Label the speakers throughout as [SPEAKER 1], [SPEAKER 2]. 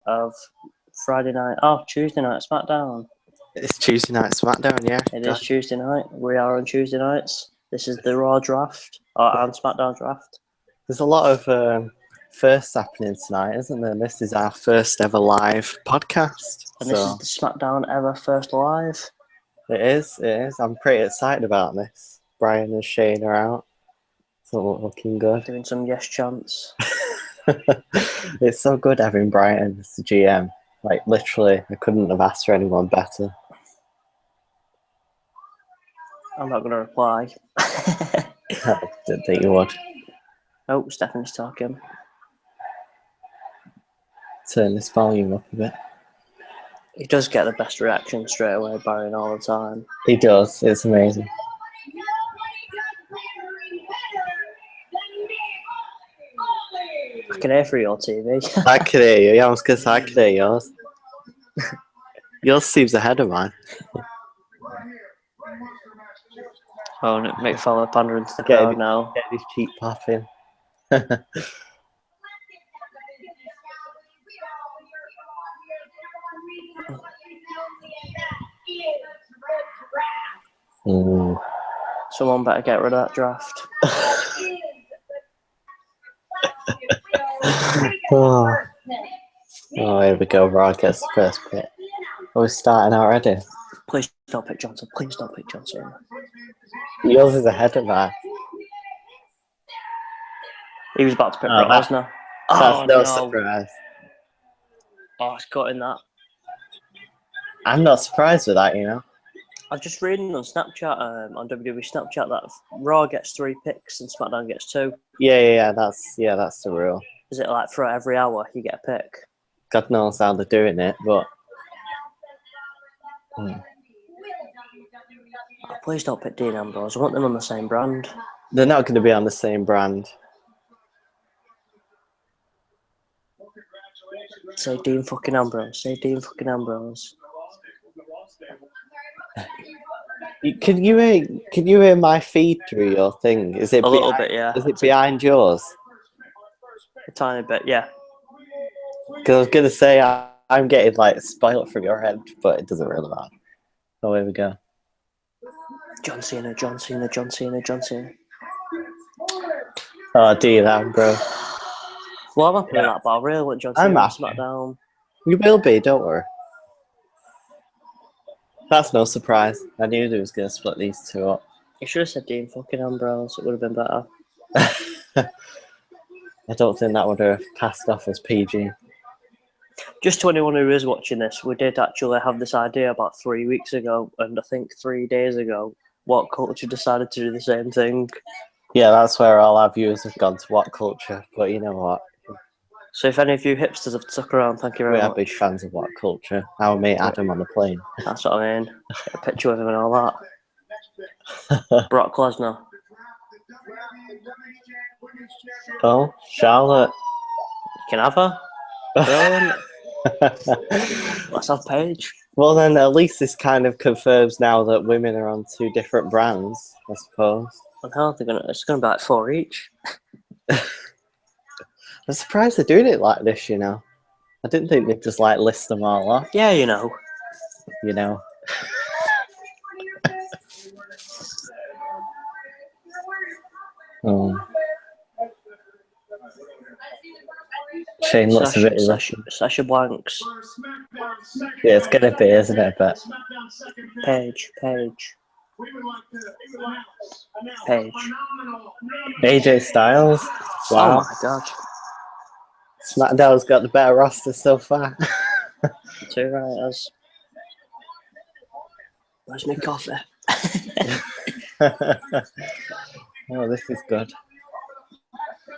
[SPEAKER 1] of Tuesday night SmackDown.
[SPEAKER 2] It's Tuesday night SmackDown, yeah.
[SPEAKER 1] It is Tuesday night. We are on Tuesday nights. This is the Raw draft and SmackDown draft.
[SPEAKER 2] There's a lot of firsts happening tonight, isn't there? This is our first ever live podcast.
[SPEAKER 1] And this is the SmackDown ever first live.
[SPEAKER 2] It is. I'm pretty excited about this. Brian and Shane are out. It's all looking good.
[SPEAKER 1] Doing some yes chants.
[SPEAKER 2] It's so good having Brian as the GM. Like, literally, I couldn't have asked for anyone better.
[SPEAKER 1] I'm not going to reply.
[SPEAKER 2] I didn't think you would.
[SPEAKER 1] Oh, Stephanie's talking.
[SPEAKER 2] Turn this volume up a bit.
[SPEAKER 1] He does get the best reaction straight away, Brian, all the time.
[SPEAKER 2] He does. It's amazing.
[SPEAKER 1] I can hear through your TV.
[SPEAKER 2] I can hear you. Yeah, I was going to say I can hear yours. Yours seems ahead of mine.
[SPEAKER 1] Oh, Mick Follow pandering to the crowd now.
[SPEAKER 2] Get his cheek popping.
[SPEAKER 1] Someone better get rid of that draft.
[SPEAKER 2] Oh, here we go. Raw gets the first pick. Oh, we're starting already.
[SPEAKER 1] Please don't pick Johnson. Please don't pick Johnson.
[SPEAKER 2] Yours is ahead of mine.
[SPEAKER 1] He was about to pick Lesnar.
[SPEAKER 2] That's no surprise.
[SPEAKER 1] Oh, it's cutting that.
[SPEAKER 2] I'm not surprised with that, you know.
[SPEAKER 1] I'm just reading on Snapchat, on WWE Snapchat, that Raw gets 3 picks and SmackDown gets 2.
[SPEAKER 2] Yeah. That's the rule.
[SPEAKER 1] Is it like for every hour you get a pick?
[SPEAKER 2] God knows how they're doing it, but.
[SPEAKER 1] Oh, please don't pick Dean Ambrose. I want them on the same brand.
[SPEAKER 2] They're not going to be on the same brand.
[SPEAKER 1] Say Dean fucking Ambrose. Say Dean fucking Ambrose.
[SPEAKER 2] Can you hear my feed through your thing? Is it
[SPEAKER 1] a little bit? Yeah.
[SPEAKER 2] Is it behind yours?
[SPEAKER 1] A tiny bit, yeah.
[SPEAKER 2] Because I was gonna say I'm getting like spoiled from your end, but it doesn't really matter. Oh, here we go.
[SPEAKER 1] John Cena.
[SPEAKER 2] Oh, dear, that bro.
[SPEAKER 1] Well, I'm happy with that, but I really want John Cena on SmackDown.
[SPEAKER 2] You will be, don't worry. That's no surprise. I knew they was going to split these two up.
[SPEAKER 1] You should have said Dean fucking Ambrose. It would have been better.
[SPEAKER 2] I don't think that would have passed off as PG.
[SPEAKER 1] Just to anyone who is watching this, we did actually have this idea about 3 weeks ago, and I think 3 days ago, What Culture decided to do the same thing.
[SPEAKER 2] Yeah, that's where all our viewers have gone to What Culture. But you know what?
[SPEAKER 1] So if any of you hipsters have stuck around, thank you very much.
[SPEAKER 2] We are big fans of What Culture. Our mate Adam on the plane.
[SPEAKER 1] That's what I mean. Get a picture with him and all that. Brock Lesnar.
[SPEAKER 2] Oh, Charlotte.
[SPEAKER 1] You can have her. Let's have Paige.
[SPEAKER 2] Well, then at least this kind of confirms now that women are on 2 different brands, I suppose.
[SPEAKER 1] And how it's going to be like 4 each.
[SPEAKER 2] I'm surprised they're doing it like this, you know. I didn't think they'd just like list them all off.
[SPEAKER 1] Yeah, you know.
[SPEAKER 2] You know. Shane looks a bit irrational.
[SPEAKER 1] Sasha Blanks.
[SPEAKER 2] Yeah, it's gonna be, isn't it? But
[SPEAKER 1] Paige.
[SPEAKER 2] AJ Styles. Wow.
[SPEAKER 1] Oh my god.
[SPEAKER 2] SmackDown's got the better roster so far.
[SPEAKER 1] 2 writers. Where's my coffee?
[SPEAKER 2] Oh, this is good.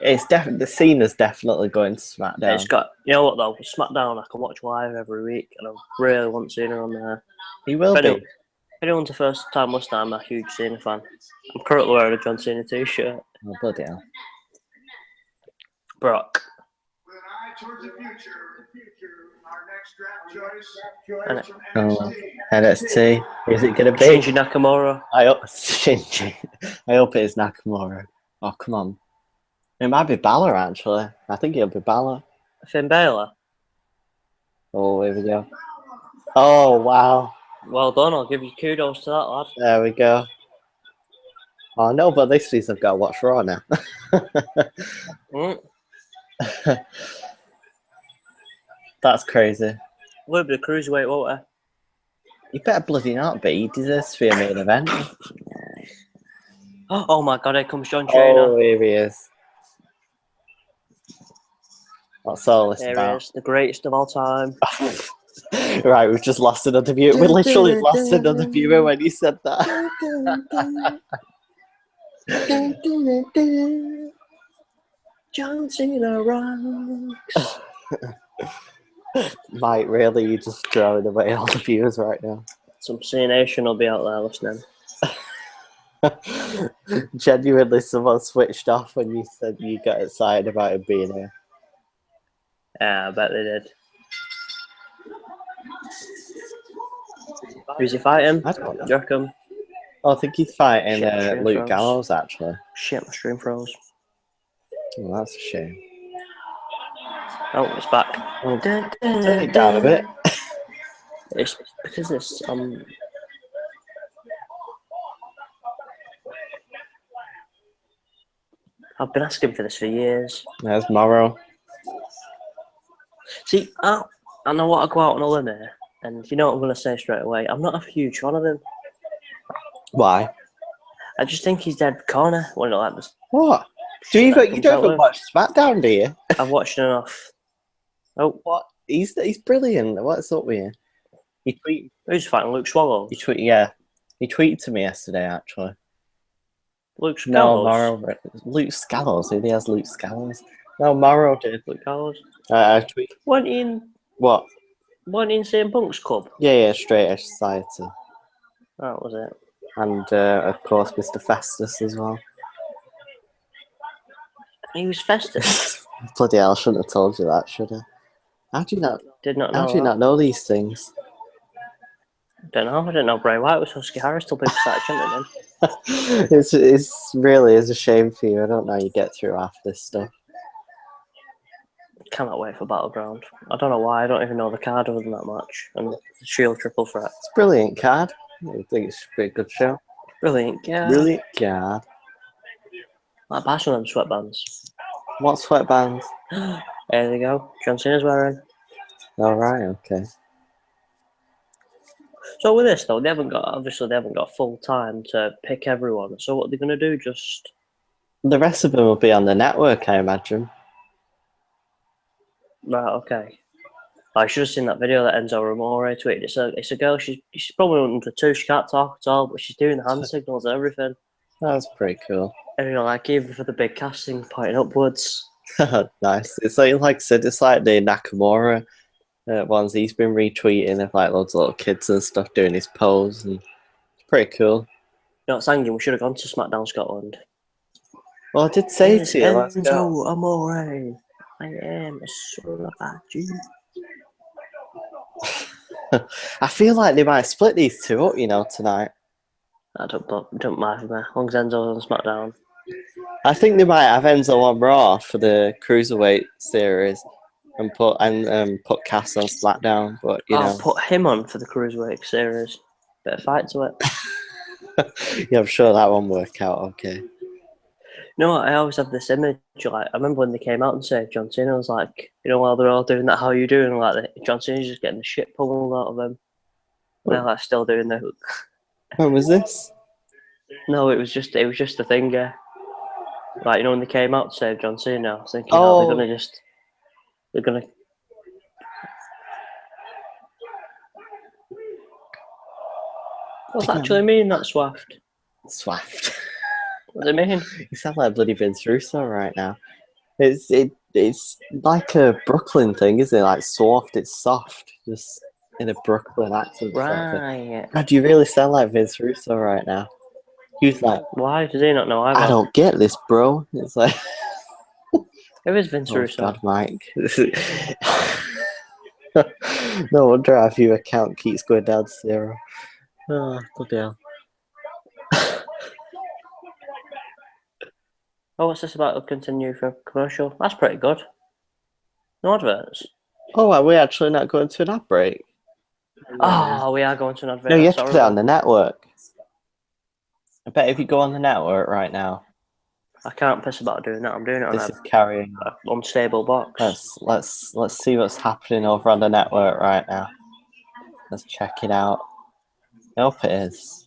[SPEAKER 2] It's definitely the scene is definitely going to SmackDown.
[SPEAKER 1] It's got, you know what though, SmackDown I can watch live every week, and I really want Cena on there.
[SPEAKER 2] He will be.
[SPEAKER 1] If anyone's a first time listener, I'm a huge Cena fan. I'm currently wearing a John Cena t-shirt.
[SPEAKER 2] Oh, bloody hell.
[SPEAKER 1] Brock.
[SPEAKER 2] NXT. Is it gonna be
[SPEAKER 1] Shinji Nakamura?
[SPEAKER 2] I hope it is Nakamura. Oh, come on. It might be Balor, actually. I think it'll be Balor.
[SPEAKER 1] Finn Balor?
[SPEAKER 2] Oh, here we go. Oh, wow.
[SPEAKER 1] Well done. I'll give you kudos to that, lad.
[SPEAKER 2] There we go. Oh, no, but this means I've got to watch Raw now.
[SPEAKER 1] Mm.
[SPEAKER 2] That's crazy.
[SPEAKER 1] We'll be the cruiserweight, won't
[SPEAKER 2] You better bloody not be. He deserves to be a main event.
[SPEAKER 1] we? Oh my god, here comes John Cena.
[SPEAKER 2] Oh, here he is. That's all it's
[SPEAKER 1] Here he
[SPEAKER 2] about.
[SPEAKER 1] is, the greatest of all time.
[SPEAKER 2] Right, we've just lost another viewer. We literally lost another viewer when you said that.
[SPEAKER 1] John Cena rocks.
[SPEAKER 2] Mike, really, you're just throwing away all the viewers right now.
[SPEAKER 1] Some C Nation will be out there listening.
[SPEAKER 2] Genuinely, someone switched off when you said you got excited about him being here.
[SPEAKER 1] Yeah, I bet they did. Who's he fighting?
[SPEAKER 2] I don't know.
[SPEAKER 1] Do you reckon?
[SPEAKER 2] Oh, I think he's fighting
[SPEAKER 1] Shit, stream
[SPEAKER 2] Luke
[SPEAKER 1] froze.
[SPEAKER 2] Gallows, actually.
[SPEAKER 1] Shit, my stream froze.
[SPEAKER 2] Oh, that's a shame.
[SPEAKER 1] Oh, it's back.
[SPEAKER 2] Oh, turn it down a bit.
[SPEAKER 1] It's because it's I've been asking for this for years.
[SPEAKER 2] There's Morrow.
[SPEAKER 1] See, I know what I go out on a limb here, and you know what I'm going to say straight away. I'm not a huge fan of him.
[SPEAKER 2] Why?
[SPEAKER 1] I just think he's dead corner. Well, not like this.
[SPEAKER 2] What?
[SPEAKER 1] Shit that
[SPEAKER 2] You
[SPEAKER 1] comes
[SPEAKER 2] don't
[SPEAKER 1] out
[SPEAKER 2] even
[SPEAKER 1] with.
[SPEAKER 2] watch SmackDown, do you?
[SPEAKER 1] I've watched enough. Oh,
[SPEAKER 2] What? He's brilliant. What's up with you? He tweeted.
[SPEAKER 1] who's fighting? Luke Swallows.
[SPEAKER 2] Yeah. He tweeted to me yesterday, actually.
[SPEAKER 1] Luke
[SPEAKER 2] No,
[SPEAKER 1] Gallows.
[SPEAKER 2] Morrow. Luke Scallows. Who has Luke Scallows? No, Morrow did.
[SPEAKER 1] Luke Gallows.
[SPEAKER 2] I tweeted.
[SPEAKER 1] Weren't in
[SPEAKER 2] What?
[SPEAKER 1] CM Punk's club.
[SPEAKER 2] Yeah, Straight Edge Society.
[SPEAKER 1] That was it.
[SPEAKER 2] And, of course, Mr. Festus as well.
[SPEAKER 1] He was Festus.
[SPEAKER 2] Bloody hell, I shouldn't have told you that, should I? How do you not?
[SPEAKER 1] Did not know.
[SPEAKER 2] How do you
[SPEAKER 1] that.
[SPEAKER 2] not know these things?
[SPEAKER 1] Don't know. I didn't know Bray Wyatt was Husky Harris till people started chanting him.
[SPEAKER 2] It's really is a shame for you. I don't know how you get through half this stuff.
[SPEAKER 1] Cannot wait for Battleground. I don't know why. I don't even know the card other than that match. And the Shield triple threat.
[SPEAKER 2] It's a brilliant card. I think it should be a good show.
[SPEAKER 1] Brilliant. Yeah.
[SPEAKER 2] Brilliant card.
[SPEAKER 1] Like pass on them sweatbands.
[SPEAKER 2] What sweatbands?
[SPEAKER 1] There they go. John Cena's wearing.
[SPEAKER 2] All right, okay.
[SPEAKER 1] So with this though, they haven't got full time to pick everyone. So what they're gonna do? Just
[SPEAKER 2] The rest of them will be on the network, I imagine.
[SPEAKER 1] right, okay. I should have seen that video that Enzo Ramore tweeted. It's a girl. She's probably under two. She can't talk at all, but she's doing the hand signals and everything.
[SPEAKER 2] That's pretty cool.
[SPEAKER 1] And you know, like even for the big casting, pointing upwards.
[SPEAKER 2] Nice. It's like I said, it's like the Nakamura ones he's been retweeting of like loads of little kids and stuff doing his pose, and it's pretty cool.
[SPEAKER 1] You know, it's hanging. We should have gone to SmackDown Scotland.
[SPEAKER 2] Well, I did say
[SPEAKER 1] It's
[SPEAKER 2] to you, let's go.
[SPEAKER 1] Enzo Amore. I am a son of a G.
[SPEAKER 2] I feel like they might split these two up, you know, tonight.
[SPEAKER 1] I don't mind me. As long as Enzo's on SmackDown.
[SPEAKER 2] I think they might have Enzo on Raw for the Cruiserweight series and put Cass on SmackDown, but you
[SPEAKER 1] I'll
[SPEAKER 2] know.
[SPEAKER 1] put him on for the Cruiserweight series. Bit of fight to it.
[SPEAKER 2] Yeah, I'm sure that won't work out okay.
[SPEAKER 1] No, I always have this image. Like I remember when they came out and said John Cena was like, you know, while they're all doing that, how you doing? Like John Cena's just getting the shit pummeled out of him. They're like still doing the.
[SPEAKER 2] When was this?
[SPEAKER 1] No, it was just a thing. Yeah. Like you know when they came out to save John Cena, I was thinking,
[SPEAKER 2] Oh.
[SPEAKER 1] they're gonna. What's that actually mean? That swaft.
[SPEAKER 2] Swaft.
[SPEAKER 1] What does it mean?
[SPEAKER 2] You sound like bloody Vince Russo right now. It's like a Brooklyn thing, isn't it? Like soft, it's soft, just in a Brooklyn accent.
[SPEAKER 1] Right.
[SPEAKER 2] God, do you really sound like Vince Russo right now? He was like,
[SPEAKER 1] Why does he not know either?
[SPEAKER 2] I don't get this, bro. It's like,
[SPEAKER 1] Who is Vince
[SPEAKER 2] oh
[SPEAKER 1] Russo?
[SPEAKER 2] God, Mike. No wonder our viewer count keeps going down to 0. Oh, bloody hell.
[SPEAKER 1] Oh, what's this about? To continue for commercial? That's pretty good. No adverts.
[SPEAKER 2] Oh, are we actually not going to an ad break?
[SPEAKER 1] Oh, we are going to an advert.
[SPEAKER 2] No, you have
[SPEAKER 1] That's
[SPEAKER 2] to put it on
[SPEAKER 1] horrible.
[SPEAKER 2] the network. I bet if you go on the network right now,
[SPEAKER 1] I can't piss about doing that. I'm doing it on
[SPEAKER 2] this is carrying on.
[SPEAKER 1] a unstable box.
[SPEAKER 2] Let's see what's happening over on the network right now. Let's check it out. I hope it is.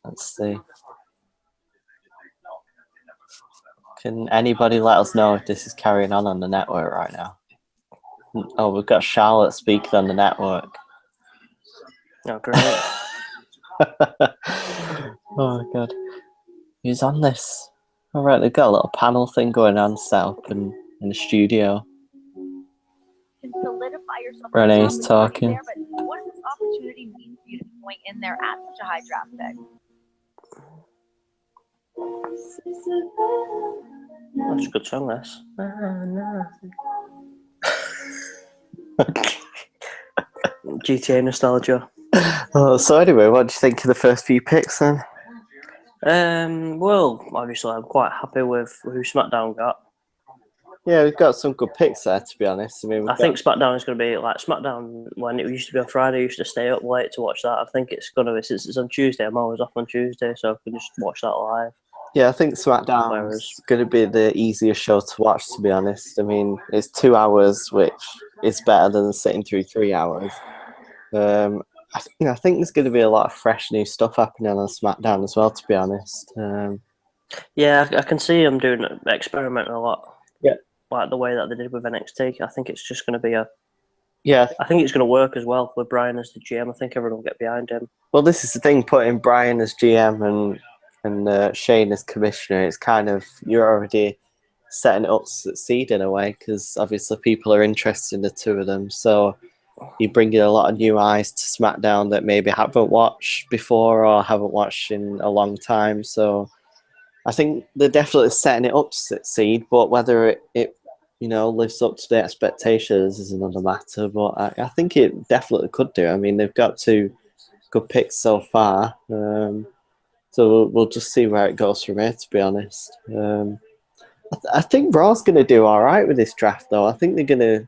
[SPEAKER 2] Let's see. Can anybody let us know if this is carrying on the network right now? Oh, we've got Charlotte speaking on the network.
[SPEAKER 1] Oh, great.
[SPEAKER 2] Oh my god. Who's on this? All right, they've got a little panel thing going on set up in the studio.
[SPEAKER 3] Can solidify yourself.
[SPEAKER 2] Renee's talking.
[SPEAKER 3] There, but what does this opportunity mean for you to point in there at such a high draft pick?
[SPEAKER 1] That's a good song, this. GTA nostalgia.
[SPEAKER 2] Oh, so anyway, what do you think of the first few picks then?
[SPEAKER 1] Well, obviously, I'm quite happy with who SmackDown got.
[SPEAKER 2] Yeah, we've got some good picks there, to be honest. I mean,
[SPEAKER 1] I think SmackDown is going to be like SmackDown when it used to be on Friday. I used to stay up late to watch that. I think it's going to be, since it's on Tuesday, I'm always off on Tuesday, so I can just watch that live.
[SPEAKER 2] Yeah, I think SmackDown is going to be the easiest show to watch, to be honest. I mean, it's 2 hours, which is better than sitting through 3 hours. I think there's going to be a lot of fresh new stuff happening on SmackDown as well, to be honest.
[SPEAKER 1] Yeah, I can see them experimenting a lot.
[SPEAKER 2] Yeah.
[SPEAKER 1] Like the way that they did with NXT. I think it's just going to be
[SPEAKER 2] Yeah.
[SPEAKER 1] I think it's going to work as well with Brian as the GM. I think everyone will get behind him.
[SPEAKER 2] Well, this is the thing, putting Brian as GM and Shane as commissioner. It's kind of, you're already setting it up to succeed in a way, because obviously people are interested in the two of them. So you bring in a lot of new eyes to SmackDown that maybe haven't watched before or haven't watched in a long time. So I think they're definitely setting it up to succeed, but whether it lives up to the expectations is another matter. But I think it definitely could do. I mean, they've got two good picks so far. So we'll just see where it goes from here, to be honest. I think Raw's going to do all right with this draft, though. I think they're going to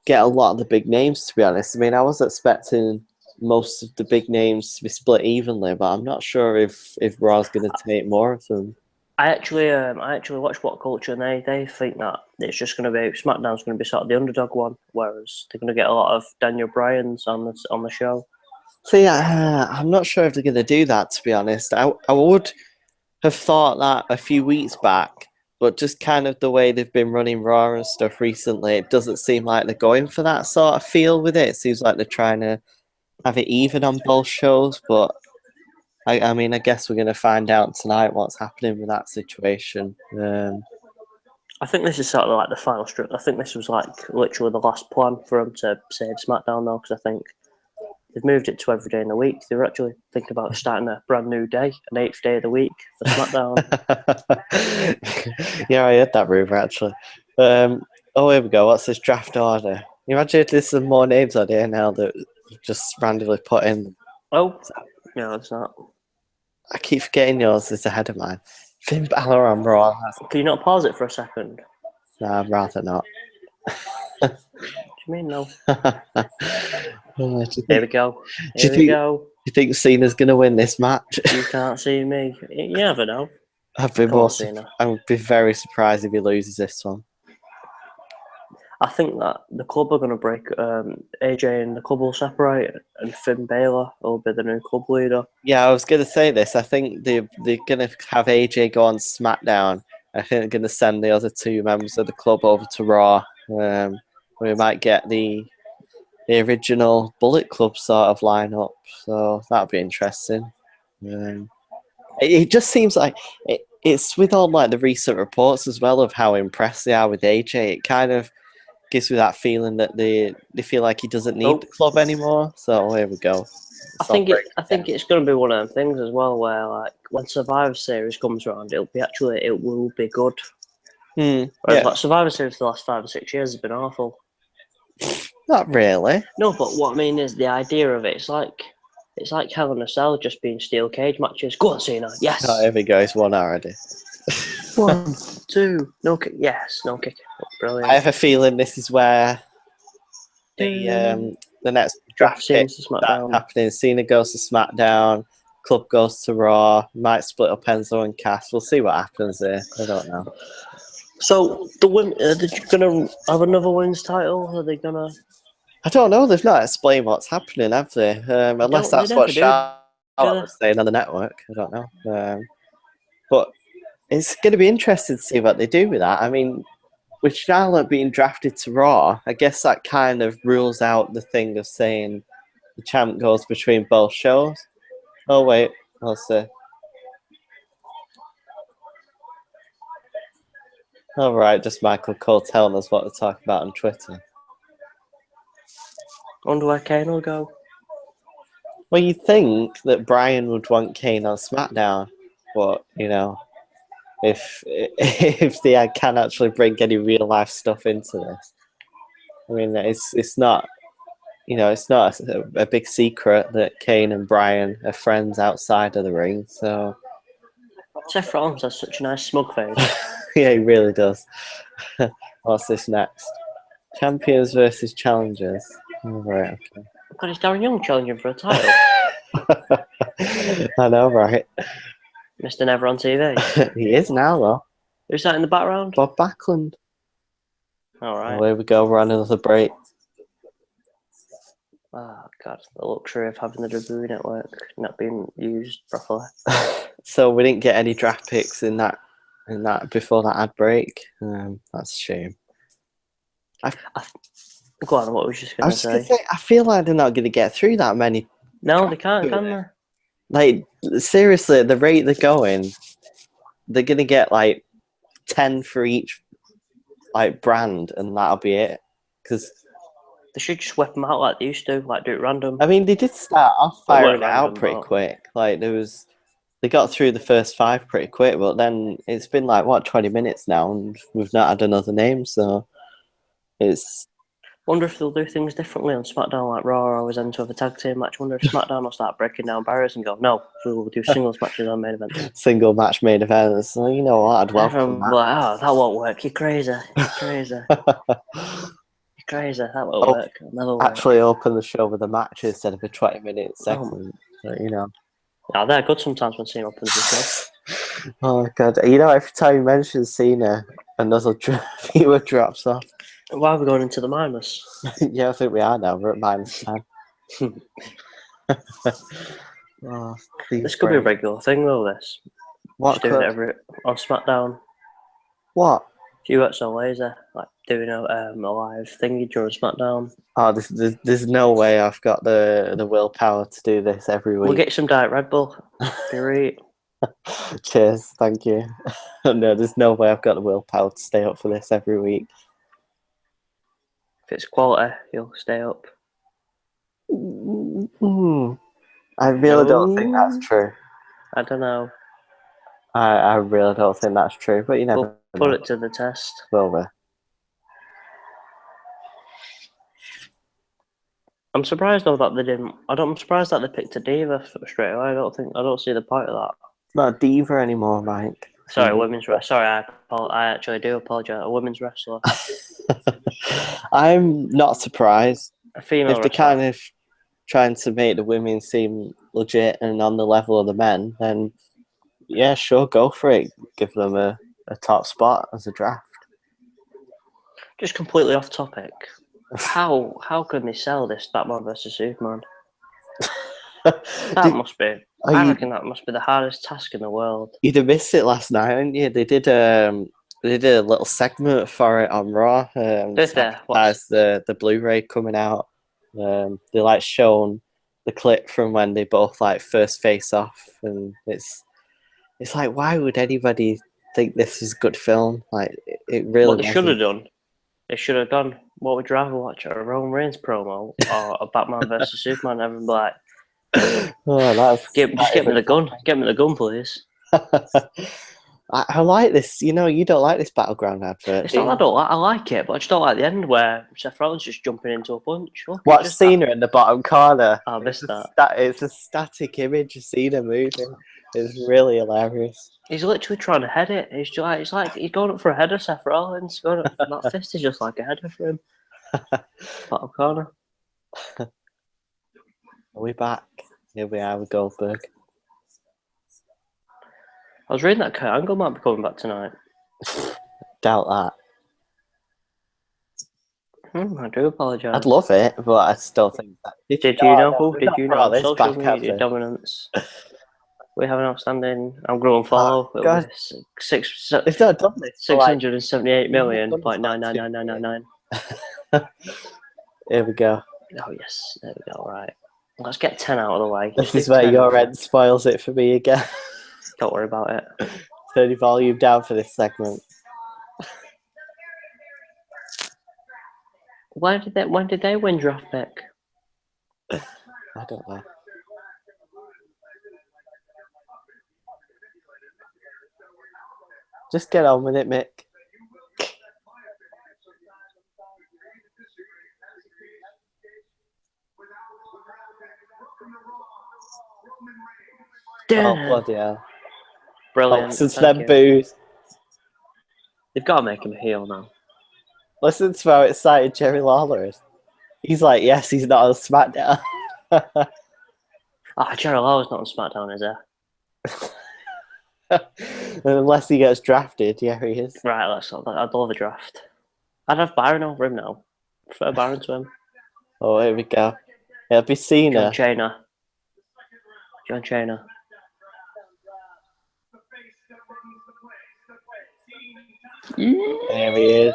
[SPEAKER 2] get a lot of the big names, to be honest. I mean, I was expecting most of the big names to be split evenly, but I'm not sure if Raw's going to take more of them.
[SPEAKER 1] I actually watched What Culture, and they think that it's just going to be SmackDown's going to be sort of the underdog one, whereas they're going to get a lot of Daniel Bryan's on the show.
[SPEAKER 2] See, I'm not sure if they're going to do that, to be honest. I would have thought that a few weeks back, but just kind of the way they've been running Raw and stuff recently, it doesn't seem like they're going for that sort of feel with it. It seems like they're trying to have it even on both shows, but I mean, I guess we're going to find out tonight what's happening with that situation.
[SPEAKER 1] I think this is sort of like the final strip. I think this was like literally the last plan for them to save SmackDown, though, because I think they've moved it to every day in the week. They're actually thinking about starting a brand new day, an 8th day of the week for SmackDown.
[SPEAKER 2] Yeah, I heard that rumor, actually. Here we go. What's this draft order? You imagine if there's some more names on here now that just randomly put in.
[SPEAKER 1] Oh, no, it's not.
[SPEAKER 2] I keep forgetting yours is ahead of mine. Finn Balor on Raw.
[SPEAKER 1] Can you not pause it for a second?
[SPEAKER 2] No, I'd rather not.
[SPEAKER 1] What do you mean no?
[SPEAKER 2] Oh,
[SPEAKER 1] Here we go.
[SPEAKER 2] Do you think Cena's going to win this match?
[SPEAKER 1] You can't see me. You never know.
[SPEAKER 2] I'd be very surprised if he loses this one.
[SPEAKER 1] I think that the club are going to break. AJ and the club will separate, and Finn Balor will be the new club leader.
[SPEAKER 2] Yeah, I was going to say this. I think they're going to have AJ go on SmackDown. I think they're going to send the other two members of the club over to Raw. We might get the original Bullet Club sort of lineup, so that'll be interesting. It just seems like it's with all like the recent reports as well of how impressed they are with AJ. It kind of gives me that feeling that they feel like he doesn't need the club anymore. So here we go.
[SPEAKER 1] I think it's going to be one of them things as well, where like when Survivor Series comes around, it will be good. Whereas like Survivor Series for the last 5 or 6 years has been awful.
[SPEAKER 2] Not really.
[SPEAKER 1] No, but what I mean is the idea of it. It's like Hell in a Cell just being steel cage matches. Go on, Cena. Yes.
[SPEAKER 2] Oh, here we go. It's one already.
[SPEAKER 1] 1, 2, no kick. Yes, no kick. Brilliant.
[SPEAKER 2] I have a feeling this is where the next draft pick
[SPEAKER 1] Seems to
[SPEAKER 2] starts
[SPEAKER 1] SmackDown.
[SPEAKER 2] happening. Cena goes to SmackDown. Club goes to Raw. Might split up Enzo and Cass. We'll see what happens here. I don't know.
[SPEAKER 1] So the women, are they gonna have another women's title? Are they gonna?
[SPEAKER 2] I don't know. They've not explained what's happening, have they? Unless
[SPEAKER 1] They
[SPEAKER 2] that's
[SPEAKER 1] never
[SPEAKER 2] what
[SPEAKER 1] do,
[SPEAKER 2] Charlotte
[SPEAKER 1] do they?
[SPEAKER 2] was saying on the network. I don't know. But it's going to be interesting to see what they do with that. I mean, with Charlotte being drafted to Raw, I guess that kind of rules out the thing of saying the champ goes between both shows. Oh, wait. I'll see. All right, just Michael Cole telling us what to talk about on Twitter.
[SPEAKER 1] I wonder where Kane will go.
[SPEAKER 2] Well, you think that Brian would want Kane on SmackDown, but you know, if they can actually bring any real life stuff into this, I mean, it's not, you know, it's not a big secret that Kane and Brian are friends outside of the ring. So
[SPEAKER 1] Seth Rollins has such a nice smug face.
[SPEAKER 2] yeah, he really does. What's this next? Champions versus challengers. All right, okay.
[SPEAKER 1] God, is Darren Young challenging for a title?
[SPEAKER 2] I know, right?
[SPEAKER 1] Mr. Never on TV.
[SPEAKER 2] He is now, though.
[SPEAKER 1] Who's that in the background?
[SPEAKER 2] Bob Backlund.
[SPEAKER 1] All right.
[SPEAKER 2] Oh, here we go. We're on another break.
[SPEAKER 1] Oh God, the luxury of having the WWE network not being used properly.
[SPEAKER 2] So we didn't get any draft picks in that before that ad break. That's a shame.
[SPEAKER 1] Go on, what was you just
[SPEAKER 2] I
[SPEAKER 1] going
[SPEAKER 2] was
[SPEAKER 1] to
[SPEAKER 2] just gonna
[SPEAKER 1] say?
[SPEAKER 2] say, I feel like they're not going to get through that many.
[SPEAKER 1] No, they can't, can they?
[SPEAKER 2] Like seriously, at the rate they're going, they're going to get like 10 for each like brand, and that'll be it. Because
[SPEAKER 1] They should just whip them out like they used to, like do it random.
[SPEAKER 2] I mean, they did start off
[SPEAKER 1] Well,
[SPEAKER 2] firing it
[SPEAKER 1] random,
[SPEAKER 2] out pretty
[SPEAKER 1] but-
[SPEAKER 2] quick. Like they got through the first 5 pretty quick, but then it's been like 20 minutes now, and we've not had another name. So it's
[SPEAKER 1] Wonder if they'll do things differently on SmackDown, like Raw. I was into a tag team match. Wonder if SmackDown will start breaking down barriers and go, no, we'll do singles matches on main events.
[SPEAKER 2] single match main events. So you know what? I'd welcome
[SPEAKER 1] Everyone will be like, oh, that won't work. You're crazy. You're crazy.
[SPEAKER 2] that.
[SPEAKER 1] You're crazy. That won't
[SPEAKER 2] Oh,
[SPEAKER 1] work. It'll never work.
[SPEAKER 2] Actually, open the show with a match instead of a 20-minute segment. So, you know.
[SPEAKER 1] Yeah, they're good sometimes when Cena opens the show.
[SPEAKER 2] Oh god! You know, every time you mention Cena, another viewer drops off.
[SPEAKER 1] Why are we going into the minus?
[SPEAKER 2] Yeah, I think we are now. We're at -10. Oh,
[SPEAKER 1] This could be a regular thing, though, this.
[SPEAKER 2] What?
[SPEAKER 1] Just doing it every on SmackDown.
[SPEAKER 2] What?
[SPEAKER 1] If you weren't so lazy, like doing a live thingy during SmackDown.
[SPEAKER 2] Oh, there's no way I've got the willpower to do this every week.
[SPEAKER 1] We'll get you some Diet Red Bull. Be right.
[SPEAKER 2] Cheers, thank you. No, there's no way I've got the willpower to stay up for this every week.
[SPEAKER 1] If it's quality, you'll stay up.
[SPEAKER 2] I really don't think that's true.
[SPEAKER 1] I don't know.
[SPEAKER 2] I really don't think that's true, but you never
[SPEAKER 1] We'll put
[SPEAKER 2] know.
[SPEAKER 1] it to the test.
[SPEAKER 2] Will we?
[SPEAKER 1] I'm surprised though that they didn't. I'm surprised that they picked a diva straight away. I don't see the point of that.
[SPEAKER 2] It's not a diva anymore, Mike.
[SPEAKER 1] Sorry, women's wrestler. Sorry, I actually do apologise. A women's wrestler,
[SPEAKER 2] I'm not surprised.
[SPEAKER 1] a female
[SPEAKER 2] If they're
[SPEAKER 1] wrestler.
[SPEAKER 2] kind of trying to make the women seem legit and on the level of the men, then yeah, sure, go for it. Give them a top spot as a draft.
[SPEAKER 1] Just completely off topic. How can they sell this Batman versus Superman? That must be. I reckon that must be the hardest task in the world.
[SPEAKER 2] You'd have missed it last night, hadn't you? They did a little segment for it on Raw.
[SPEAKER 1] Did they?
[SPEAKER 2] As the Blu-ray coming out, they like shown the clip from when they both like first face off, and it's like, why would anybody think this is a good film? Like it really.
[SPEAKER 1] What they should have done. They should have gone. What would you rather watch? A Roman Reigns promo or a Batman versus Superman? Everyone be like,
[SPEAKER 2] Oh,
[SPEAKER 1] just get me the gun. Get me the gun, please.
[SPEAKER 2] I like this. You know, you don't like this Battleground advert.
[SPEAKER 1] It's not that I don't like. I like it, but I just don't like the end where Seth Rollins just jumping into a punch. Look,
[SPEAKER 2] Watch
[SPEAKER 1] just
[SPEAKER 2] Cena in the bottom corner.
[SPEAKER 1] I missed that.
[SPEAKER 2] It's a static image of Cena moving. It's really hilarious.
[SPEAKER 1] He's literally trying to head it. It's like he's going up for a header, Seth Rollins. Going up, that fist is just like a header for him. Bottom corner.
[SPEAKER 2] Are we back? Here we are with Goldberg.
[SPEAKER 1] I was reading that Kurt Angle might be coming back tonight.
[SPEAKER 2] Doubt that.
[SPEAKER 1] I do apologise.
[SPEAKER 2] I'd love it, but I still think that.
[SPEAKER 1] Did you know?
[SPEAKER 2] No,
[SPEAKER 1] Did you know?
[SPEAKER 2] brought this
[SPEAKER 1] Social
[SPEAKER 2] back, have
[SPEAKER 1] media
[SPEAKER 2] we?
[SPEAKER 1] dominance. We have an outstanding. I'm growing follow.
[SPEAKER 2] Oh, God. They've not done this.
[SPEAKER 1] 678,000,9999999.
[SPEAKER 2] Here we go.
[SPEAKER 1] Oh yes, there we go. Right, let's get 10 out of the way.
[SPEAKER 2] This is where your end spoils it for me again.
[SPEAKER 1] Don't worry about it.
[SPEAKER 2] Turn your volume down for this segment.
[SPEAKER 1] When did they win draft pick?
[SPEAKER 2] I don't know. Just get on with it, Mick. Oh, bloody hell.
[SPEAKER 1] Brilliant.
[SPEAKER 2] Since
[SPEAKER 1] Thank
[SPEAKER 2] them
[SPEAKER 1] you.
[SPEAKER 2] boos.
[SPEAKER 1] They've got to make him a heel now.
[SPEAKER 2] Listen to how excited Jerry Lawler is. He's like, yes, he's not on SmackDown.
[SPEAKER 1] Jerry Lawler's not on SmackDown, is he?
[SPEAKER 2] Unless he gets drafted, yeah, he is.
[SPEAKER 1] Right, I'd love a draft. I'd have Byron over him now. Prefer Byron to him.
[SPEAKER 2] Oh, here we go. It'll be Cena.
[SPEAKER 1] John Cena.
[SPEAKER 2] There he is.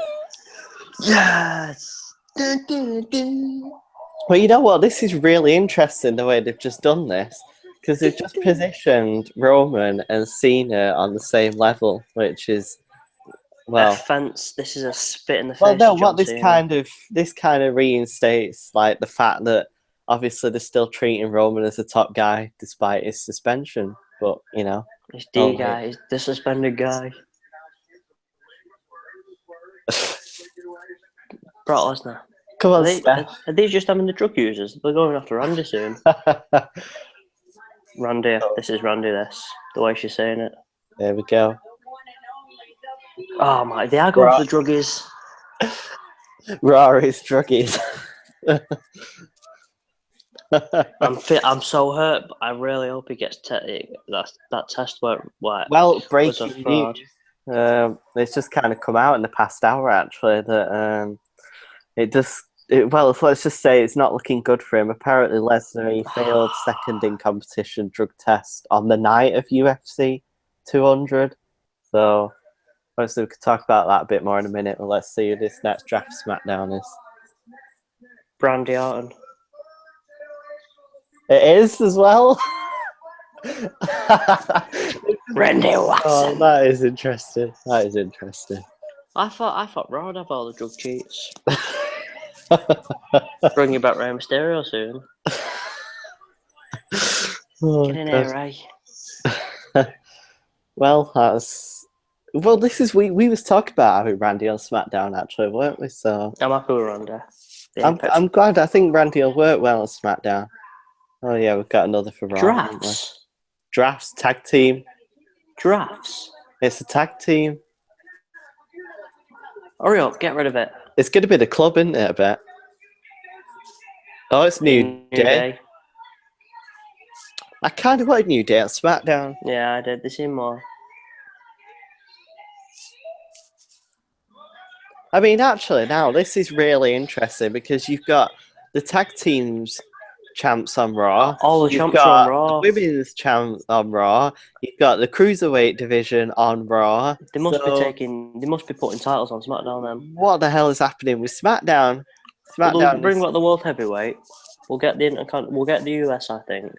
[SPEAKER 1] Yes!
[SPEAKER 2] Well, you know what? This is really interesting the way they've just done this. Because they've just positioned Roman and Cena on the same level, which is, well,
[SPEAKER 1] offense. This is a spit in the face.
[SPEAKER 2] well, no.
[SPEAKER 1] To
[SPEAKER 2] What
[SPEAKER 1] John Cena.
[SPEAKER 2] this kind of reinstates, like the fact that obviously they're still treating Roman as a top guy despite his suspension. But you know,
[SPEAKER 1] He's D guy. He's the suspended guy. Brock Lesnar.
[SPEAKER 2] Come on,
[SPEAKER 1] Are they just having the drug users? They're going after Randy soon. Randy, this is Randy. The way she's saying it.
[SPEAKER 2] There we go.
[SPEAKER 1] Oh my! They are going for the druggies.
[SPEAKER 2] Rory's druggies.
[SPEAKER 1] I'm so hurt. But I really hope he gets that test work.
[SPEAKER 2] Well, breaking news. It's just kind of come out in the past hour actually that let's just say it's not looking good for him. Apparently, Lesnar he failed second in competition drug test on the night of UFC 200. So, obviously, we could talk about that a bit more in a minute. But let's see who this next draft SmackDown is.
[SPEAKER 1] Brandy Orton.
[SPEAKER 2] It is as well.
[SPEAKER 1] Randy Watson.
[SPEAKER 2] Oh, that is interesting.
[SPEAKER 1] I thought Raw would have all the drug cheats. Bring you back Rey Mysterio soon. Get in here, Ray.
[SPEAKER 2] Well, this is we was talking about having Randy on SmackDown actually, weren't we? So
[SPEAKER 1] I'm happy with Randy.
[SPEAKER 2] I'm glad. I think Randy will work well on SmackDown. Oh yeah, we've got another for Raw. Drafts, tag team.
[SPEAKER 1] Drafts.
[SPEAKER 2] It's a tag team.
[SPEAKER 1] Hurry up, get rid of it.
[SPEAKER 2] It's going to be the club, isn't it? I bet. Oh, it's New Day. I kind of like New Day on SmackDown.
[SPEAKER 1] Yeah, I did. They seem more.
[SPEAKER 2] I mean, actually, now this is really interesting because you've got the tag teams champs on Raw.
[SPEAKER 1] All the champs are on Raw.
[SPEAKER 2] The women's champs on Raw. You've got the cruiserweight division on Raw.
[SPEAKER 1] They must be putting titles on SmackDown then.
[SPEAKER 2] What the hell is happening with SmackDown?
[SPEAKER 1] We'll bring back the World Heavyweight. We'll get the US, I think.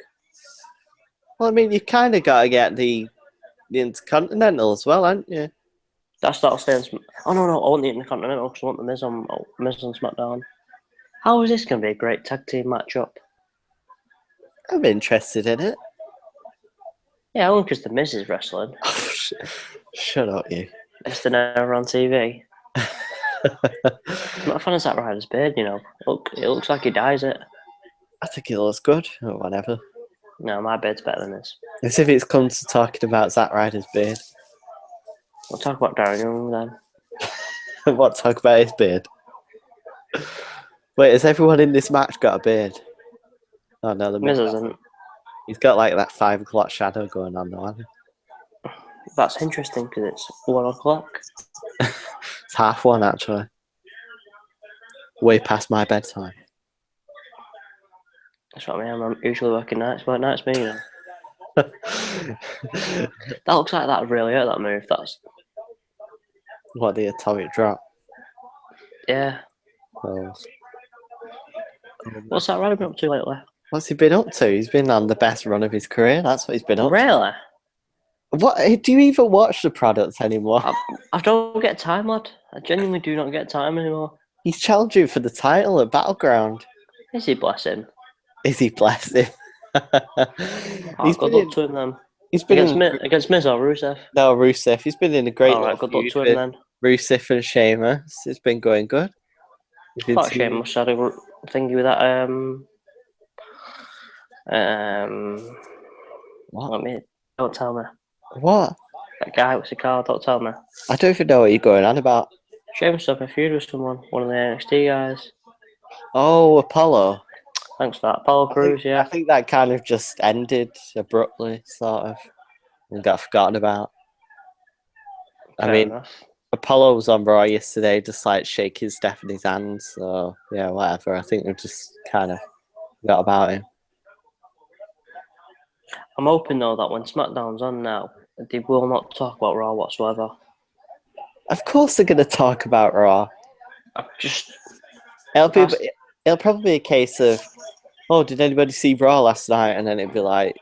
[SPEAKER 2] Well, I mean, you kind of got to get the Intercontinental as well, haven't you?
[SPEAKER 1] That'll stay on. Oh no, I want the Intercontinental because I want the Miz on SmackDown. How is this going to be a great tag team matchup?
[SPEAKER 2] I'm interested in it.
[SPEAKER 1] Yeah, only because the Miz is wrestling.
[SPEAKER 2] Shut up, you.
[SPEAKER 1] Best than ever on TV. I'm not a fan of Zack Ryder's beard, you know. It looks like he dyes it.
[SPEAKER 2] I think it looks good, or whatever.
[SPEAKER 1] No, my beard's better than this.
[SPEAKER 2] As if it's come to talking about Zack Ryder's beard.
[SPEAKER 1] We'll talk about Darren Young then.
[SPEAKER 2] What, talk about his beard? Wait, has everyone in this match got a beard? Oh no, the
[SPEAKER 1] Miz
[SPEAKER 2] Miz
[SPEAKER 1] isn't.
[SPEAKER 2] He's got like that 5 o'clock shadow going on though, hasn't he?
[SPEAKER 1] That's interesting because it's 1 o'clock.
[SPEAKER 2] It's 1:30 actually. Way past my bedtime.
[SPEAKER 1] That's what I mean. I'm usually working nights. Work nights, me, you know. That looks like that really hurt that move. That's
[SPEAKER 2] What, the atomic drop?
[SPEAKER 1] yeah.
[SPEAKER 2] Oh.
[SPEAKER 1] What's that Ryder been up to lately?
[SPEAKER 2] What's he been up to? He's been on the best run of his career. That's what he's been up to.
[SPEAKER 1] Really?
[SPEAKER 2] What? Do you even watch the products anymore?
[SPEAKER 1] I don't get time, lad. I genuinely do not get time anymore.
[SPEAKER 2] He's challenging for the title at Battleground.
[SPEAKER 1] Is he, bless him?
[SPEAKER 2] Is he, bless him?
[SPEAKER 1] Oh, good luck to him then.
[SPEAKER 2] He's been
[SPEAKER 1] against Miz or Rusev?
[SPEAKER 2] No, Rusev. He's been in a great
[SPEAKER 1] Alright, good luck to him then.
[SPEAKER 2] Rusev and Sheamus. It's been going good.
[SPEAKER 1] I thought Sheamus had a thingy with that
[SPEAKER 2] what?
[SPEAKER 1] Don't tell me.
[SPEAKER 2] What?
[SPEAKER 1] That guy, what's he called? Don't tell me.
[SPEAKER 2] I don't even know what you're going on about.
[SPEAKER 1] Sheamus up a feud with someone, one of the NXT guys.
[SPEAKER 2] Oh, Apollo.
[SPEAKER 1] Thanks for that. Apollo Crews, yeah.
[SPEAKER 2] I think that kind of just ended abruptly, sort of, and got forgotten about.
[SPEAKER 1] Fair enough.
[SPEAKER 2] Apollo was on Raw yesterday, just like shaking Stephanie's hand. So yeah, whatever. I think they've just kind of forgot about him.
[SPEAKER 1] I'm hoping though that when SmackDown's on now, they will not talk about Raw whatsoever.
[SPEAKER 2] Of course, they're going to talk about Raw. It'll probably be a case of, oh, did anybody see Raw last night? And then it'll be like,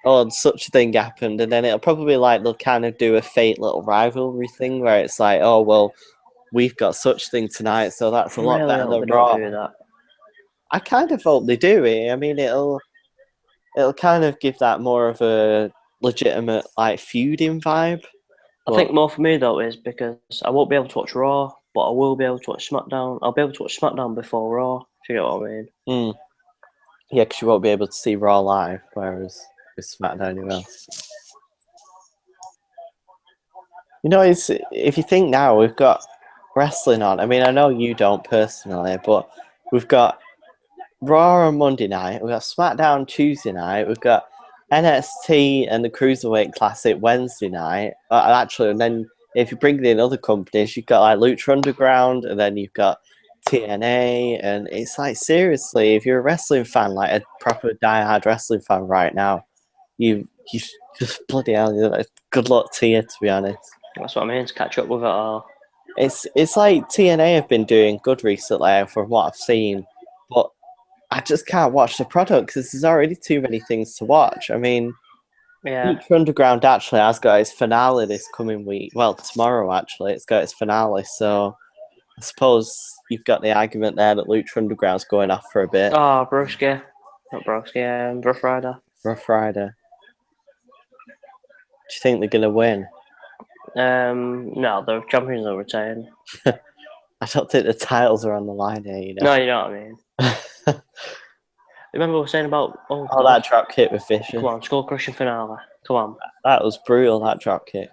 [SPEAKER 2] oh, such a thing happened. And then it'll probably be like they'll kind of do a fake little rivalry thing where it's like, oh, well, we've got such thing tonight, so that's a lot better than Raw.
[SPEAKER 1] Do that.
[SPEAKER 2] I kind of hope they do it. I mean, it'll kind of give that more of a legitimate like feuding vibe.
[SPEAKER 1] I think more for me though is because I won't be able to watch Raw, but I will be able to watch SmackDown. I'll be able to watch SmackDown before Raw, if you get what I mean.
[SPEAKER 2] Yeah, because you won't be able to see Raw live, whereas with SmackDown you will. You know, if you think now, we've got wrestling on. I mean, I know you don't personally, but we've got Raw on Monday night, we've got SmackDown Tuesday night, we've got NXT and the Cruiserweight Classic Wednesday night. Actually, and then if you bring in other companies, you've got like Lucha Underground, and then you've got TNA, and it's like, seriously, if you're a wrestling fan, like a proper diehard wrestling fan right now, you just bloody hell, good luck to you, to be honest.
[SPEAKER 1] That's what I mean, to catch up with it all.
[SPEAKER 2] It's like TNA have been doing good recently from what I've seen, but I just can't watch the product because there's already too many things to watch. I mean,
[SPEAKER 1] yeah.
[SPEAKER 2] Lucha Underground actually has got its finale this coming week. Well, tomorrow actually, it's got its finale. So I suppose you've got the argument there that Lucha Underground's going off for a bit.
[SPEAKER 1] Oh, Broski. Not Broski, Rough Rider.
[SPEAKER 2] Rough Rider. Do you think they're going to win?
[SPEAKER 1] No, the champions will retain.
[SPEAKER 2] I don't think the titles are on the line here, you know.
[SPEAKER 1] No, you know what I mean. Remember we were saying about
[SPEAKER 2] that drop kick with Fisher.
[SPEAKER 1] Come on, skull crushing finale. Come on.
[SPEAKER 2] That was brutal, that drop kick.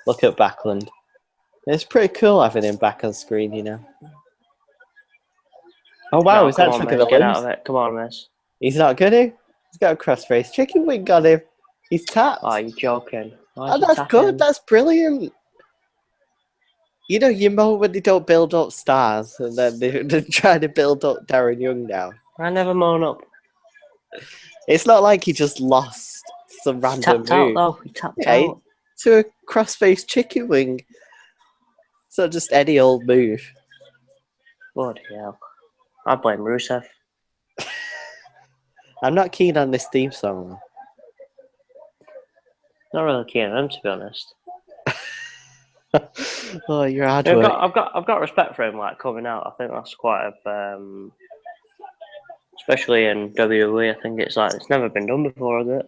[SPEAKER 2] Look at Backlund. It's pretty cool having him back on screen, you know. Oh wow,
[SPEAKER 1] no,
[SPEAKER 2] he's actually going to lose.
[SPEAKER 1] Get out of it. Come on, miss.
[SPEAKER 2] He's not going to. He's got a crossface. Chicken wing got him. He's tapped.
[SPEAKER 1] Oh, you're joking.
[SPEAKER 2] Oh, that's good. That's brilliant. You know, you know when they don't build up stars and then they're trying to build up Darren Young now.
[SPEAKER 1] I never moan up.
[SPEAKER 2] It's not like he just lost some random move.
[SPEAKER 1] Out, though. He tapped out.
[SPEAKER 2] To a crossface chicken wing. It's not just any old move.
[SPEAKER 1] Bloody hell. I blame Rusev.
[SPEAKER 2] I'm not keen on this theme song.
[SPEAKER 1] Not really keen on him, to be honest.
[SPEAKER 2] Oh, you're hard work.
[SPEAKER 1] I've got respect for him, like, coming out. I think that's quite a especially in WWE. I think it's never been done before, has it?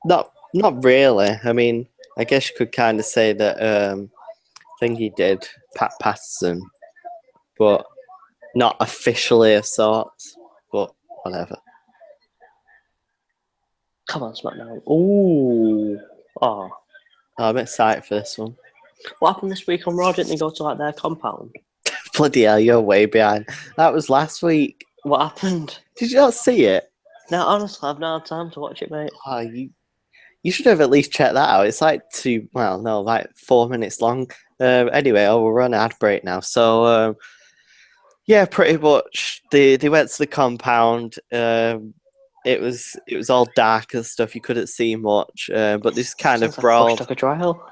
[SPEAKER 2] Not really. I mean, I guess you could kind of say that I think he did Pat Patterson, but not officially of sorts. But whatever.
[SPEAKER 1] Come on, SmackDown. Ooh. Oh.
[SPEAKER 2] I'm excited for this one.
[SPEAKER 1] What happened this week on Raw? Didn't they go to like their compound?
[SPEAKER 2] Bloody hell, you're way behind. That was last week.
[SPEAKER 1] What happened?
[SPEAKER 2] Did you not see it?
[SPEAKER 1] No, honestly, I've not had time to watch it, mate.
[SPEAKER 2] Oh, you should have at least checked that out. It's like 4 minutes long. Anyway, we'll run an ad break now. So, yeah, pretty much they went to the compound. It was all dark and stuff. You couldn't see much, but this kind of
[SPEAKER 1] Sounds like
[SPEAKER 2] brawled.
[SPEAKER 1] Bush took a trial.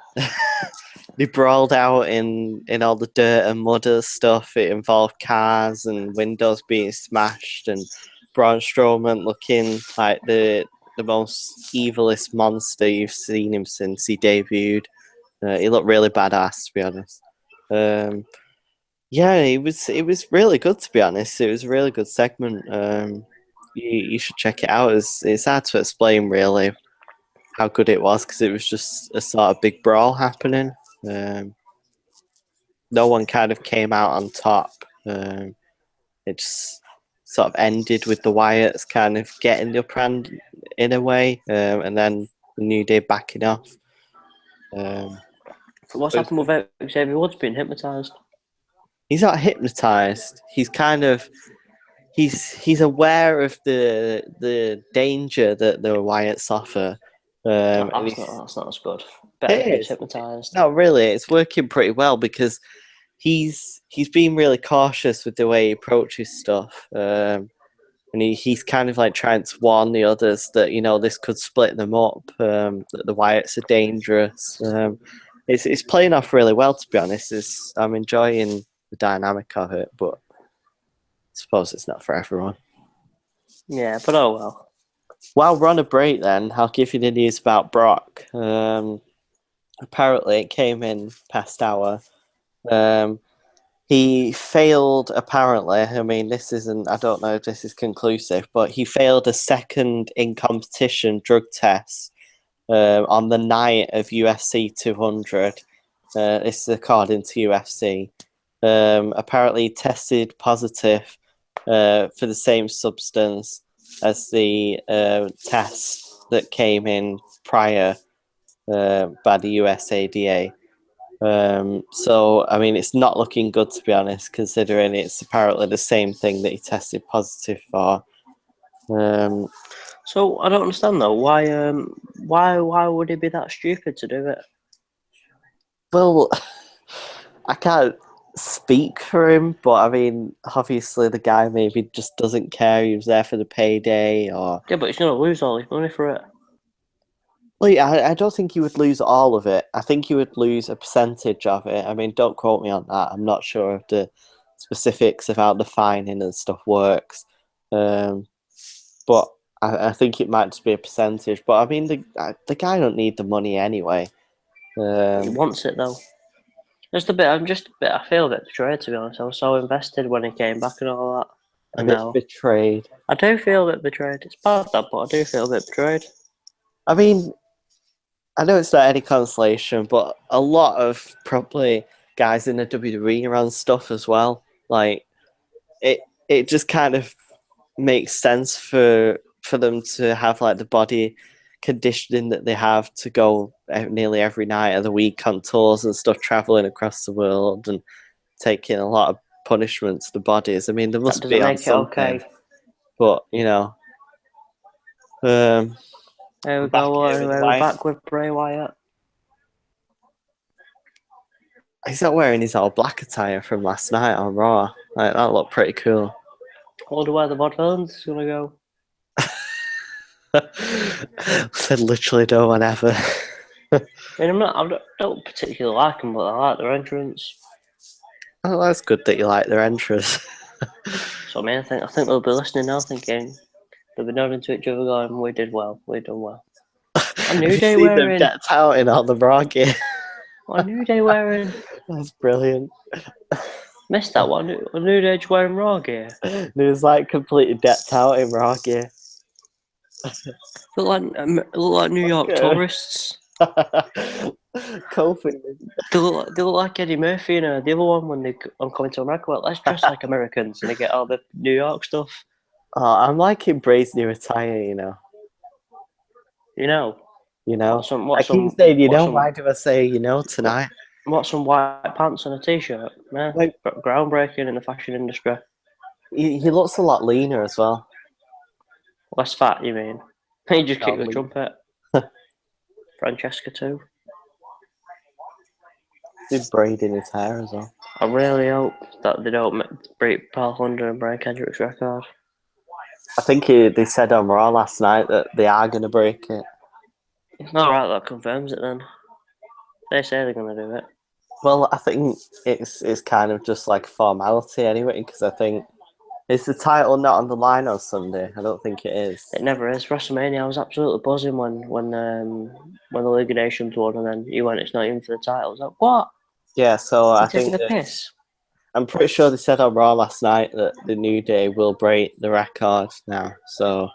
[SPEAKER 2] They brawled out in all the dirt and mud and stuff. It involved cars and windows being smashed, and Braun Strowman looking like the most evilest monster you've seen him since he debuted. He looked really badass, to be honest. Yeah, it was really good, to be honest. It was a really good segment. You should check it out. It's hard to explain really how good it was because it was just a sort of big brawl happening. No one kind of came out on top. It just sort of ended with the Wyatts kind of getting the upper hand in a way, and then the New Day backing off.
[SPEAKER 1] What's happened with Xavier Woods being hypnotised?
[SPEAKER 2] He's not hypnotised. He's kind of he's aware of the danger that the Wyatts offer.
[SPEAKER 1] That's not as good. Better if he's hypnotised.
[SPEAKER 2] No, really, it's working pretty well because he's being really cautious with the way he approaches stuff, and he's kind of like trying to warn the others that this could split them up. That the Wyatts are dangerous. It's playing off really well, to be honest. I'm enjoying the dynamic of it, but I suppose it's not for everyone.
[SPEAKER 1] Yeah, but oh well.
[SPEAKER 2] While we're on a break, then I'll give you the news about Brock. Apparently, it came in past hour. He failed, apparently. I mean, this isn't, I don't know if this is conclusive, but he failed a second in competition drug test on the night of UFC 200. This is according to UFC. Apparently, he tested positive for the same substance as the test that came in prior by the USADA. So, I mean, it's not looking good, to be honest, considering it's apparently the same thing that he tested positive for.
[SPEAKER 1] So I don't understand though. Why would he be that stupid to do it?
[SPEAKER 2] Well, I can't speak for him, but I mean, obviously the guy maybe just doesn't care. He was there for the payday, or
[SPEAKER 1] Yeah, but he's gonna lose all his money for it.
[SPEAKER 2] well, yeah, I don't think he would lose all of it. I think he would lose a percentage of it. I mean, don't quote me on that. I'm not sure if the specifics of how the fining and stuff works, but I think it might just be a percentage. But I mean, the guy don't need the money anyway.
[SPEAKER 1] He wants it though. I feel a bit betrayed, to be honest. I was so invested when he came back and all that.
[SPEAKER 2] A bit betrayed.
[SPEAKER 1] I do feel a bit betrayed. It's bad that, but I do feel a bit betrayed.
[SPEAKER 2] I mean, I know it's not any consolation, but a lot of probably guys in the WWE are on stuff as well. Like it just kind of makes sense for them to have like the body conditioning that they have to go nearly every night of the week on tours and stuff, traveling across the world and taking a lot of punishment to the bodies. I mean, there must be on something, okay. But
[SPEAKER 1] There we go. We're back with Bray Wyatt.
[SPEAKER 2] He's not wearing his all black attire from last night on Raw. Like, that looked pretty cool.
[SPEAKER 1] I wonder where the Vaudevillains is gonna go.
[SPEAKER 2] Said literally no one ever.
[SPEAKER 1] I mean, I don't particularly like them, but I like their entrance.
[SPEAKER 2] Oh, that's good that you like their entrance.
[SPEAKER 1] So I mean, I think they'll be listening now, thinking they'll be nodding to each other, going, "We did well. We done well." A New Day wearing
[SPEAKER 2] them decked out in all the Raw gear.
[SPEAKER 1] A New Day wearing.
[SPEAKER 2] That's brilliant.
[SPEAKER 1] Missed that one. A New Day wearing Raw gear.
[SPEAKER 2] It was like completely decked out in Raw gear.
[SPEAKER 1] Look like New York tourists.
[SPEAKER 2] Kofi.
[SPEAKER 1] They look like Eddie Murphy and the other one when they on Coming to America. Well, let's dress like Americans and they get all the New York stuff.
[SPEAKER 2] Oh, I'm liking Bray's new attire, you know. You know,
[SPEAKER 1] What
[SPEAKER 2] I keep
[SPEAKER 1] some
[SPEAKER 2] saying,
[SPEAKER 1] what some
[SPEAKER 2] why do I say, tonight?
[SPEAKER 1] what some white pants and a t-shirt? Yeah,
[SPEAKER 2] Like,
[SPEAKER 1] groundbreaking in the fashion industry.
[SPEAKER 2] he looks a lot leaner as well.
[SPEAKER 1] Less fat, you mean? He just kicked the
[SPEAKER 2] lean.
[SPEAKER 1] trumpet. Francesca too.
[SPEAKER 2] He's braiding his hair as well.
[SPEAKER 1] I really hope that they don't break Paul Hunter and Brian Kendrick's record.
[SPEAKER 2] I think they said on Raw last night that they are going to break it.
[SPEAKER 1] All right, that confirms it then. They say they're going to do it.
[SPEAKER 2] Well, I think it's kind of just like formality anyway, because I think is the title not on the line on Sunday? I don't think it is.
[SPEAKER 1] It never is. WrestleMania, I was absolutely buzzing when the League of Nations won, and then he went, it's not even for the title. I was like, what?
[SPEAKER 2] Yeah, so I think
[SPEAKER 1] Taking the piss.
[SPEAKER 2] I'm pretty sure they said on Raw last night that the New Day will break the record now. So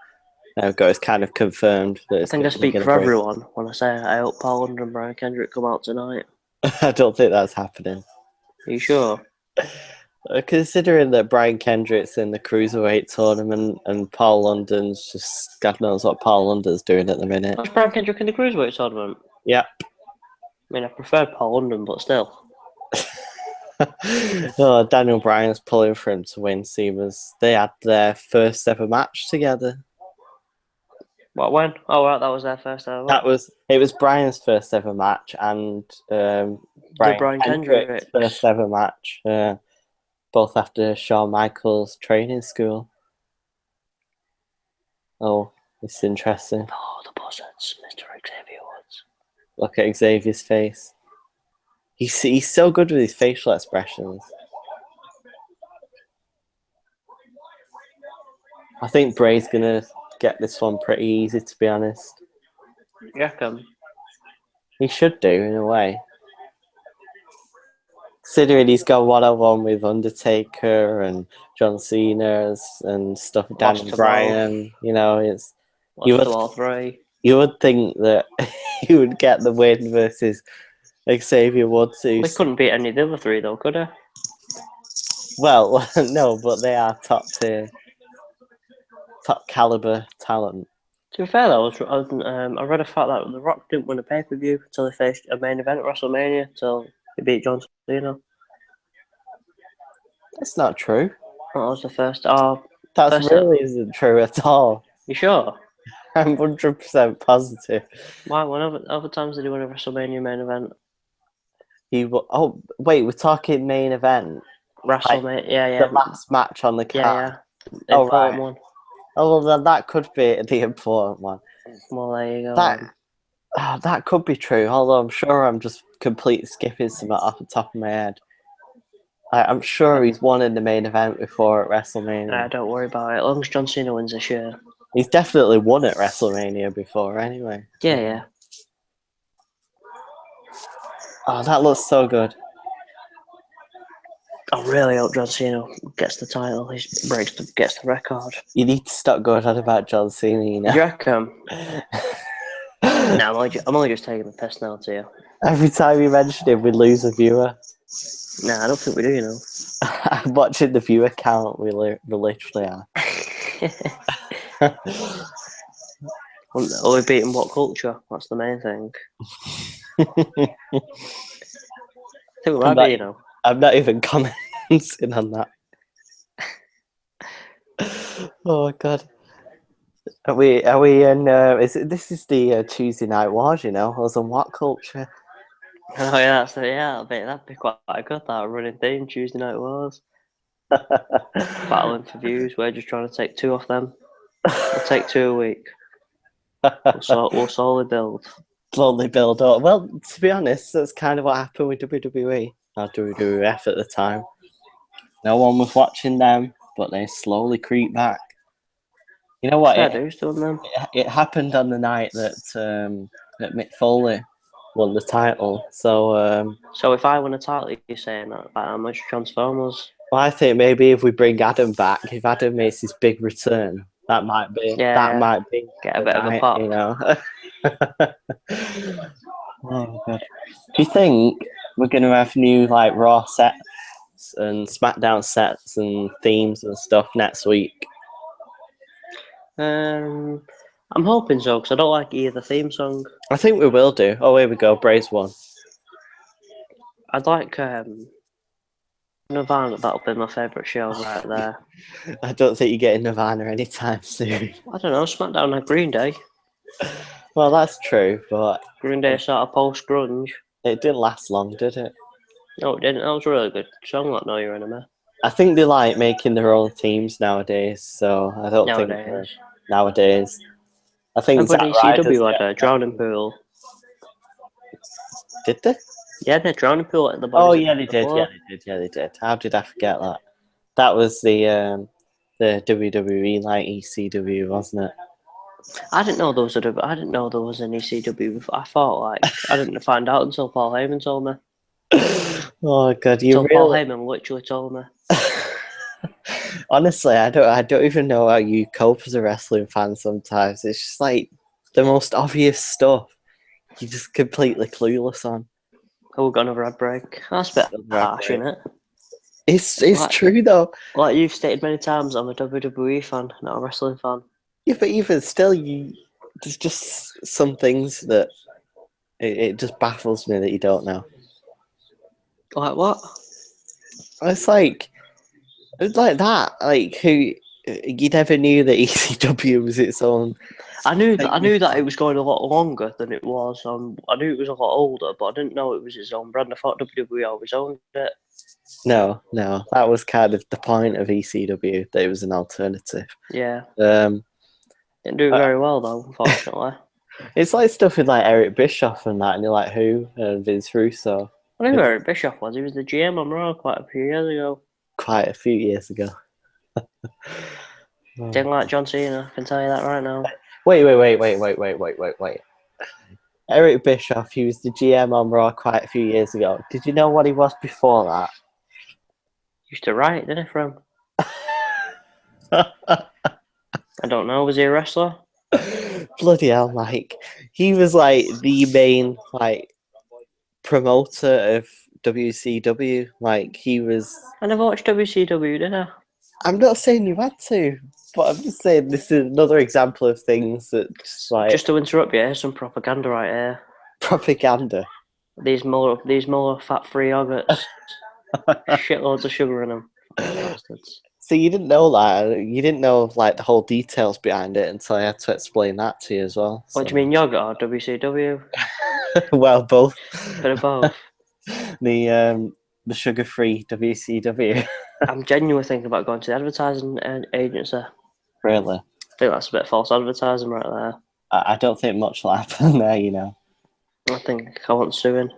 [SPEAKER 2] it's kind of confirmed that it's
[SPEAKER 1] I think I speak for
[SPEAKER 2] break.
[SPEAKER 1] everyone when I say I hope Paul Hunter and Brian Kendrick come out tonight.
[SPEAKER 2] I don't think that's happening.
[SPEAKER 1] Are you sure?
[SPEAKER 2] Considering that Brian Kendrick's in the Cruiserweight tournament and Paul London's just, God knows what Paul London's doing at the minute.
[SPEAKER 1] What's Brian Kendrick in the Cruiserweight tournament?
[SPEAKER 2] Yeah.
[SPEAKER 1] I mean, I preferred Paul London, but still.
[SPEAKER 2] Oh, Daniel Bryan's pulling for him to win. They had their first ever match together.
[SPEAKER 1] What, when? Oh, right, that was their first ever.
[SPEAKER 2] It was Bryan's first ever match and Brian Kendrick's first ever match. Both after Shawn Michaels training school. Oh, it's interesting.
[SPEAKER 1] Oh, the buzzards, Mr. Xavier Woods.
[SPEAKER 2] Look at Xavier's face. He's so good with his facial expressions. I think Bray's gonna get this one pretty easy, to be honest.
[SPEAKER 1] You reckon?
[SPEAKER 2] He should do, in a way. Considering he's got one-on-one with Undertaker and John Cena and stuff, Daniel Bryan, it's...
[SPEAKER 1] All three.
[SPEAKER 2] You would think that he would get the win versus Xavier Woods.
[SPEAKER 1] He couldn't beat any of the other three, though, could he?
[SPEAKER 2] Well, no, but they are top tier, top caliber talent.
[SPEAKER 1] To be fair, though, I read a fact that The Rock didn't win a pay-per-view until he faced a main event at WrestleMania, until he beat John Cena.
[SPEAKER 2] That's not true.
[SPEAKER 1] That was the first.
[SPEAKER 2] Isn't true at all.
[SPEAKER 1] You sure?
[SPEAKER 2] I'm 100% positive.
[SPEAKER 1] Why? When other times did he win a WrestleMania main event?
[SPEAKER 2] Oh, wait, we're talking main event.
[SPEAKER 1] WrestleMania, yeah.
[SPEAKER 2] The last match on the card.
[SPEAKER 1] Yeah. Important one.
[SPEAKER 2] Oh, well, then that could be the important one.
[SPEAKER 1] Well, there you go.
[SPEAKER 2] That could be true, although I'm sure I'm just completely skipping some off the top of my head. I'm sure he's won in the main event before at WrestleMania.
[SPEAKER 1] Don't worry about it. As long as John Cena wins this year.
[SPEAKER 2] He's definitely won at WrestleMania before, anyway.
[SPEAKER 1] Yeah.
[SPEAKER 2] Oh, that looks so good.
[SPEAKER 1] I really hope John Cena gets the title. He gets the record.
[SPEAKER 2] You need to stop going on about John Cena,
[SPEAKER 1] You reckon? No, I'm only just taking the piss now to you.
[SPEAKER 2] Every time you mention him, we lose a viewer.
[SPEAKER 1] Nah, I don't think we do,
[SPEAKER 2] I'm watching the viewer count. We literally are.
[SPEAKER 1] Are we beating what culture? That's the main thing. I think we might be,
[SPEAKER 2] I'm not even commenting on that. Oh God. Are we in this is the Tuesday Night Wars, us and what culture?
[SPEAKER 1] Oh yeah, that'd be quite good, that running theme, Tuesday Night Wars. Battling for views, we're just trying to take two off them. We'll take 2 a week. We'll slowly build.
[SPEAKER 2] Slowly build up. Well, to be honest, that's kind of what happened with WWE or WWF at the time. No one was watching them, but they slowly creep back. You know what? It happened on the night that Mick Foley won the title. So
[SPEAKER 1] if I win a title, you're saying that how much Transformers?
[SPEAKER 2] Well, I think maybe if we bring Adam back, if Adam makes his big return, that might be
[SPEAKER 1] get a bit of a pop.
[SPEAKER 2] Oh God. Do you think we're going to have new Raw sets and SmackDown sets and themes and stuff next week?
[SPEAKER 1] I I'm hoping so, because I don't like either theme song.
[SPEAKER 2] I think we will do. Oh, here we go. Bray's one.
[SPEAKER 1] I'd like Nirvana. That'll be my favourite show right there.
[SPEAKER 2] I don't think you're getting Nirvana anytime soon.
[SPEAKER 1] I don't know. SmackDown had Green Day.
[SPEAKER 2] Well, that's true, but
[SPEAKER 1] Green Day sort of post grunge.
[SPEAKER 2] it didn't last long, did it?
[SPEAKER 1] No, it didn't. That was a really good song. Like Know Your Enemy.
[SPEAKER 2] I think they like making their own themes nowadays, so I don't think nowadays. I think
[SPEAKER 1] Remember when
[SPEAKER 2] Zack Ryder's
[SPEAKER 1] ECW had a drowning pool?
[SPEAKER 2] Did they?
[SPEAKER 1] Yeah, they drowning pool at the
[SPEAKER 2] Oh
[SPEAKER 1] bodies.
[SPEAKER 2] yeah, they did. Yeah, they did. Yeah, they did. How did I forget that? That was the WWE like ECW, wasn't it?
[SPEAKER 1] I didn't know there was I didn't know there was an ECW before. I thought like I didn't find out until Paul Heyman told me.
[SPEAKER 2] Oh god, you
[SPEAKER 1] Until Paul
[SPEAKER 2] really?
[SPEAKER 1] Heyman literally told me.
[SPEAKER 2] Honestly, I don't even know how you cope as a wrestling fan sometimes. It's just like the most obvious stuff. You're just completely clueless on.
[SPEAKER 1] Oh, we're gonna have a break. That's a bit harsh, isn't it?
[SPEAKER 2] It's
[SPEAKER 1] Like-
[SPEAKER 2] true though.
[SPEAKER 1] Like you've stated many times, I'm a WWE fan, not a wrestling fan.
[SPEAKER 2] Yeah, but even still, there's just some things that it just baffles me that you don't know.
[SPEAKER 1] Like what?
[SPEAKER 2] It's like that. Like who you never knew that ECW was its own.
[SPEAKER 1] I knew that it was going a lot longer than it was. I knew it was a lot older, but I didn't know it was its own brand. I thought WWE always owned it.
[SPEAKER 2] No, that was kind of the point of ECW, that it was an alternative.
[SPEAKER 1] Yeah.
[SPEAKER 2] Didn't
[SPEAKER 1] do it very well though, unfortunately.
[SPEAKER 2] It's like stuff with like Eric Bischoff and that, and you're like, who? And Vince Russo.
[SPEAKER 1] I knew who Eric Bischoff was. He was the GM on Raw quite a few years ago.
[SPEAKER 2] Quite a few years ago.
[SPEAKER 1] Didn't like John Cena, I can tell you that right now.
[SPEAKER 2] Wait. Eric Bischoff, he was the GM on Raw quite a few years ago. Did you know what he was before that?
[SPEAKER 1] Used to write, didn't he, from? I don't know, was he a wrestler?
[SPEAKER 2] Bloody hell, like he was like the main like promoter of WCW. Like he was.
[SPEAKER 1] I never watched WCW, did I?
[SPEAKER 2] I'm not saying you had to, but I'm just saying this is another example of things that just like
[SPEAKER 1] Just to interrupt you, here's some propaganda right here.
[SPEAKER 2] propaganda.
[SPEAKER 1] These Muller fat-free yogurts. Shitloads of sugar in them. Bastards.
[SPEAKER 2] So you didn't know that. You didn't know like the whole details behind it until I had to explain that to you as well.
[SPEAKER 1] What do you mean, yogurt or WCW?
[SPEAKER 2] Well, both.
[SPEAKER 1] Bit of both.
[SPEAKER 2] The sugar-free WCW.
[SPEAKER 1] I'm genuinely thinking about going to the advertising agency.
[SPEAKER 2] Really?
[SPEAKER 1] I think that's a bit false advertising right there.
[SPEAKER 2] I don't think much will happen there, you know.
[SPEAKER 1] I think I want suing.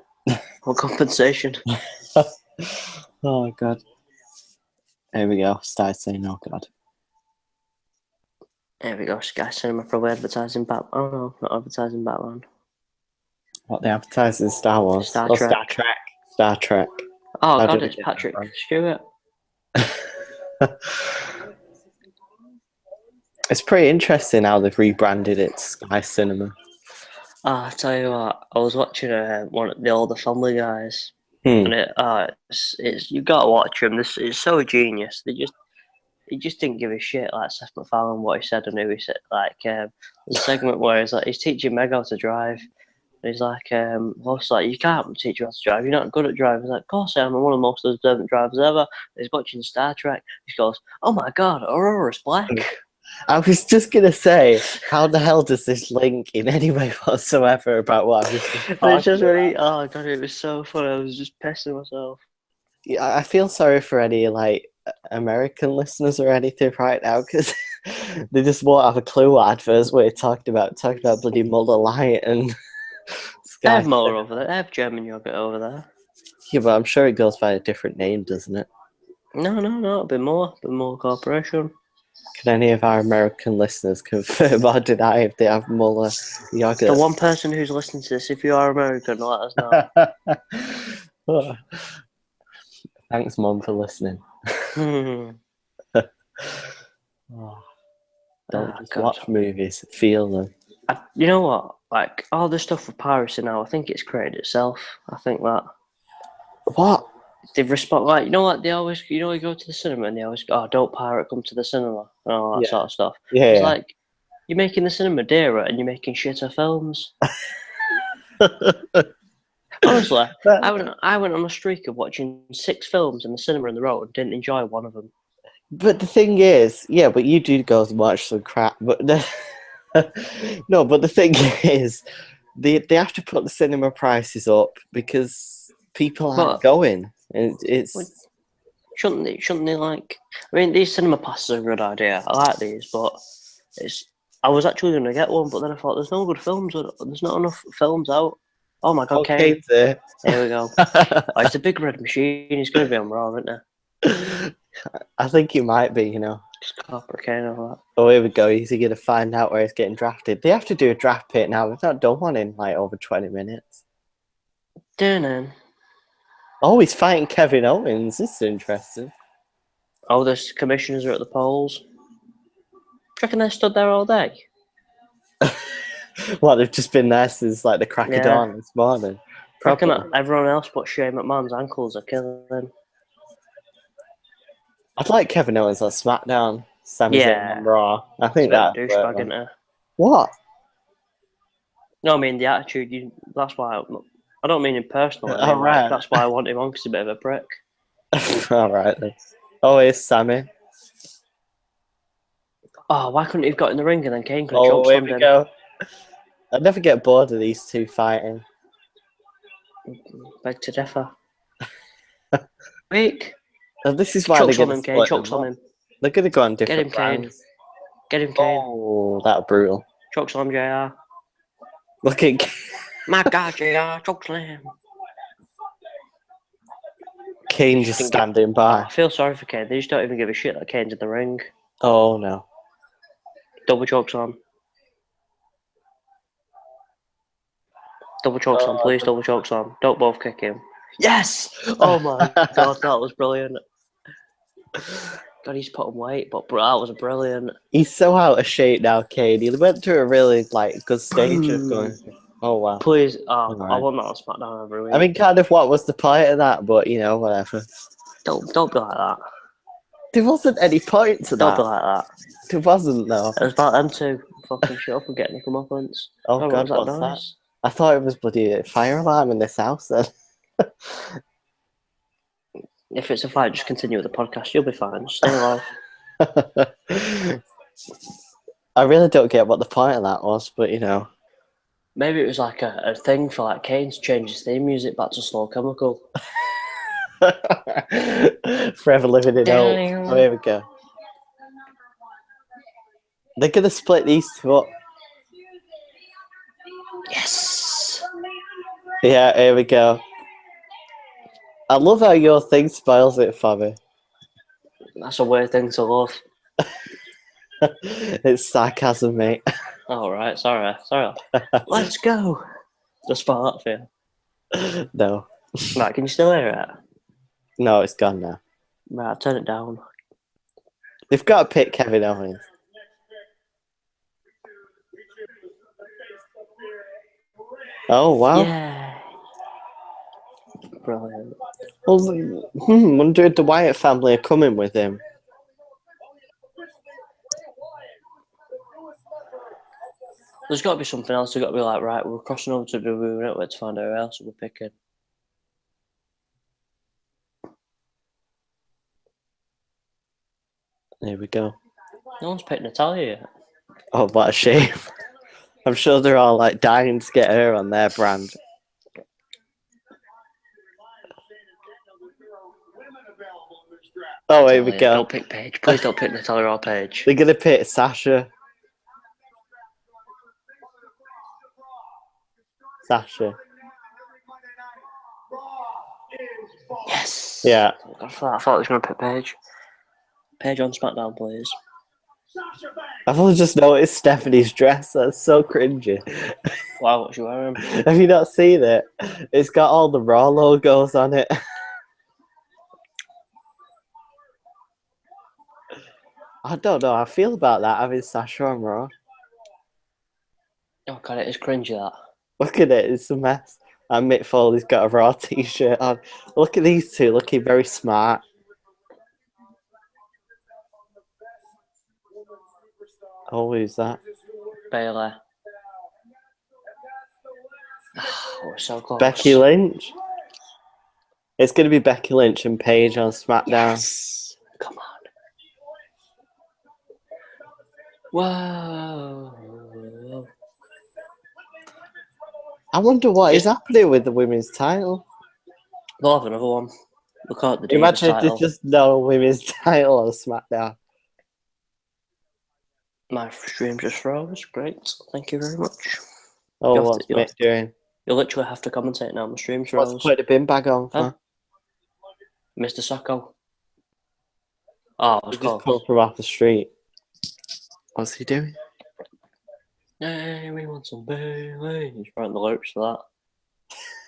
[SPEAKER 1] Or compensation.
[SPEAKER 2] Oh, God. Here we go. Start saying, oh, God.
[SPEAKER 1] There we go. Sky Cinema probably advertising Batman. Oh, no, not advertising Batman.
[SPEAKER 2] What, the advertising Star Wars?
[SPEAKER 1] Star
[SPEAKER 2] Oh,
[SPEAKER 1] Trek.
[SPEAKER 2] Star Trek.
[SPEAKER 1] Oh,
[SPEAKER 2] How
[SPEAKER 1] God,
[SPEAKER 2] did
[SPEAKER 1] it's
[SPEAKER 2] I get
[SPEAKER 1] Patrick
[SPEAKER 2] that wrong?
[SPEAKER 1] Stewart.
[SPEAKER 2] It's pretty interesting how they've rebranded it to Sky Cinema.
[SPEAKER 1] I tell you what, I was watching one of the older Family Guys,
[SPEAKER 2] Hmm.
[SPEAKER 1] and it's you gotta watch them. This is so genius. He just didn't give a shit like Seth MacFarlane what he said and who he said. Like the segment where he's teaching Meg how to drive. And he's like, what's like, you can't teach you how to drive. You're not good at driving. He's like, of course I am. I'm one of the most observant drivers ever. And he's watching Star Trek. He goes, oh my God, Aurora's black.
[SPEAKER 2] I was just going to say, how the hell does this link in any way whatsoever about what I was just
[SPEAKER 1] And it's
[SPEAKER 2] talking
[SPEAKER 1] just really,
[SPEAKER 2] about?
[SPEAKER 1] oh God, it was so funny. I was just pissing myself.
[SPEAKER 2] Yeah, I feel sorry for any like American listeners or anything right now because they just won't have a clue what adverts we're talking about bloody Muller Light and
[SPEAKER 1] They
[SPEAKER 2] Sky.
[SPEAKER 1] have more over there. They have German yogurt over there.
[SPEAKER 2] Yeah, but I'm sure it goes by a different name, doesn't it?
[SPEAKER 1] No, a bit more corporation.
[SPEAKER 2] Can any of our American listeners confirm or deny if they have Muller yogurt?
[SPEAKER 1] The one person who's listening to this, if you are American, let us know.
[SPEAKER 2] Thanks, Mum, for listening.
[SPEAKER 1] Hmm.
[SPEAKER 2] Don't just
[SPEAKER 1] God.
[SPEAKER 2] watch movies, feel them.
[SPEAKER 1] You know what? Like all the stuff with piracy now, I think it's created itself. I think that
[SPEAKER 2] What?
[SPEAKER 1] they've responded. Like you know what? They always, you go to the cinema and they always go, "Oh, don't pirate, come to the cinema," and all that
[SPEAKER 2] Yeah.
[SPEAKER 1] sort of stuff.
[SPEAKER 2] Yeah,
[SPEAKER 1] It's
[SPEAKER 2] yeah.
[SPEAKER 1] like You're making the cinema dearer and you're making shitter films. Honestly, I went on a streak of watching 6 films in the cinema in the row and didn't enjoy one of them.
[SPEAKER 2] But the thing is, yeah, but you do go and watch some crap. But no, but the thing is, they have to put the cinema prices up because people aren't going. It's
[SPEAKER 1] shouldn't they like? I mean, these cinema passes are a good idea. I like these, but I was actually going to get one, but then I thought there's no good films. There's not enough films out. Oh my god, Kane!
[SPEAKER 2] there.
[SPEAKER 1] Here we go. Oh, it's a big red machine. He's going to be on Raw, isn't he?
[SPEAKER 2] I think he might be.
[SPEAKER 1] Just Copper Kane or that.
[SPEAKER 2] Oh, here we go. Is he going to find out where he's getting drafted? They have to do a draft pick now. They've not done one in like over 20 minutes.
[SPEAKER 1] Dun.
[SPEAKER 2] Oh, he's fighting Kevin Owens. This is interesting.
[SPEAKER 1] Oh, the commissioners are at the polls. Do you reckon they stood there all day?
[SPEAKER 2] Well, they've just been there since like the crack of dawn this morning.
[SPEAKER 1] I reckon everyone else but Shane McMahon's ankles are killing him.
[SPEAKER 2] I'd like Kevin Owens on SmackDown. Sami Zayn on Raw. I think that.
[SPEAKER 1] Douchebag, isn't it?
[SPEAKER 2] What?
[SPEAKER 1] No, I mean the attitude. That's why I don't mean him personally.
[SPEAKER 2] Oh, right.
[SPEAKER 1] That's why I want him on because he's a bit of a prick.
[SPEAKER 2] All right then. Oh, here's Sammy.
[SPEAKER 1] Oh, why couldn't he have got in the ring and then Kane could have
[SPEAKER 2] Oh, here we
[SPEAKER 1] him?
[SPEAKER 2] go. I never get bored of these two fighting.
[SPEAKER 1] Beg to differ. Weak.
[SPEAKER 2] And this is why they're going to split
[SPEAKER 1] chokes on him.
[SPEAKER 2] They're going to go on different
[SPEAKER 1] Get him,
[SPEAKER 2] brands.
[SPEAKER 1] Get him, Kane.
[SPEAKER 2] Oh, that brutal.
[SPEAKER 1] Chokes on him, JR.
[SPEAKER 2] Look at
[SPEAKER 1] My God, JR. Chokes on him.
[SPEAKER 2] Kane just standing by.
[SPEAKER 1] I feel sorry for Kane. They just don't even give a shit that Kane's in the ring.
[SPEAKER 2] Oh, no.
[SPEAKER 1] Double chokes on. Double chokes on, please. Double chokes on. Don't both kick him. Yes! Oh my god, that was brilliant. God, he's put on weight, but that was brilliant.
[SPEAKER 2] He's so out of shape now, Kane. He went through a really good stage of going. Oh wow!
[SPEAKER 1] Please, I want that on SmackDown every week.
[SPEAKER 2] I mean, kind of what was the point of that? But whatever.
[SPEAKER 1] Don't be like that.
[SPEAKER 2] There wasn't any point to that.
[SPEAKER 1] Don't be like that.
[SPEAKER 2] There wasn't though.
[SPEAKER 1] It was about them two fucking shut up and getting the comeuppance.
[SPEAKER 2] Oh god, what's that? I thought it was bloody fire alarm in this house then.
[SPEAKER 1] If it's a fight, just continue with the podcast. You'll be fine. Stay alive.
[SPEAKER 2] I really don't get what the point of that was, but
[SPEAKER 1] Maybe it was like a thing for like Kane to change his theme music back to Slow Chemical.
[SPEAKER 2] Forever living in hope. Oh, here we go. They're going to split these two up.
[SPEAKER 1] Yes.
[SPEAKER 2] Yeah, here we go. I love how your thing spoils it for me.
[SPEAKER 1] That's a weird thing to love.
[SPEAKER 2] It's sarcasm, mate.
[SPEAKER 1] Alright, sorry. Let's go. Just for that for you.
[SPEAKER 2] No.
[SPEAKER 1] Right, can you still hear it?
[SPEAKER 2] No, it's gone now.
[SPEAKER 1] Right, turn it down.
[SPEAKER 2] They've got to pick Kevin Owens. Oh, wow.
[SPEAKER 1] Yeah. Brilliant.
[SPEAKER 2] Well, wonder if the Wyatt family are coming with him.
[SPEAKER 1] There's got to be something else. There's got to be like, right, we're crossing over to the WWE Network to find out who else we're picking.
[SPEAKER 2] There we go.
[SPEAKER 1] No one's picked Natalia yet.
[SPEAKER 2] Oh, what a shame. I'm sure they're all like dying to get her on their brand. Oh, here we go.
[SPEAKER 1] Don't pick Paige. Please don't pick Natalia or Paige.
[SPEAKER 2] They're going to pick Sasha. Sasha.
[SPEAKER 1] Yes.
[SPEAKER 2] Yeah.
[SPEAKER 1] I thought I was going to pick Paige. Paige on SmackDown, please.
[SPEAKER 2] I've only just noticed Stephanie's dress. That's so cringy.
[SPEAKER 1] Wow, what's she wearing?
[SPEAKER 2] Have you not seen it? It's got all the Raw logos on it. I don't know how I feel about that, having Sasha on Raw.
[SPEAKER 1] Oh god, it is cringy, that.
[SPEAKER 2] Look at it, it's a mess. And Mick Foley's got a Raw t-shirt on. Look at these two, looking very smart. Oh, who's that?
[SPEAKER 1] Bailey. Oh, so close.
[SPEAKER 2] Becky Lynch. It's going to be Becky Lynch and Paige on SmackDown.
[SPEAKER 1] Yes. Come on. Whoa.
[SPEAKER 2] I wonder what is happening with the women's title.
[SPEAKER 1] They'll have another one. We'll call it the Divas
[SPEAKER 2] Imagine if
[SPEAKER 1] title.
[SPEAKER 2] there's just no women's title on SmackDown.
[SPEAKER 1] My stream just froze. Great. Thank you very much.
[SPEAKER 2] Oh,
[SPEAKER 1] You'll have
[SPEAKER 2] what's
[SPEAKER 1] to-
[SPEAKER 2] Mick doing?
[SPEAKER 1] You'll literally have to commentate now. My stream's
[SPEAKER 2] What's
[SPEAKER 1] froze.
[SPEAKER 2] put the bin bag on for?
[SPEAKER 1] Huh? Mr. Sacco. Oh, I was
[SPEAKER 2] He just
[SPEAKER 1] close.
[SPEAKER 2] come from off the street. What's he doing?
[SPEAKER 1] Hey, we want some Bailey. He's writing the lyrics to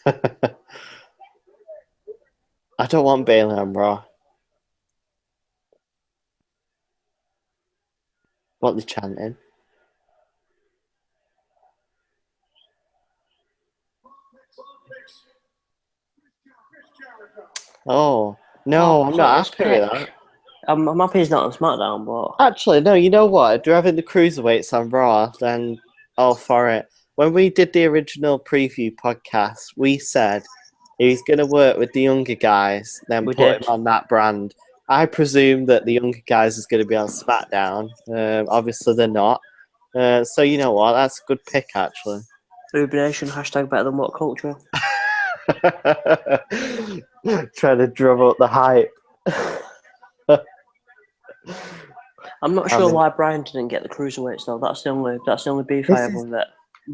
[SPEAKER 1] that.
[SPEAKER 2] I don't want Bailey on Raw. What are they chanting? Oh, no, I'm not happy with that.
[SPEAKER 1] I'm happy he's not on SmackDown, but
[SPEAKER 2] Actually, no, you know what? If they're having the cruiserweights on Raw, then all for it. When we did the original preview podcast, we said he's going to work with the younger guys, then
[SPEAKER 1] We
[SPEAKER 2] put
[SPEAKER 1] did.
[SPEAKER 2] him on that brand. I presume that the younger guys is going to be on SmackDown. Obviously, they're not. So, you know what? That's a good pick, actually.
[SPEAKER 1] Rubenation, hashtag better than what culture.
[SPEAKER 2] Trying to drum up the hype.
[SPEAKER 1] I'm not sure why Brian didn't get the cruiserweights though. That's the only beef I have with it.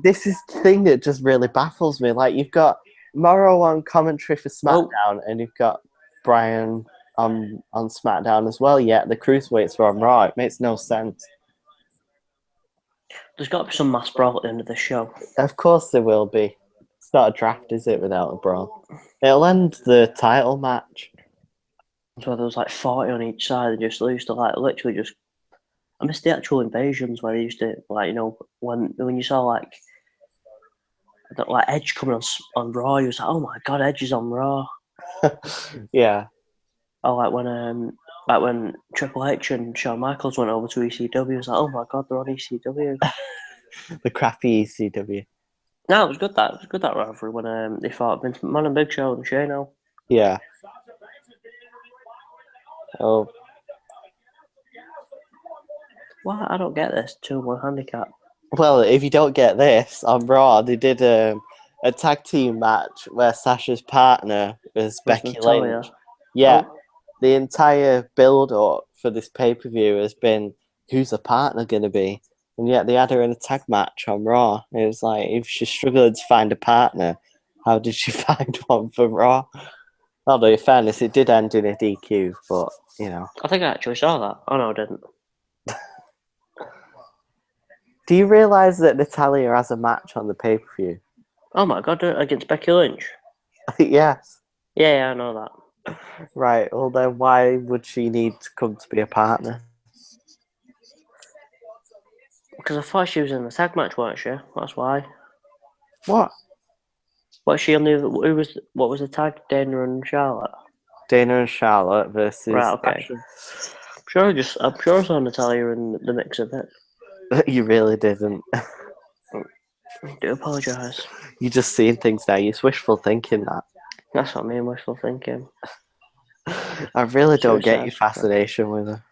[SPEAKER 2] This is the thing that just really baffles me. Like, you've got Morrow on commentary for SmackDown, and you've got Brian on SmackDown as well. Yet the cruiserweights are on Raw. It makes no sense.
[SPEAKER 1] There's got to be some mass brawl at the end of the show.
[SPEAKER 2] Of course there will be. It's not a draft, is it, without a brawl? It'll end the title match.
[SPEAKER 1] So there was like 40 on each side. They used to like literally just. I miss the actual invasions where they used to like, you know, when you saw like Edge coming on Raw, you was like, oh my god, Edge is on Raw.
[SPEAKER 2] Yeah.
[SPEAKER 1] Oh, like when Triple H and Shawn Michaels went over to ECW, it was like, oh my god, they're on ECW.
[SPEAKER 2] The crappy ECW.
[SPEAKER 1] No, it was good that rivalry when they fought Vince McMahon and Big Show and Shane.
[SPEAKER 2] Yeah. Oh.
[SPEAKER 1] Why? I don't get this 2-1 handicap.
[SPEAKER 2] Well, if you don't get this, on Raw, they did a tag team match where Sasha's partner was Becky
[SPEAKER 1] Natalia.
[SPEAKER 2] Lynch. Yeah.
[SPEAKER 1] Oh.
[SPEAKER 2] The entire build-up for this pay-per-view has been, who's the partner going to be? And yet they had her in a tag match on Raw. It was like, if she's struggling to find a partner, how did she find one for Raw? Although, in fairness, it did end in a DQ, but, you know.
[SPEAKER 1] I think I actually saw that. Oh no, I didn't.
[SPEAKER 2] Do you realise that Natalia has a match on the pay-per-view?
[SPEAKER 1] Oh my god, against Becky Lynch?
[SPEAKER 2] Yes.
[SPEAKER 1] Yeah, I know that.
[SPEAKER 2] Right, well then why would she need to come to be a partner?
[SPEAKER 1] Because I thought she was in the tag match, weren't she? That's why.
[SPEAKER 2] What?
[SPEAKER 1] What was the tag? Dana and Charlotte?
[SPEAKER 2] Dana and Charlotte versus
[SPEAKER 1] Right, okay.
[SPEAKER 2] Sasha.
[SPEAKER 1] I'm sure I saw Natalia in the mix of it.
[SPEAKER 2] You really didn't.
[SPEAKER 1] I do apologise.
[SPEAKER 2] You're just seeing things now. You're wishful thinking that.
[SPEAKER 1] That's what I mean, wishful thinking.
[SPEAKER 2] I really don't get your
[SPEAKER 1] Suicide
[SPEAKER 2] fascination with her.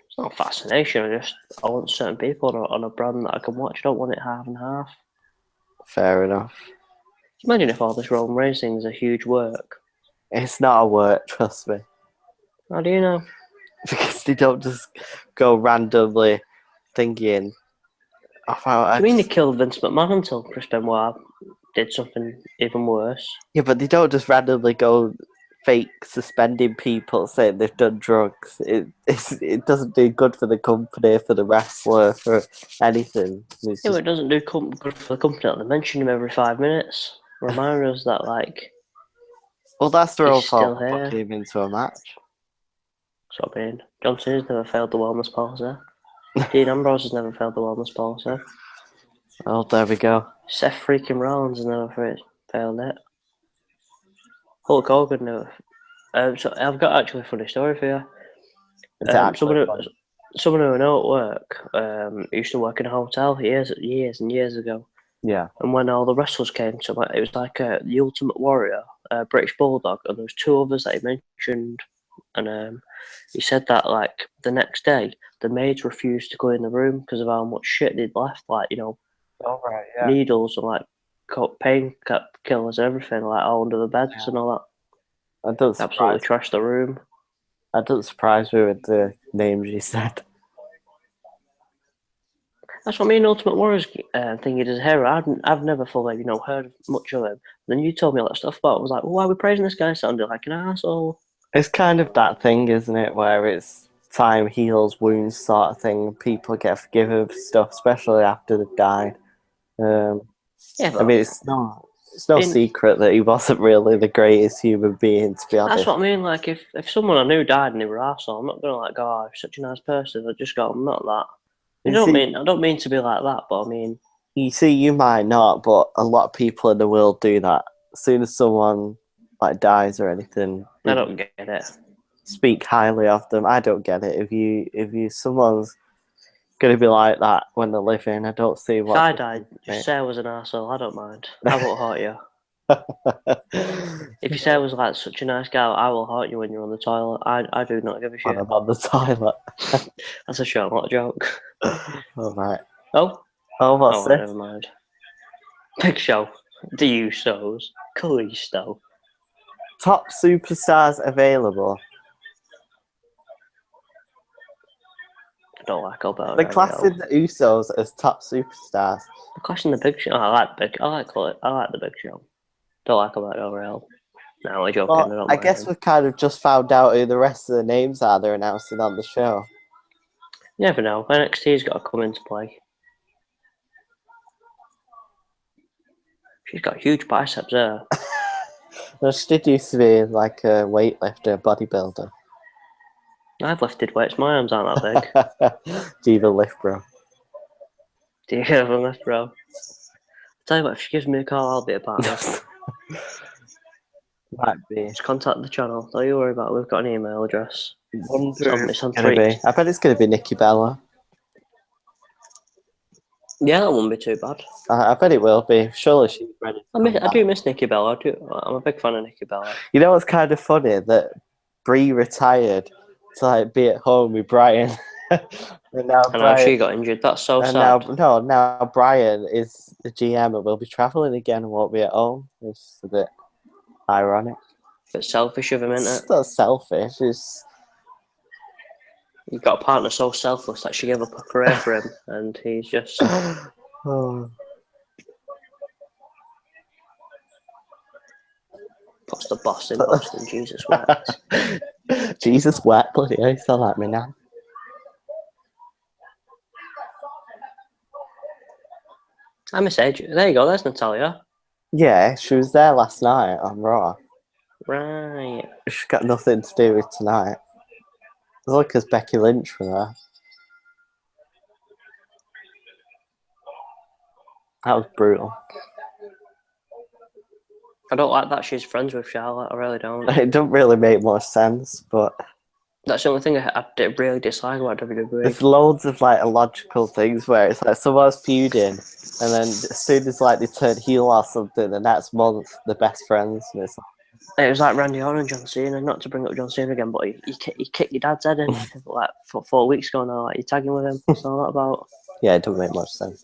[SPEAKER 1] It's not fascination, I want certain people on a brand that I can watch. I don't want it half and half.
[SPEAKER 2] Fair enough.
[SPEAKER 1] Imagine if all this Roman Reigns thing is a huge work.
[SPEAKER 2] It's not a work, trust me.
[SPEAKER 1] How do you know?
[SPEAKER 2] Because they don't just go randomly thinking.
[SPEAKER 1] Do you mean they killed Vince McMahon until Chris Benoit did something even worse?
[SPEAKER 2] Yeah, but they don't just randomly go fake suspending people saying they've done drugs. It doesn't do good for the company, for the wrestler, for anything.
[SPEAKER 1] Yeah, but it doesn't do good for the company that they mention him every 5 minutes. Remind us that, like...
[SPEAKER 2] Well, that's their own
[SPEAKER 1] he's still
[SPEAKER 2] fault
[SPEAKER 1] here.
[SPEAKER 2] for putting him into a match.
[SPEAKER 1] So I mean, John Cena's never failed the wellness policy. Dean Ambrose has never failed the wellness policy.
[SPEAKER 2] Oh, there we go.
[SPEAKER 1] Seth freaking Rollins has never failed it. Hulk Hogan never. So I've got actually a funny story for you.
[SPEAKER 2] Is it actually fun?
[SPEAKER 1] someone who I know at work used to work in a hotel years and years ago.
[SPEAKER 2] Yeah.
[SPEAKER 1] And when all the wrestlers came to it was like the Ultimate Warrior, British Bulldog, and there was two others that he mentioned. And he said that like the next day, the maids refused to go in the room because of how much shit they'd left, like
[SPEAKER 2] All right. Yeah.
[SPEAKER 1] needles and like pain killers and everything, like all under the beds and all that.
[SPEAKER 2] That doesn't
[SPEAKER 1] Absolutely
[SPEAKER 2] surprise.
[SPEAKER 1] trashed the room.
[SPEAKER 2] That doesn't surprise me with the names you said.
[SPEAKER 1] That's what me and Ultimate Warrior's thing he does here. I've never fully heard much of him. Then you told me all that stuff about it. I was like, well, why are we praising this guy? Sounded like an asshole.
[SPEAKER 2] It's kind of that thing, isn't it, where it's time heals wounds sort of thing. People get forgiven for stuff, especially after they've died.
[SPEAKER 1] Yeah,
[SPEAKER 2] I
[SPEAKER 1] but
[SPEAKER 2] mean, it's no secret that he wasn't really the greatest human being, to be honest.
[SPEAKER 1] that's what I mean. Like, if someone I knew died and they were an asshole, I'm not gonna like go, oh, he's such a nice person. I just go, I'm not that. I don't mean to be like that, but I mean,
[SPEAKER 2] you see, you might not, but a lot of people in the world do that. As soon as someone like dies or anything,
[SPEAKER 1] I don't get it.
[SPEAKER 2] speak highly of them. I don't get it. If you someone's gonna be like that when they're living, I don't see what.
[SPEAKER 1] If I died, just say I was an asshole. I don't mind. I won't hurt you. If you say I was like such a nice guy, I will hurt you when you're on the toilet. I do not give a shit.
[SPEAKER 2] When I'm on the toilet.
[SPEAKER 1] That's a show, not a joke.
[SPEAKER 2] All right.
[SPEAKER 1] Oh,
[SPEAKER 2] What's this?
[SPEAKER 1] never mind. Big Show, the Usos, Kalisto.
[SPEAKER 2] Top superstars available.
[SPEAKER 1] I don't like Alberto.
[SPEAKER 2] The classing the Usos as top superstars.
[SPEAKER 1] The clashing the Big Show. I like the Big Show. Don't like Alberto Real. No, we're joking.
[SPEAKER 2] Well, I guess we've kind of just found out who the rest of the names are they're announcing on the show.
[SPEAKER 1] You never know. NXT's got to come into play. She's got huge biceps there.
[SPEAKER 2] She did used to be like a weightlifter, bodybuilder.
[SPEAKER 1] I've lifted weights. My arms aren't that big.
[SPEAKER 2] Diva lift, bro.
[SPEAKER 1] Do you have a lift, bro? I'll tell you what, if she gives me a call, I'll be a partner.
[SPEAKER 2] Might be.
[SPEAKER 1] Just contact the channel. Don't you worry about it. We've got an email address. It's on
[SPEAKER 2] Gonna be. I bet it's going to be Nikki Bella.
[SPEAKER 1] Yeah, that wouldn't be too bad.
[SPEAKER 2] I bet it will be. Surely she's ready.
[SPEAKER 1] I do miss Nikki Bella. I'm a big fan of Nikki Bella.
[SPEAKER 2] You know what's kind of funny? That Brie retired to like be at home with Brian. And now
[SPEAKER 1] she got injured. That's so
[SPEAKER 2] and
[SPEAKER 1] sad.
[SPEAKER 2] Now Brian is the GM and will be travelling again and won't be at home. It's a bit ironic.
[SPEAKER 1] Bit selfish of him, isn't it?
[SPEAKER 2] It's not selfish. It's
[SPEAKER 1] You've got a partner so selfless that she gave up her career for him, and he's just.
[SPEAKER 2] Oh.
[SPEAKER 1] Puts the boss in Boston. Jesus wept.
[SPEAKER 2] Jesus wept, bloody hell, you sound like me now.
[SPEAKER 1] I miss Edge. There you go. There's Natalia.
[SPEAKER 2] Yeah, she was there last night on Raw.
[SPEAKER 1] Right.
[SPEAKER 2] She's got nothing to do with tonight. Look, because Becky Lynch was there. That was brutal.
[SPEAKER 1] I don't like that she's friends with Charlotte. I really don't.
[SPEAKER 2] It don't really make much sense, but
[SPEAKER 1] That's the only thing I really dislike about WWE.
[SPEAKER 2] there's loads of like illogical things where it's like someone's feuding, and then as soon as like they turn heel or something, the next month they're best friends. And it's
[SPEAKER 1] It was like Randy Orton and John Cena. Not to bring up John Cena again, but he kicked your dad's head in like 4 weeks ago now. Like, you're tagging with him. What's all that about?
[SPEAKER 2] yeah, it doesn't make much sense.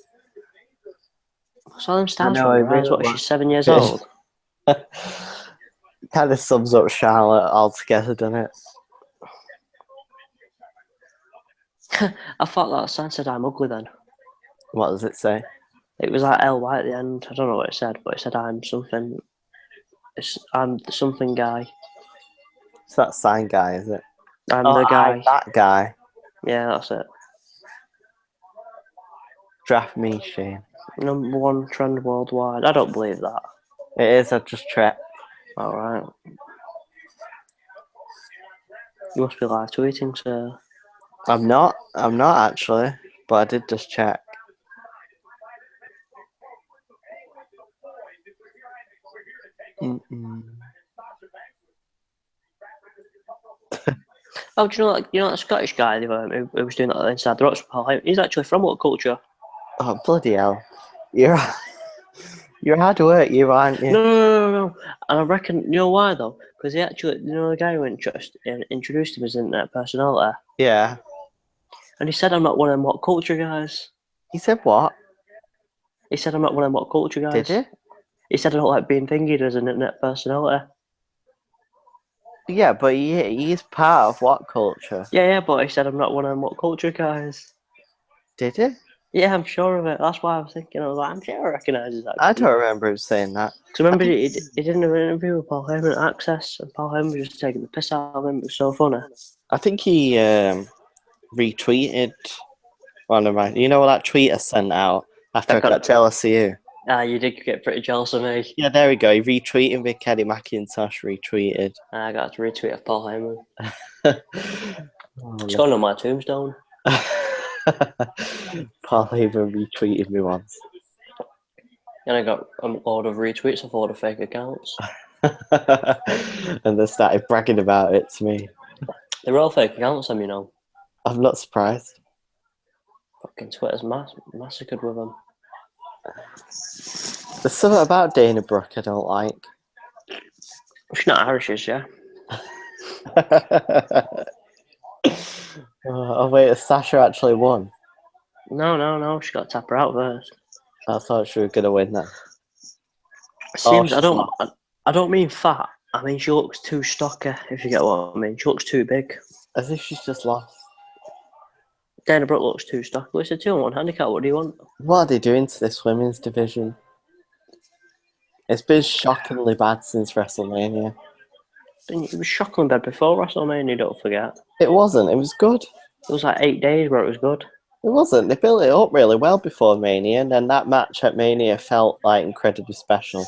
[SPEAKER 1] What's all them stars
[SPEAKER 2] I know,
[SPEAKER 1] from
[SPEAKER 2] I
[SPEAKER 1] her eyes?
[SPEAKER 2] really
[SPEAKER 1] What,
[SPEAKER 2] want-
[SPEAKER 1] she's 7 years old?
[SPEAKER 2] Kind of sums up Charlotte altogether, doesn't it?
[SPEAKER 1] I thought that sign said I'm ugly then.
[SPEAKER 2] What does it say?
[SPEAKER 1] It was like LY at the end. I don't know what it said, but it said I'm something. I'm the something guy.
[SPEAKER 2] It's that sign guy, is it?
[SPEAKER 1] I'm the guy.
[SPEAKER 2] I'm that guy.
[SPEAKER 1] Yeah, that's it.
[SPEAKER 2] Draft me, Shane.
[SPEAKER 1] #1 trend worldwide. I don't believe that.
[SPEAKER 2] It is, I just checked.
[SPEAKER 1] All right. You must be live tweeting, sir.
[SPEAKER 2] I'm not actually, but I did just check.
[SPEAKER 1] Oh, do you know that Scottish guy who was doing that inside the ropes? He's actually from what culture?
[SPEAKER 2] Oh, bloody hell. You're hard to work, you aren't you?
[SPEAKER 1] No. And I reckon, you know why though? Because he actually, the guy who introduced him as internet personality,
[SPEAKER 2] Yeah.
[SPEAKER 1] and he said, "I'm not one of them what culture guys."
[SPEAKER 2] He said what?
[SPEAKER 1] He said, "I'm not one of them what culture guys."
[SPEAKER 2] Did
[SPEAKER 1] He said, "I don't like being thingied as an internet personality."
[SPEAKER 2] he? Yeah, but he's part of what culture?
[SPEAKER 1] Yeah, but he said, "I'm not one of them what culture guys."
[SPEAKER 2] Did he?
[SPEAKER 1] Yeah, I'm sure of it. That's why I was thinking. I was like, I'm sure I recognise that.
[SPEAKER 2] I don't remember him saying that.
[SPEAKER 1] Because remember, he did an interview with Paul Heyman at Access, and Paul Heyman was just taking the piss out of him. It was so funny.
[SPEAKER 2] I think he retweeted one of my. You know what that tweet I sent out after I got jealous of you?
[SPEAKER 1] You did get pretty jealous of me.
[SPEAKER 2] Yeah, there we go. He retweeted me. Kenny McIntosh retweeted.
[SPEAKER 1] I got to retweet of Paul Heyman.
[SPEAKER 2] Oh,
[SPEAKER 1] It's gone on my tombstone.
[SPEAKER 2] Paul Heyman retweeted me once.
[SPEAKER 1] And I got a load of retweets of all the fake accounts.
[SPEAKER 2] And they started bragging about it to me.
[SPEAKER 1] They're all fake accounts, you know.
[SPEAKER 2] I'm not surprised.
[SPEAKER 1] Fucking Twitter's massacred with them.
[SPEAKER 2] There's something about Dana Brooke I don't like.
[SPEAKER 1] She's not Irish, is she?
[SPEAKER 2] Oh wait, has Sasha actually won?
[SPEAKER 1] No. She got to tap her out first.
[SPEAKER 2] I thought she was gonna win that.
[SPEAKER 1] Seems
[SPEAKER 2] she's lost.
[SPEAKER 1] I don't mean fat. I mean she looks too stocky. If you get what I mean, she looks too big.
[SPEAKER 2] As if she's just lost.
[SPEAKER 1] Dana Brooke looks too stocky. It's a 2-on-1 handicap. What do you want?
[SPEAKER 2] What are they doing to this women's division? It's been shockingly bad since WrestleMania.
[SPEAKER 1] It was shocking bad before WrestleMania. Don't forget.
[SPEAKER 2] It wasn't. It was good.
[SPEAKER 1] It was like 8 days where it was good.
[SPEAKER 2] It wasn't. They built it up really well before Mania, and then that match at Mania felt like incredibly special.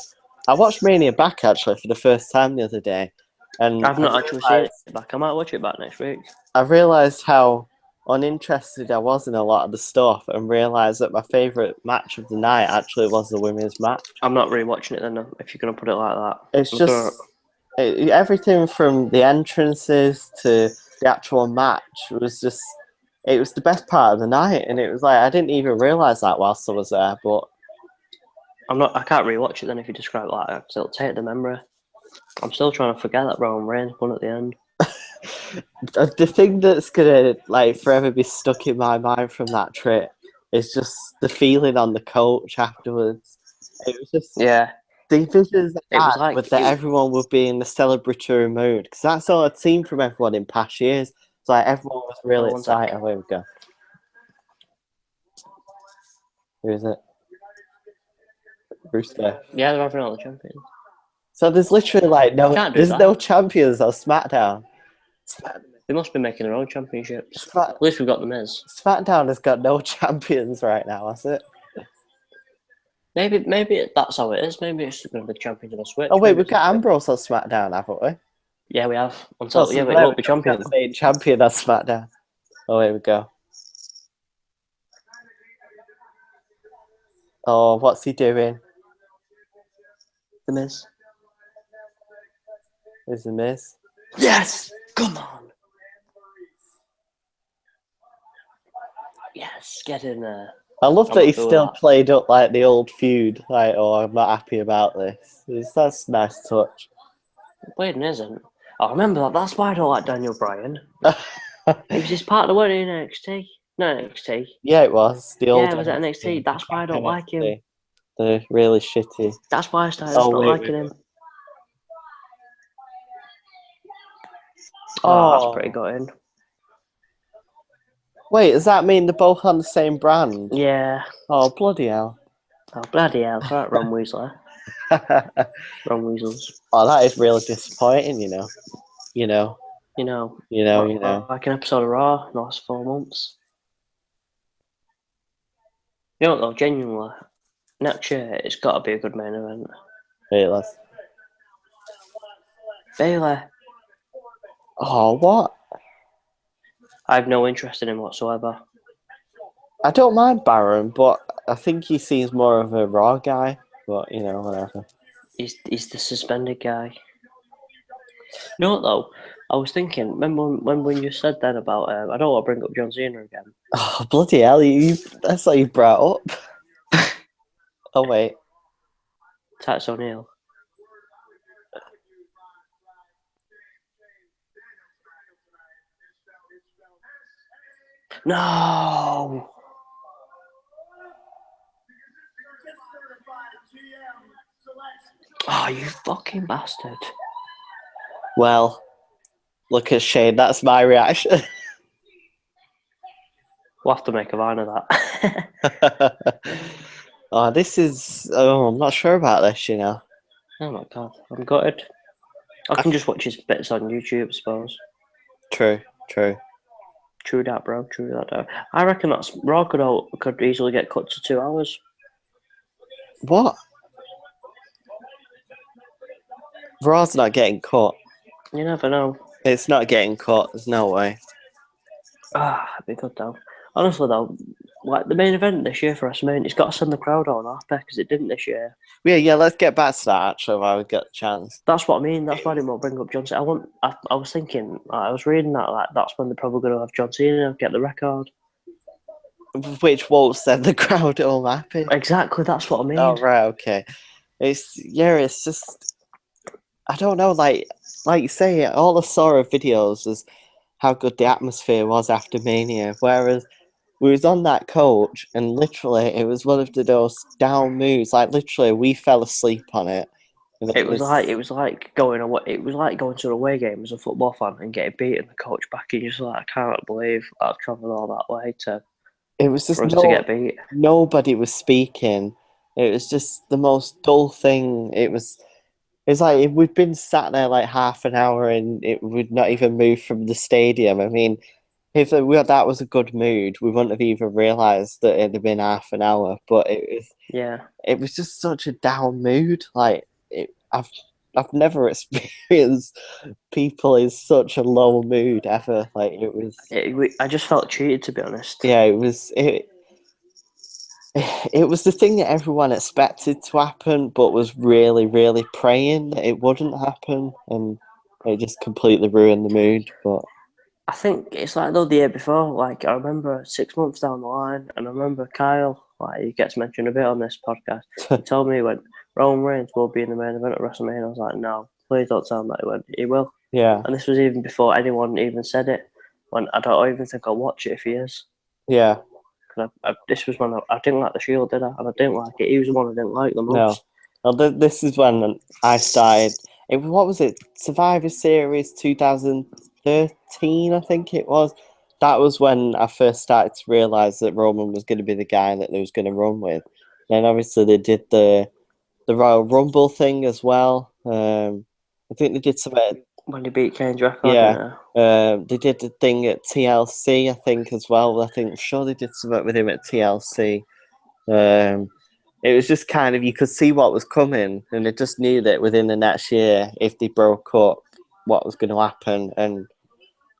[SPEAKER 2] I watched Mania back actually for the first time the other day, and
[SPEAKER 1] I've not actually seen it back. I might watch it back next week.
[SPEAKER 2] I realised how uninterested I was in a lot of the stuff, and realised that my favourite match of the night actually was the women's match.
[SPEAKER 1] I'm not rewatching it then, if you're going to put it like that.
[SPEAKER 2] It's just everything from the entrances to the actual match was just. It was the best part of the night, and it was like I didn't even realise that whilst I was there. But
[SPEAKER 1] I can't rewatch it then if you describe it like that, because it'll take the memory. I'm still trying to forget that Roman Reigns won at the end.
[SPEAKER 2] The thing that's gonna like forever be stuck in my mind from that trip is just the feeling on the coach afterwards. It was just the visions that everyone would be in the celebratory mood, because that's all I'd seen from everyone in past years. It's like everyone was really excited. Here we go. Who is it? Rooster.
[SPEAKER 1] Yeah, they're having all the champions.
[SPEAKER 2] So there's literally like no champions on SmackDown.
[SPEAKER 1] They must be making their own championships. At least we've got the Miz.
[SPEAKER 2] SmackDown has got no champions right now, has it?
[SPEAKER 1] Maybe that's how it is. Maybe it's going to be champions on a switch.
[SPEAKER 2] Oh wait, we've got Ambrose on SmackDown, haven't we?
[SPEAKER 1] Yeah, we have. But it won't be champion.
[SPEAKER 2] Champion on SmackDown. Oh, here we go. Oh, what's he doing?
[SPEAKER 1] The Miz.
[SPEAKER 2] Is the Miz?
[SPEAKER 1] Yes! Come on! Yes, get in there.
[SPEAKER 2] I love that he still played up like the old feud. Like, oh, I'm not happy about this. That's a nice touch.
[SPEAKER 1] Bladen isn't. I remember that. That's why I don't like Daniel Bryan. It was his part of the one in NXT. No, NXT.
[SPEAKER 2] Yeah, it was. The old
[SPEAKER 1] it was at NXT. That's why I don't like him.
[SPEAKER 2] They're really shitty.
[SPEAKER 1] That's why I started not liking him. Oh, that's pretty good.
[SPEAKER 2] Wait, does that mean they're both on the same brand?
[SPEAKER 1] Yeah.
[SPEAKER 2] Oh, bloody hell.
[SPEAKER 1] Oh, bloody hell. Right, Ron Weasley. Ron Weasels.
[SPEAKER 2] Oh, that is really disappointing, you know. You know.
[SPEAKER 1] Like an episode of Raw in the last 4 months. You know what, though, genuinely, next year, it's got to be a good main event.
[SPEAKER 2] Baylor.
[SPEAKER 1] Baylor.
[SPEAKER 2] Oh, what?
[SPEAKER 1] I have no interest in him whatsoever.
[SPEAKER 2] I don't mind Baron, but I think he seems more of a Raw guy. But, you know, whatever.
[SPEAKER 1] He's the suspended guy. You know what, though? I was thinking, remember when you said then about I don't want to bring up John Cena again.
[SPEAKER 2] Oh, bloody hell, that's what you brought up. Oh, wait.
[SPEAKER 1] Titus O'Neil. No. Oh, you fucking bastard.
[SPEAKER 2] Well, look at Shane. That's my reaction.
[SPEAKER 1] We'll have to make a vine of that.
[SPEAKER 2] Oh, this is... Oh, I'm not sure about this, you know.
[SPEAKER 1] Oh my god, I'm gutted. I can just watch his bits on YouTube, I suppose.
[SPEAKER 2] True.
[SPEAKER 1] True that, bro. True that. I reckon that's Raw could easily get cut to 2 hours.
[SPEAKER 2] What? Raw's not getting cut.
[SPEAKER 1] You never know.
[SPEAKER 2] It's not getting cut. There's no way.
[SPEAKER 1] It'd be good though. Honestly though, like the main event this year for WrestleMania, it's got to send the crowd on after because it didn't this year.
[SPEAKER 2] Yeah, let's get back to that, actually, while we get the chance.
[SPEAKER 1] That's what I mean. That's why I didn't want to bring up John Cena. I was thinking, I was reading that like that's when they're probably going to have John Cena get the record.
[SPEAKER 2] Which won't send the crowd all happy.
[SPEAKER 1] Exactly, that's what I mean.
[SPEAKER 2] Oh, right, okay. It's just... I don't know, like you say, all I saw of videos was how good the atmosphere was after Mania, whereas we was on that coach and literally it was one of those down moves. Like literally, we fell asleep on it. And
[SPEAKER 1] It was like going away. It was like going to an away game as a football fan and getting beaten the coach back. And you're just like, I can't believe I've travelled all that way
[SPEAKER 2] it was just
[SPEAKER 1] for us to get beat.
[SPEAKER 2] Nobody was speaking. It was just the most dull thing. It's like we'd been sat there like half an hour and it would not even move from the stadium. I mean, if that was a good mood, we wouldn't have even realised that it'd have been half an hour. But it was just such a down mood. Like I've never experienced people in such a low mood ever. Like it was.
[SPEAKER 1] I just felt cheated, to be honest.
[SPEAKER 2] Yeah, it was. It was the thing that everyone expected to happen, but was really, really praying that it wouldn't happen, and it just completely ruined the mood. But
[SPEAKER 1] I think it's like though the year before. Like I remember 6 months down the line, and I remember Kyle. Like he gets mentioned a bit on this podcast. He told me when Roman Reigns will be in the main event at WrestleMania. I was like, no, please don't tell him that. He went, he will.
[SPEAKER 2] yeah,
[SPEAKER 1] And this was even before anyone even said it. When I don't even think I'll watch it if he is.
[SPEAKER 2] yeah,
[SPEAKER 1] This was when I didn't like the Shield, did I? And I didn't like it. He was the one I didn't like the most.
[SPEAKER 2] no. Well, this is when I started. What was it? Survivor Series 2013, I think it was. That was when I first started to realise that Roman was going to be the guy that they was going to run with. Then obviously they did the Royal Rumble thing as well. I think they did some.
[SPEAKER 1] When he beat Kane's record,
[SPEAKER 2] Yeah. They did the thing at TLC, I think, as well. I'm sure they did something with him at TLC. It was just kind of, you could see what was coming, and they just knew that within the next year, if they broke up, what was going to happen. And,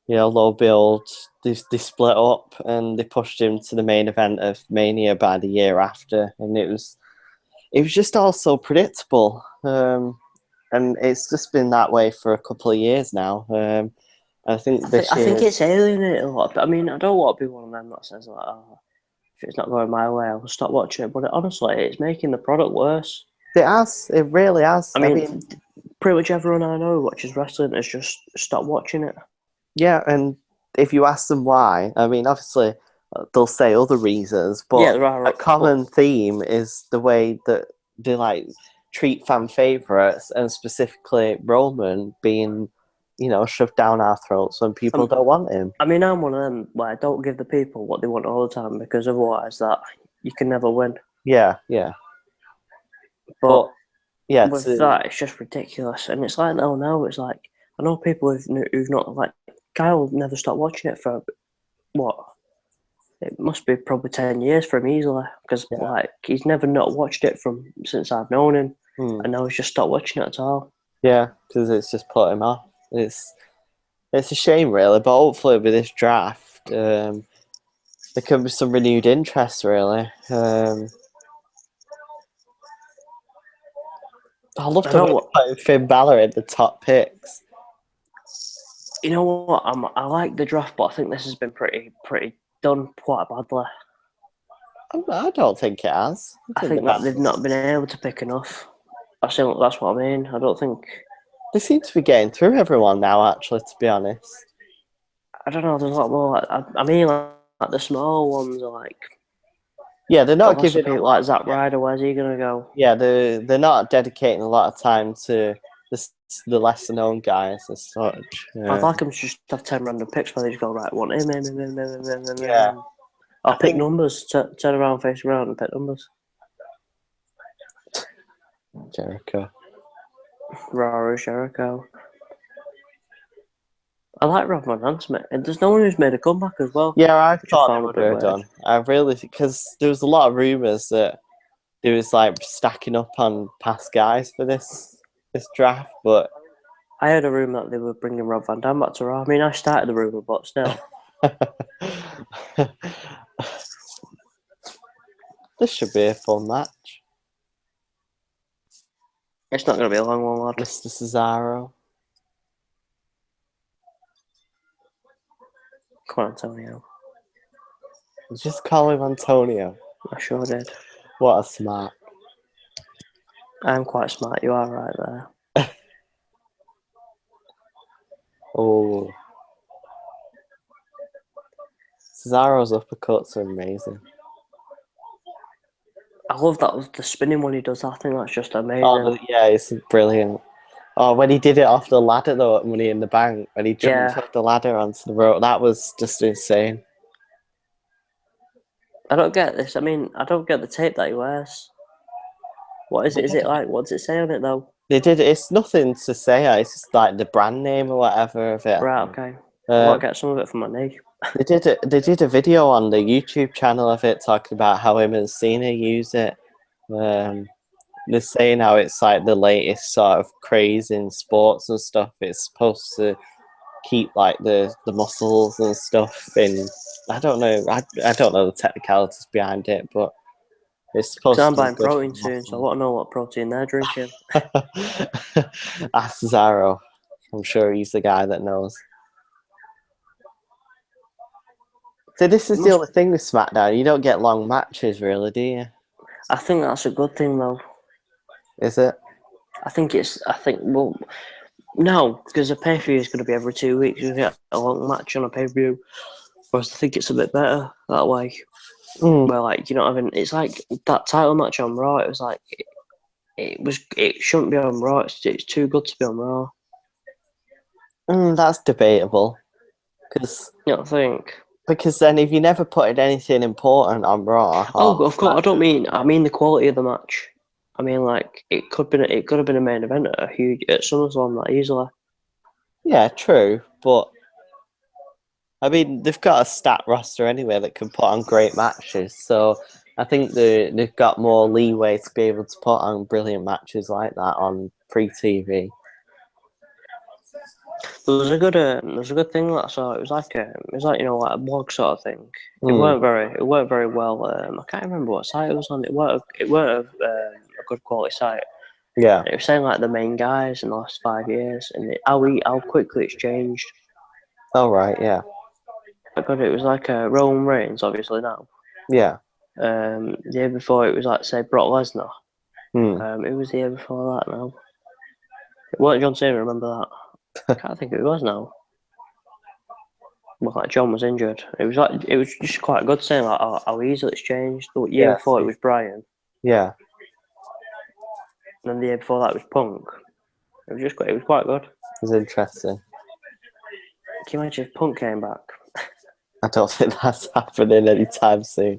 [SPEAKER 2] you know, low build, they split up and they pushed him to the main event of Mania by the year after. And it was just all so predictable. And it's just been that way for a couple of years now. I think
[SPEAKER 1] it's alienated a lot. I mean, I don't want to be one of them that says like, oh, if it's not going my way, I'll stop watching it. But honestly, it's making the product worse.
[SPEAKER 2] It has. It really has.
[SPEAKER 1] I mean, pretty much everyone I know who watches wrestling has just stopped watching it.
[SPEAKER 2] Yeah, and if you ask them why, I mean, obviously they'll say other reasons, but a common theme is the way that they like treat fan favourites, and specifically Roman being, you know, shoved down our throats when people don't want him.
[SPEAKER 1] I mean, I'm one of them where I don't give the people what they want all the time, because otherwise that you can never win.
[SPEAKER 2] Yeah.
[SPEAKER 1] But
[SPEAKER 2] yeah,
[SPEAKER 1] with that, it's just ridiculous. And it's like, no, it's like, I know people who've not, like, Kyle never stopped watching it for, what? It must be probably 10 years for him easily, because like he's never not watched it since I've known him, and now he's just stopped watching it at all.
[SPEAKER 2] Yeah, because it's just put him off. It's a shame, really, but hopefully with this draft, there can be some renewed interest, really. I love to put Finn Balor in the top picks.
[SPEAKER 1] You know what? I like the draft, but I think this has been pretty done quite badly.
[SPEAKER 2] I don't think it has.
[SPEAKER 1] I think that they've not been able to pick enough. That's what I mean. I don't think.
[SPEAKER 2] They seem to be getting through everyone now, actually, to be honest.
[SPEAKER 1] I don't know. There's a lot more. I mean, like the small ones are like.
[SPEAKER 2] Yeah, they're not
[SPEAKER 1] Giving
[SPEAKER 2] giving
[SPEAKER 1] people like Zack Ryder. Where's he gonna go?
[SPEAKER 2] Yeah, they're not dedicating a lot of time to the lesser known guys as such.
[SPEAKER 1] I'd like them to just have 10 random picks where they just go, right, want him.
[SPEAKER 2] Yeah.
[SPEAKER 1] I'll pick numbers. Turn around, face around, and pick numbers.
[SPEAKER 2] Jericho.
[SPEAKER 1] Raw Jericho. I like Rob Van Dam, and there's no one who's made a comeback as well.
[SPEAKER 2] Yeah, I
[SPEAKER 1] which
[SPEAKER 2] thought
[SPEAKER 1] found
[SPEAKER 2] they
[SPEAKER 1] a
[SPEAKER 2] would
[SPEAKER 1] bit
[SPEAKER 2] have
[SPEAKER 1] weird.
[SPEAKER 2] done. I really, because there was a lot of rumours that they was like stacking up on past guys for this draft, but
[SPEAKER 1] I heard a rumour that they were bringing Rob Van Dam back to Raw. I mean, I started the rumour, but still.
[SPEAKER 2] This should be a fun match.
[SPEAKER 1] It's not going to be a long one, lad.
[SPEAKER 2] Mr. Cesaro.
[SPEAKER 1] Come on, Antonio.
[SPEAKER 2] Just call him Antonio.
[SPEAKER 1] I sure did.
[SPEAKER 2] What a smart.
[SPEAKER 1] I'm quite smart. You are right there.
[SPEAKER 2] Oh. Cesaro's uppercuts are amazing.
[SPEAKER 1] I love that the spinning when he does that. I think that's just amazing.
[SPEAKER 2] Oh, yeah, it's brilliant. Oh, when he did it off the ladder, though, at Money in the Bank, when he jumped off the ladder onto the rope, that was just insane.
[SPEAKER 1] I don't get this. I mean, I don't get the tape that he wears. What is it? Is it like, what does it say on it, though?
[SPEAKER 2] They did. It's nothing to say. It's just like the brand name or whatever of it.
[SPEAKER 1] Right, okay. I might get some of it for my knee.
[SPEAKER 2] They did a video on the YouTube channel of it talking about how him and Cena use it. They're saying how it's like the latest sort of craze in sports and stuff. It's supposed to keep like the muscles and stuff in. I don't know. I don't know the technicalities behind it, but it's supposed to.
[SPEAKER 1] I'm buying protein soon, so I want to know what protein they're drinking.
[SPEAKER 2] Ask Cesaro. I'm sure he's the guy that knows. So this is the only thing with SmackDown. You don't get long matches, really, do you?
[SPEAKER 1] I think that's a good thing, though.
[SPEAKER 2] Is it?
[SPEAKER 1] Well, no, because a pay-per-view is going to be every 2 weeks. You get a long match on a pay-per-view. Whereas I think it's a bit better that way. Where, like, you're not having... It's like that title match on Raw. It was like... It shouldn't be on Raw. It's too good to be on Raw.
[SPEAKER 2] That's debatable. Because...
[SPEAKER 1] You don't think?
[SPEAKER 2] Because then if you never put anything important on Raw...
[SPEAKER 1] of course. I mean the quality of the match. I mean, like, it could have been a main event at SummerSlam that easily.
[SPEAKER 2] Yeah, true, but I mean they've got a stacked roster anyway that can put on great matches, so I think they've got more leeway to be able to put on brilliant matches like that on free TV.
[SPEAKER 1] There was a good thing that I saw. It was like like a blog sort of thing. It weren't very well. I can't remember what site it was on. It weren't a good quality site.
[SPEAKER 2] Yeah.
[SPEAKER 1] And it was saying like the main guys in the last 5 years and how quickly it's changed.
[SPEAKER 2] Oh right, yeah.
[SPEAKER 1] But it was like Roman Reigns, obviously now.
[SPEAKER 2] Yeah.
[SPEAKER 1] The year before it was like say Brock Lesnar. It was the year before that now. It wasn't John Cena. Remember that? I can't think who it was now. Well, like John was injured. It was just quite good saying like how easily it's changed. The year before it was Bryan.
[SPEAKER 2] Yeah.
[SPEAKER 1] And then the year before that was Punk. It was quite good. It
[SPEAKER 2] was interesting.
[SPEAKER 1] Can you imagine if Punk came back?
[SPEAKER 2] I don't think that's happening anytime soon.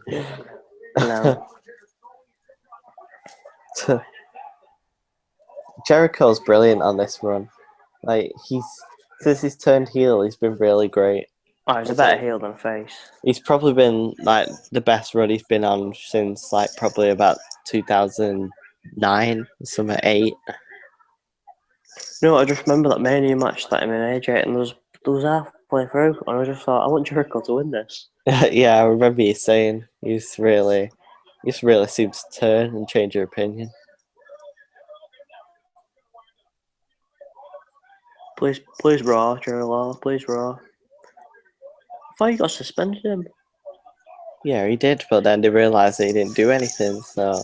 [SPEAKER 1] No.
[SPEAKER 2] Jericho's brilliant on this run. Like since he's turned heel, he's been really great.
[SPEAKER 1] Oh, he's a better heel than face.
[SPEAKER 2] He's probably been like the best run he's been on since like probably about 2009, something 8.
[SPEAKER 1] No, I just remember that Mania match that him and AJ, and there was halfway through, and I just thought I want Jericho to win this.
[SPEAKER 2] Yeah, I remember you saying you really seemed to turn and change your opinion.
[SPEAKER 1] Please, Raw, Jerry Law, please, Raw. I thought you got suspended him.
[SPEAKER 2] Yeah, he did, but then they realised that he didn't do anything, so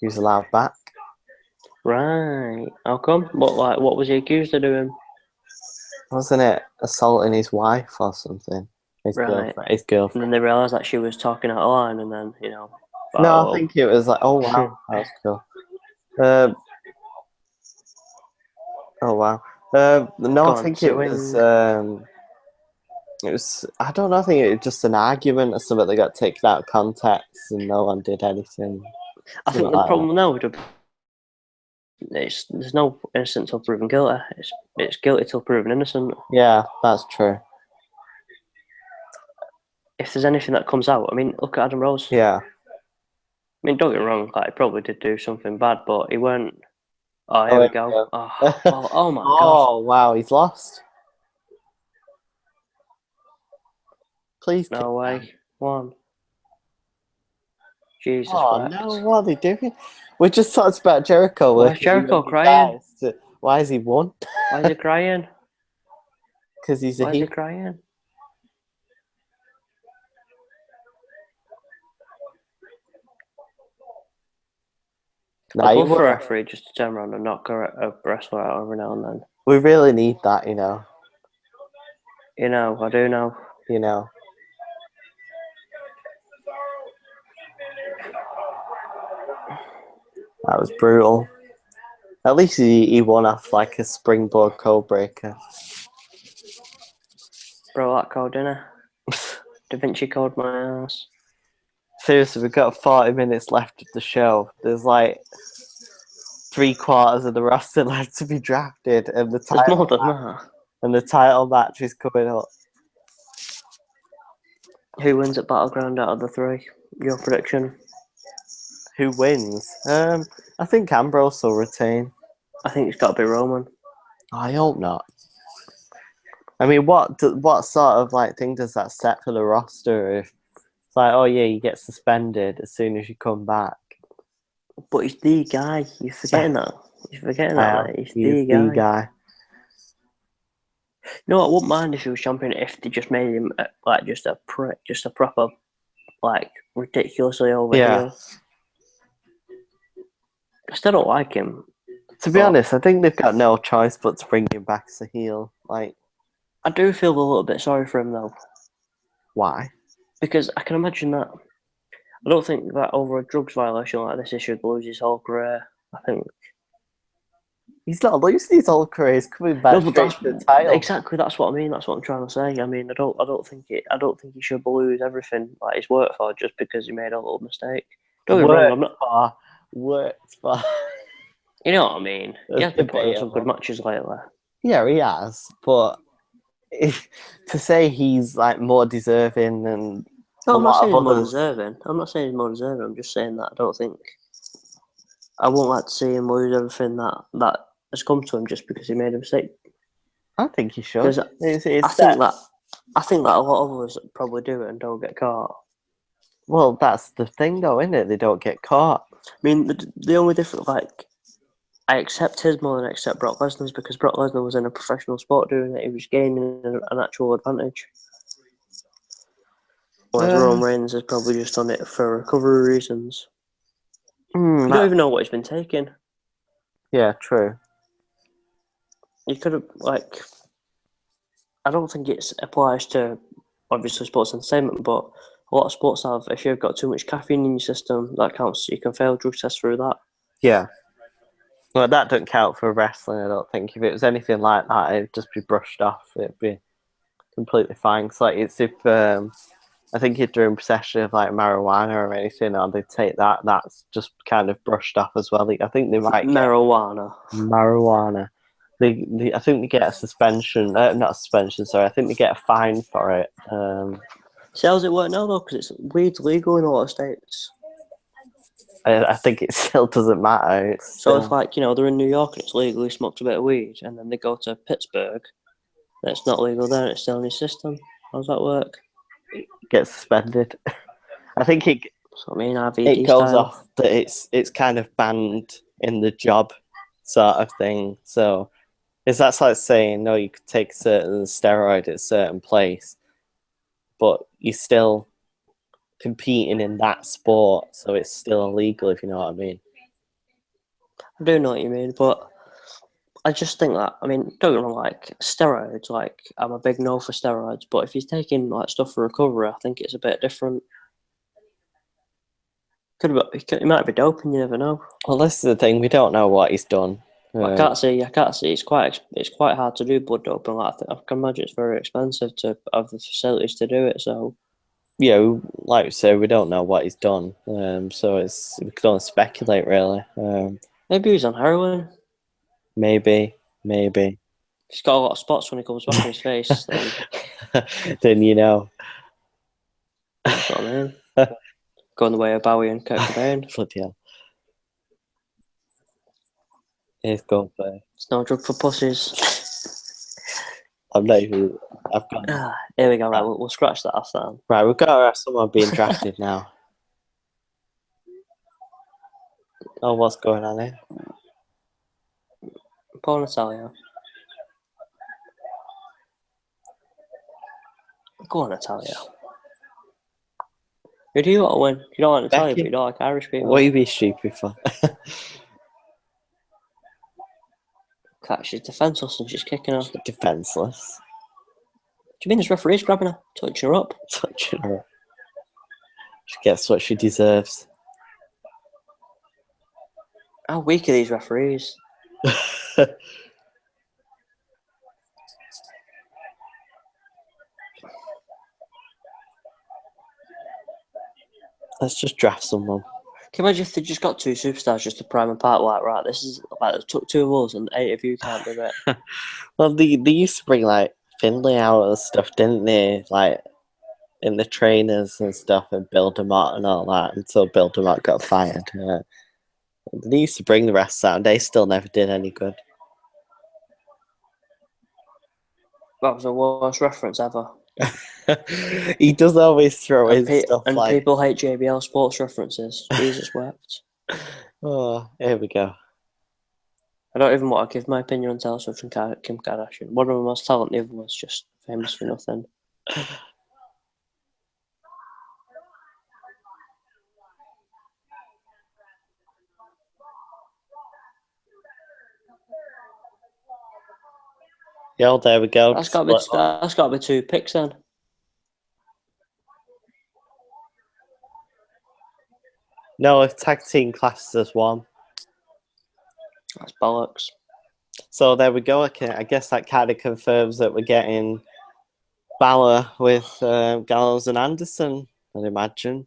[SPEAKER 2] he was allowed back.
[SPEAKER 1] Right. How come? What was he accused of doing?
[SPEAKER 2] Wasn't it assaulting his wife or something? His
[SPEAKER 1] Right.
[SPEAKER 2] girlfriend.
[SPEAKER 1] And then they realised that she was talking out of line, and then, you know.
[SPEAKER 2] No, I think it was like, oh wow, that was cool. Oh wow. No, I think it was. It was. I don't know. I think it was just an argument or something that got taken out of context, and no one did anything.
[SPEAKER 1] I think the problem now is there's no innocent till proven guilty. It's guilty till proven innocent.
[SPEAKER 2] Yeah, that's true.
[SPEAKER 1] If there's anything that comes out, I mean, look at Adam Rose.
[SPEAKER 2] Yeah.
[SPEAKER 1] I mean, don't get me wrong. Like, he probably did do something bad, but he weren't. Oh, here we go. Oh my god.
[SPEAKER 2] Oh wow, he's lost. Please.
[SPEAKER 1] No way. One. Jesus
[SPEAKER 2] Oh
[SPEAKER 1] Christ.
[SPEAKER 2] no, what are they doing? We just talked about Jericho.
[SPEAKER 1] Why is Jericho crying?
[SPEAKER 2] Why has he won?
[SPEAKER 1] Why is he crying?
[SPEAKER 2] Because he's
[SPEAKER 1] Why is he crying? I'd love for a referee just to turn around and knock a wrestler out every now and then.
[SPEAKER 2] We really need that, you know.
[SPEAKER 1] You know, I do know.
[SPEAKER 2] You know. That was brutal. At least he won off like a springboard code breaker.
[SPEAKER 1] Bro, that code, didn't I? Da Vinci code my ass.
[SPEAKER 2] Seriously, we've got 40 minutes left of the show. There's like 3/4 of the roster left to be drafted, and the title match is coming up.
[SPEAKER 1] Who wins at Battleground out of the three? Your prediction?
[SPEAKER 2] Who wins? I think Ambrose will retain.
[SPEAKER 1] I think it's got to be Roman.
[SPEAKER 2] I hope not. I mean, what sort of like thing does that set for the roster? If it's like, oh yeah, you get suspended as soon as you come back.
[SPEAKER 1] But he's the guy. You're forgetting that. He's the guy. No, I wouldn't mind if he was champion if they just made him like just a prick, just a proper like ridiculously over heel. I still don't like him.
[SPEAKER 2] To be honest, I think they've got no choice but to bring him back as a heel. Like,
[SPEAKER 1] I do feel a little bit sorry for him though.
[SPEAKER 2] Why?
[SPEAKER 1] Because I can imagine that. I don't think that over a drugs violation like this, he should lose his whole career. I think
[SPEAKER 2] he's not losing his whole career. He's coming back straight to the title.
[SPEAKER 1] Exactly, that's what I mean. That's what I'm trying to say. I mean, I don't think he should lose everything like he's worked for just because he made a little mistake. Don't get me wrong. I'm not
[SPEAKER 2] worked for.
[SPEAKER 1] You know what I mean? He has been putting on some good matches lately.
[SPEAKER 2] Yeah, he has. But to say he's like more deserving than
[SPEAKER 1] I'm not saying he's more deserving. I'm just saying that I don't think I won't like to see him lose everything that has come to him just because he made a mistake.
[SPEAKER 2] I think he should.
[SPEAKER 1] I think that a lot of us probably do it and don't get caught.
[SPEAKER 2] Well, that's the thing, though, isn't it? They don't get caught.
[SPEAKER 1] I mean, the only difference, like, I accept his more than I accept Brock Lesnar's because Brock Lesnar was in a professional sport doing it. He was gaining an actual advantage. Whereas Roman Reigns has probably just done it for recovery reasons. You don't even know what he's been taking.
[SPEAKER 2] Yeah, true.
[SPEAKER 1] You could have, like, I don't think it applies to, obviously, sports entertainment, but a lot of sports have, if you've got too much caffeine in your system, that counts. You can fail drug tests through that.
[SPEAKER 2] Yeah. Well, that don't count for wrestling, I don't think. If it was anything like that, it'd just be brushed off. It'd be completely fine. It's like, it's if, I think you're doing possession of like marijuana or anything, or they take that, that's just kind of brushed off as well. I think they might get
[SPEAKER 1] marijuana.
[SPEAKER 2] I think they get a suspension, not a suspension, sorry. I think they get a fine for it.
[SPEAKER 1] See, how's it work now though? Because weed's legal in a lot of states.
[SPEAKER 2] I think it still doesn't matter.
[SPEAKER 1] It's like, they're in New York and it's legal, he smokes a bit of weed, and then they go to Pittsburgh and it's not legal there and it's still in his system. How does that work?
[SPEAKER 2] Get suspended. I think it goes off that it's kind of banned in the job sort of thing. So that's like saying, no, you could take certain steroid at a certain place, but you're still competing in that sport, so it's still illegal, if you know what I mean.
[SPEAKER 1] I do know what you mean, but I just think that, I mean, don't get me wrong, like, steroids, like, I'm a big no for steroids, but if he's taking, like, stuff for recovery, I think it's a bit different. It might be doping, you never know.
[SPEAKER 2] Well, this is the thing, we don't know what he's done.
[SPEAKER 1] I can't see. It's quite hard to do blood doping. Like, I can imagine it's very expensive to have the facilities to do it. So
[SPEAKER 2] Yeah, like we say, we don't know what he's done. So we can only speculate, really.
[SPEAKER 1] maybe he's on heroin.
[SPEAKER 2] Maybe.
[SPEAKER 1] He's got a lot of spots when he comes back on his face. Then
[SPEAKER 2] Then you know.
[SPEAKER 1] that's what I mean. Going the way of Bowie and Kurt Cobain.
[SPEAKER 2] Bloody hell. He's gone for.
[SPEAKER 1] It's no drug for pussies.
[SPEAKER 2] I've got.
[SPEAKER 1] Here we go. Right, we'll scratch that off then.
[SPEAKER 2] Right, we've got to have someone being drafted now. Oh, what's going on here?
[SPEAKER 1] Paul Natalia. Go on, Natalia. Who do you want to win? You don't want Natalia,
[SPEAKER 2] Becky?
[SPEAKER 1] but you don't like Irish people.
[SPEAKER 2] What are you being stupid for?
[SPEAKER 1] Cat, she's defenseless and she's kicking her. Do
[SPEAKER 2] Defenseless.
[SPEAKER 1] you mean this referee's grabbing her, touching her up?
[SPEAKER 2] Touching her. She gets what she deserves.
[SPEAKER 1] How weak are these referees?
[SPEAKER 2] Let's just draft someone.
[SPEAKER 1] Can you imagine if they just got two superstars just to prime apart? Like, right, this is like it took two of us and 8 of you can't do it.
[SPEAKER 2] Well, they used to bring like Finlay out and stuff, didn't they? Like in the trainers and stuff, and Bill DeMott and all that, until Bill DeMott got fired. They used to bring the rest out, and they still never did any good.
[SPEAKER 1] That was the worst reference ever.
[SPEAKER 2] He does always throw in
[SPEAKER 1] And,
[SPEAKER 2] stuff
[SPEAKER 1] and
[SPEAKER 2] like,
[SPEAKER 1] people hate JBL sports references. Jesus wept.
[SPEAKER 2] oh, here we go.
[SPEAKER 1] I don't even want to give my opinion on Taylor Swift and Kim Kardashian. One of them was talent, the other was just famous for nothing.
[SPEAKER 2] Yeah, there we go.
[SPEAKER 1] That's got to be 2 picks then.
[SPEAKER 2] No, if tag team classes as 1.
[SPEAKER 1] That's bollocks.
[SPEAKER 2] So there we go. Okay, I guess that kind of confirms that we're getting Balor with Gallows and Anderson, I'd imagine.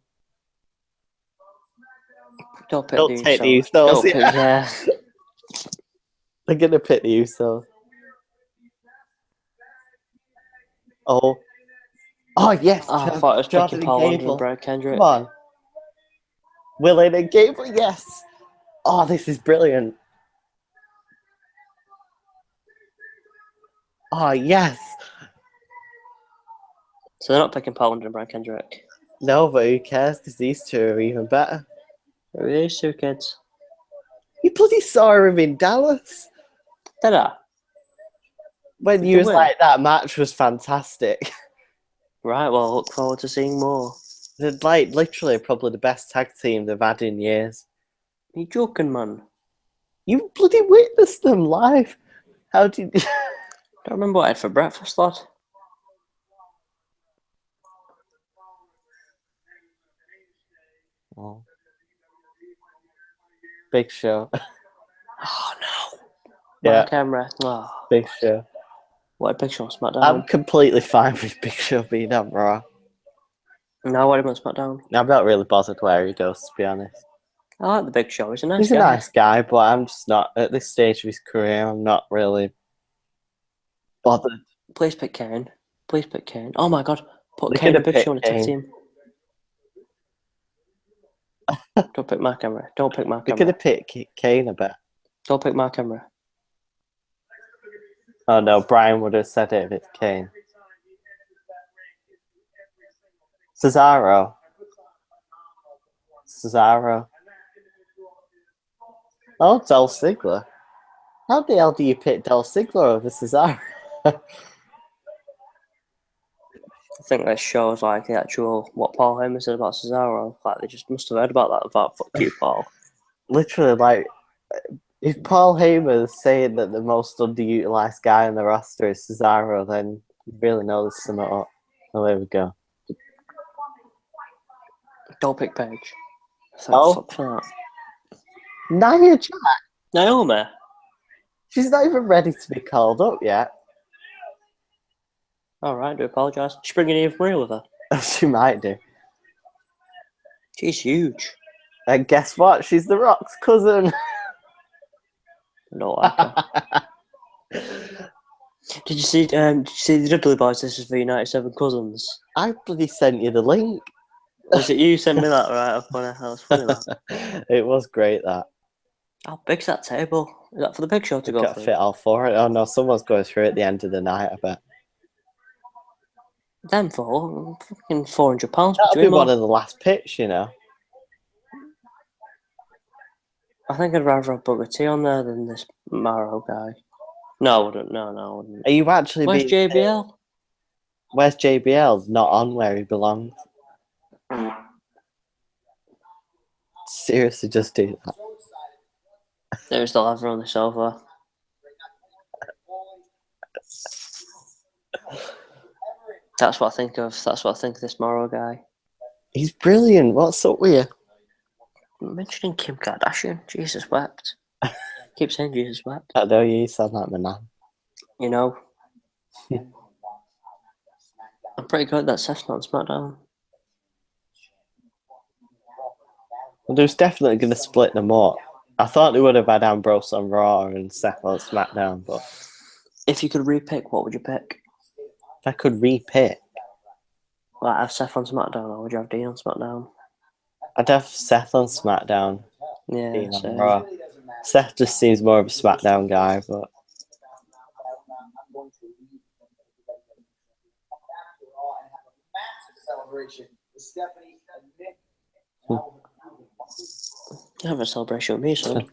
[SPEAKER 1] Don't pick
[SPEAKER 2] Don't
[SPEAKER 1] the
[SPEAKER 2] take
[SPEAKER 1] Usos.
[SPEAKER 2] the Usos,
[SPEAKER 1] Don't pick,
[SPEAKER 2] yeah.
[SPEAKER 1] yeah.
[SPEAKER 2] They're going to pick the Usos. Oh, yes.
[SPEAKER 1] Oh, I thought it was
[SPEAKER 2] Jordan
[SPEAKER 1] picking Paul London
[SPEAKER 2] Gable.
[SPEAKER 1] and Brad Kendrick.
[SPEAKER 2] Come on. Willing and Gable, yes. Oh, this is brilliant. Oh, yes.
[SPEAKER 1] So they're not picking Paul London and Brad Kendrick.
[SPEAKER 2] No, but who cares? Because these two are even better.
[SPEAKER 1] Who are these 2 kids?
[SPEAKER 2] You bloody saw him in Dallas.
[SPEAKER 1] Did I?
[SPEAKER 2] When
[SPEAKER 1] Did
[SPEAKER 2] you
[SPEAKER 1] they
[SPEAKER 2] was
[SPEAKER 1] win?
[SPEAKER 2] like, that match was fantastic.
[SPEAKER 1] Right, well, look forward to seeing more.
[SPEAKER 2] They're like literally probably the best tag team they've had in years.
[SPEAKER 1] Are you joking, man?
[SPEAKER 2] You bloody witnessed them live. How did you...
[SPEAKER 1] Don't remember what I had for breakfast, lad.
[SPEAKER 2] Oh. Big Show.
[SPEAKER 1] Oh, no.
[SPEAKER 2] Yeah.
[SPEAKER 1] Mark Emmerich. Oh,
[SPEAKER 2] Big Show.
[SPEAKER 1] what a picture on SmackDown.
[SPEAKER 2] I'm completely fine with Big Show being on Raw.
[SPEAKER 1] No, what about SmackDown?
[SPEAKER 2] I'm not really bothered where he goes, to be honest.
[SPEAKER 1] I like the Big Show. He's a nice
[SPEAKER 2] He's
[SPEAKER 1] guy.
[SPEAKER 2] a nice guy, but I'm just not, at this stage of his career, I'm not really bothered.
[SPEAKER 1] Please pick Kane. Please pick Kane. Oh my God. Put
[SPEAKER 2] They're
[SPEAKER 1] Kane
[SPEAKER 2] gonna
[SPEAKER 1] and Big
[SPEAKER 2] pick
[SPEAKER 1] Show in a tag
[SPEAKER 2] Kane.
[SPEAKER 1] team. Don't pick Mark Emmerich. Don't pick Mark
[SPEAKER 2] They're going to
[SPEAKER 1] Emmerich.
[SPEAKER 2] pick Kane, I bet.
[SPEAKER 1] Don't pick Mark Emmerich.
[SPEAKER 2] Oh no, Brian would have said it if it's Kane. Cesaro. Oh, Dolph Ziggler. How the hell do you pick Dolph Ziggler over Cesaro?
[SPEAKER 1] I think this shows like the actual what Paul Heyman said about Cesaro. Like they just must have heard about that. About fuck you, Paul.
[SPEAKER 2] Literally, like, if Paul Heyman is saying that the most underutilized guy on the roster is Cesaro, then you really know there's something up. Oh, there we go.
[SPEAKER 1] Don't pick Paige.
[SPEAKER 2] Oh.
[SPEAKER 1] Fuck for that.
[SPEAKER 2] Nia Jax.
[SPEAKER 1] Naomi.
[SPEAKER 2] She's not even ready to be called up yet.
[SPEAKER 1] All right, do apologise. She's bringing Eve Marie with her.
[SPEAKER 2] She might do.
[SPEAKER 1] She's huge.
[SPEAKER 2] And guess what? She's The Rock's cousin.
[SPEAKER 1] No, like her. Did you see the Dudley Boys? This is for United 7 Cousins.
[SPEAKER 2] I bloody sent you the link.
[SPEAKER 1] Was it you sent me that? Right, that was funny. That.
[SPEAKER 2] It was great, that.
[SPEAKER 1] How big's that table? Is that for the big show to
[SPEAKER 2] We
[SPEAKER 1] go
[SPEAKER 2] got
[SPEAKER 1] through?
[SPEAKER 2] fit all for it. Oh no, someone's going through at the end of the night, I bet.
[SPEAKER 1] Them four, fucking £400
[SPEAKER 2] That'll
[SPEAKER 1] between
[SPEAKER 2] be one
[SPEAKER 1] them.
[SPEAKER 2] of the last picks, you know.
[SPEAKER 1] I think I'd rather have Booker T on there than this Morrow guy. No, I wouldn't. No, I wouldn't.
[SPEAKER 2] Are you actually
[SPEAKER 1] Where's
[SPEAKER 2] being
[SPEAKER 1] JBL?
[SPEAKER 2] Where's JBL? Not on where he belongs. Seriously, just do that.
[SPEAKER 1] There's the leather on the sofa. That's what I think of. That's what I think of this Morrow guy.
[SPEAKER 2] He's brilliant. What's up with you?
[SPEAKER 1] Mentioning Kim Kardashian, Jesus wept. Keep saying Jesus wept.
[SPEAKER 2] I know you sound like my nan.
[SPEAKER 1] You know. I'm pretty good that Seth's not on SmackDown.
[SPEAKER 2] Well, there's definitely going to split them up. I thought they would have had Ambrose on Raw and Seth on SmackDown, but
[SPEAKER 1] If you could repick, what would you pick?
[SPEAKER 2] if I could repick,
[SPEAKER 1] Like have Seth on SmackDown or would you have Dean on SmackDown?
[SPEAKER 2] I'd have Seth on SmackDown.
[SPEAKER 1] Yeah,
[SPEAKER 2] Dean on
[SPEAKER 1] same.
[SPEAKER 2] Raw. Seth just seems more of a SmackDown guy, but
[SPEAKER 1] Have a celebration with me, son.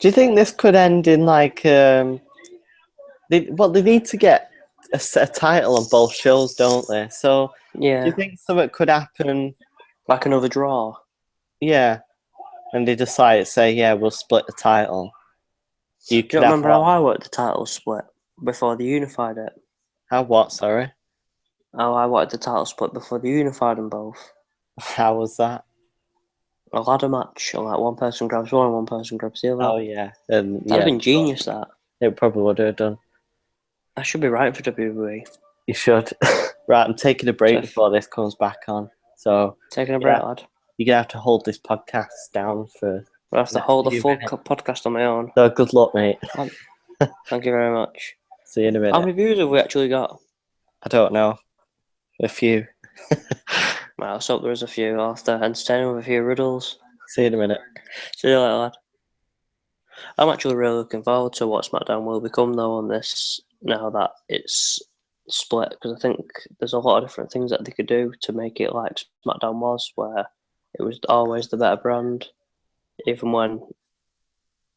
[SPEAKER 2] do you think this could end in like they need to get a title on both shows, don't they? So
[SPEAKER 1] Yeah.
[SPEAKER 2] do you think something could happen?
[SPEAKER 1] Like another draw.
[SPEAKER 2] Yeah, and they decide to say, yeah, we'll split the title.
[SPEAKER 1] Do you remember how I worked the title split before they unified it?
[SPEAKER 2] How what? Sorry.
[SPEAKER 1] How I wanted the title split before they unified them both.
[SPEAKER 2] How was that?
[SPEAKER 1] A ladder match, or like one person grabs one and one person grabs the other.
[SPEAKER 2] Oh yeah,
[SPEAKER 1] That'd have been genius. That
[SPEAKER 2] it probably would have done.
[SPEAKER 1] I should be writing for WWE.
[SPEAKER 2] You should. Right, I'm taking a break
[SPEAKER 1] So
[SPEAKER 2] before this comes back on. So
[SPEAKER 1] taking a break, lad.
[SPEAKER 2] you're gonna have to hold this podcast down for.
[SPEAKER 1] I have to hold a full podcast on my own.
[SPEAKER 2] So good luck, mate.
[SPEAKER 1] Thank you very much.
[SPEAKER 2] See you in a minute.
[SPEAKER 1] How many views have we actually got?
[SPEAKER 2] I don't know. A few.
[SPEAKER 1] Well, let's hope there's a few. I'll have to entertain with a few riddles.
[SPEAKER 2] See you in a minute.
[SPEAKER 1] See you later, lad. I'm actually really looking forward to what SmackDown will become, though, on this, now that it's split, because I think there's a lot of different things that they could do to make it like SmackDown was, where it was always the better brand. Even when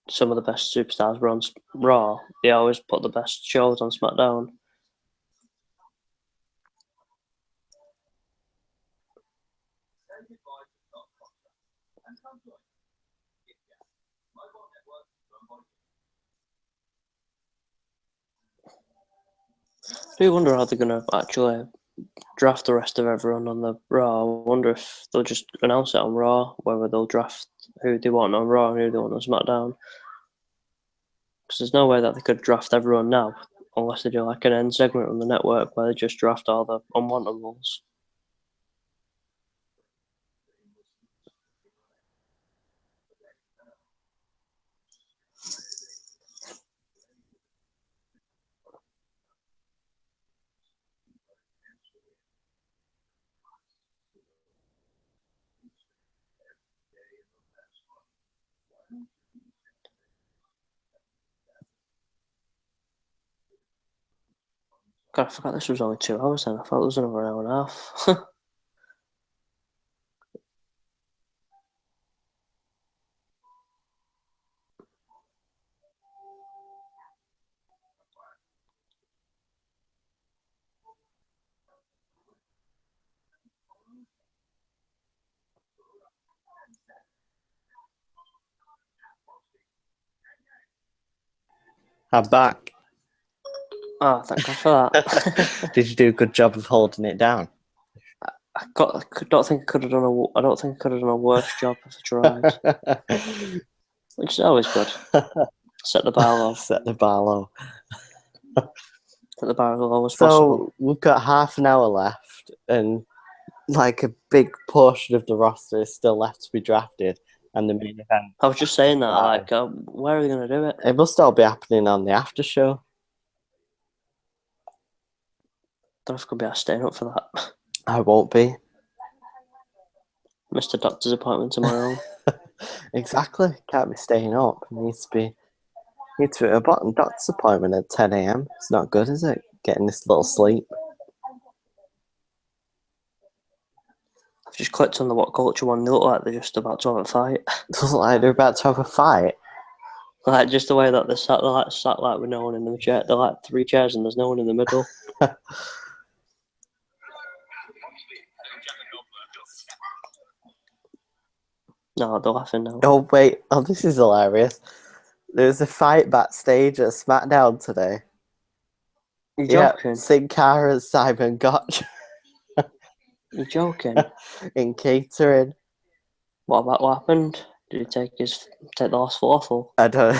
[SPEAKER 1] some of the best superstars were on Raw, they always put the best shows on SmackDown. I do wonder how they're going to actually draft the rest of everyone on the Raw. I wonder if they'll just announce it on Raw, whether they'll draft who they want on Raw and who they want on SmackDown. Because there's no way that they could draft everyone now, unless they do like an end segment on the network where they just draft all the unwantables. God, I forgot this was only 2 hours then. I thought it was another hour and a half.
[SPEAKER 2] I'm back.
[SPEAKER 1] Oh, thank God for that.
[SPEAKER 2] Did you do a good job of holding it down?
[SPEAKER 1] I don't think I could have done a worse job if I tried. Which is always good. Set the bar low.
[SPEAKER 2] Set the bar low.
[SPEAKER 1] Set the bar as low as
[SPEAKER 2] So
[SPEAKER 1] possible.
[SPEAKER 2] we've got half an hour left, and like a big portion of the roster is still left to be drafted, and the main event.
[SPEAKER 1] I was just saying that.
[SPEAKER 2] Right.
[SPEAKER 1] Like, where are they going to do it?
[SPEAKER 2] It must all be happening on the after show.
[SPEAKER 1] Don't know if I could be asked staying up for that.
[SPEAKER 2] I won't be.
[SPEAKER 1] Mr. Doctor's appointment tomorrow.
[SPEAKER 2] Exactly. Can't be staying up. Needs to be a doctor's appointment at 10 a.m. It's not good, is it? Getting this little sleep.
[SPEAKER 1] I've just clicked on the What Culture one. They look like they're just about to have a fight.
[SPEAKER 2] Doesn't like they're about to have a fight.
[SPEAKER 1] Like, just the way that they're sat like with no one in the chair. They're like 3 chairs and there's no one in the middle. No, they're laughing now.
[SPEAKER 2] Oh wait! Oh, this is hilarious. There's a fight backstage at SmackDown today.
[SPEAKER 1] You're
[SPEAKER 2] Yeah,
[SPEAKER 1] joking?
[SPEAKER 2] Sin Cara and Simon Gotch
[SPEAKER 1] You're joking?
[SPEAKER 2] in catering.
[SPEAKER 1] What happened? Did he take the last falafel?
[SPEAKER 2] I don't.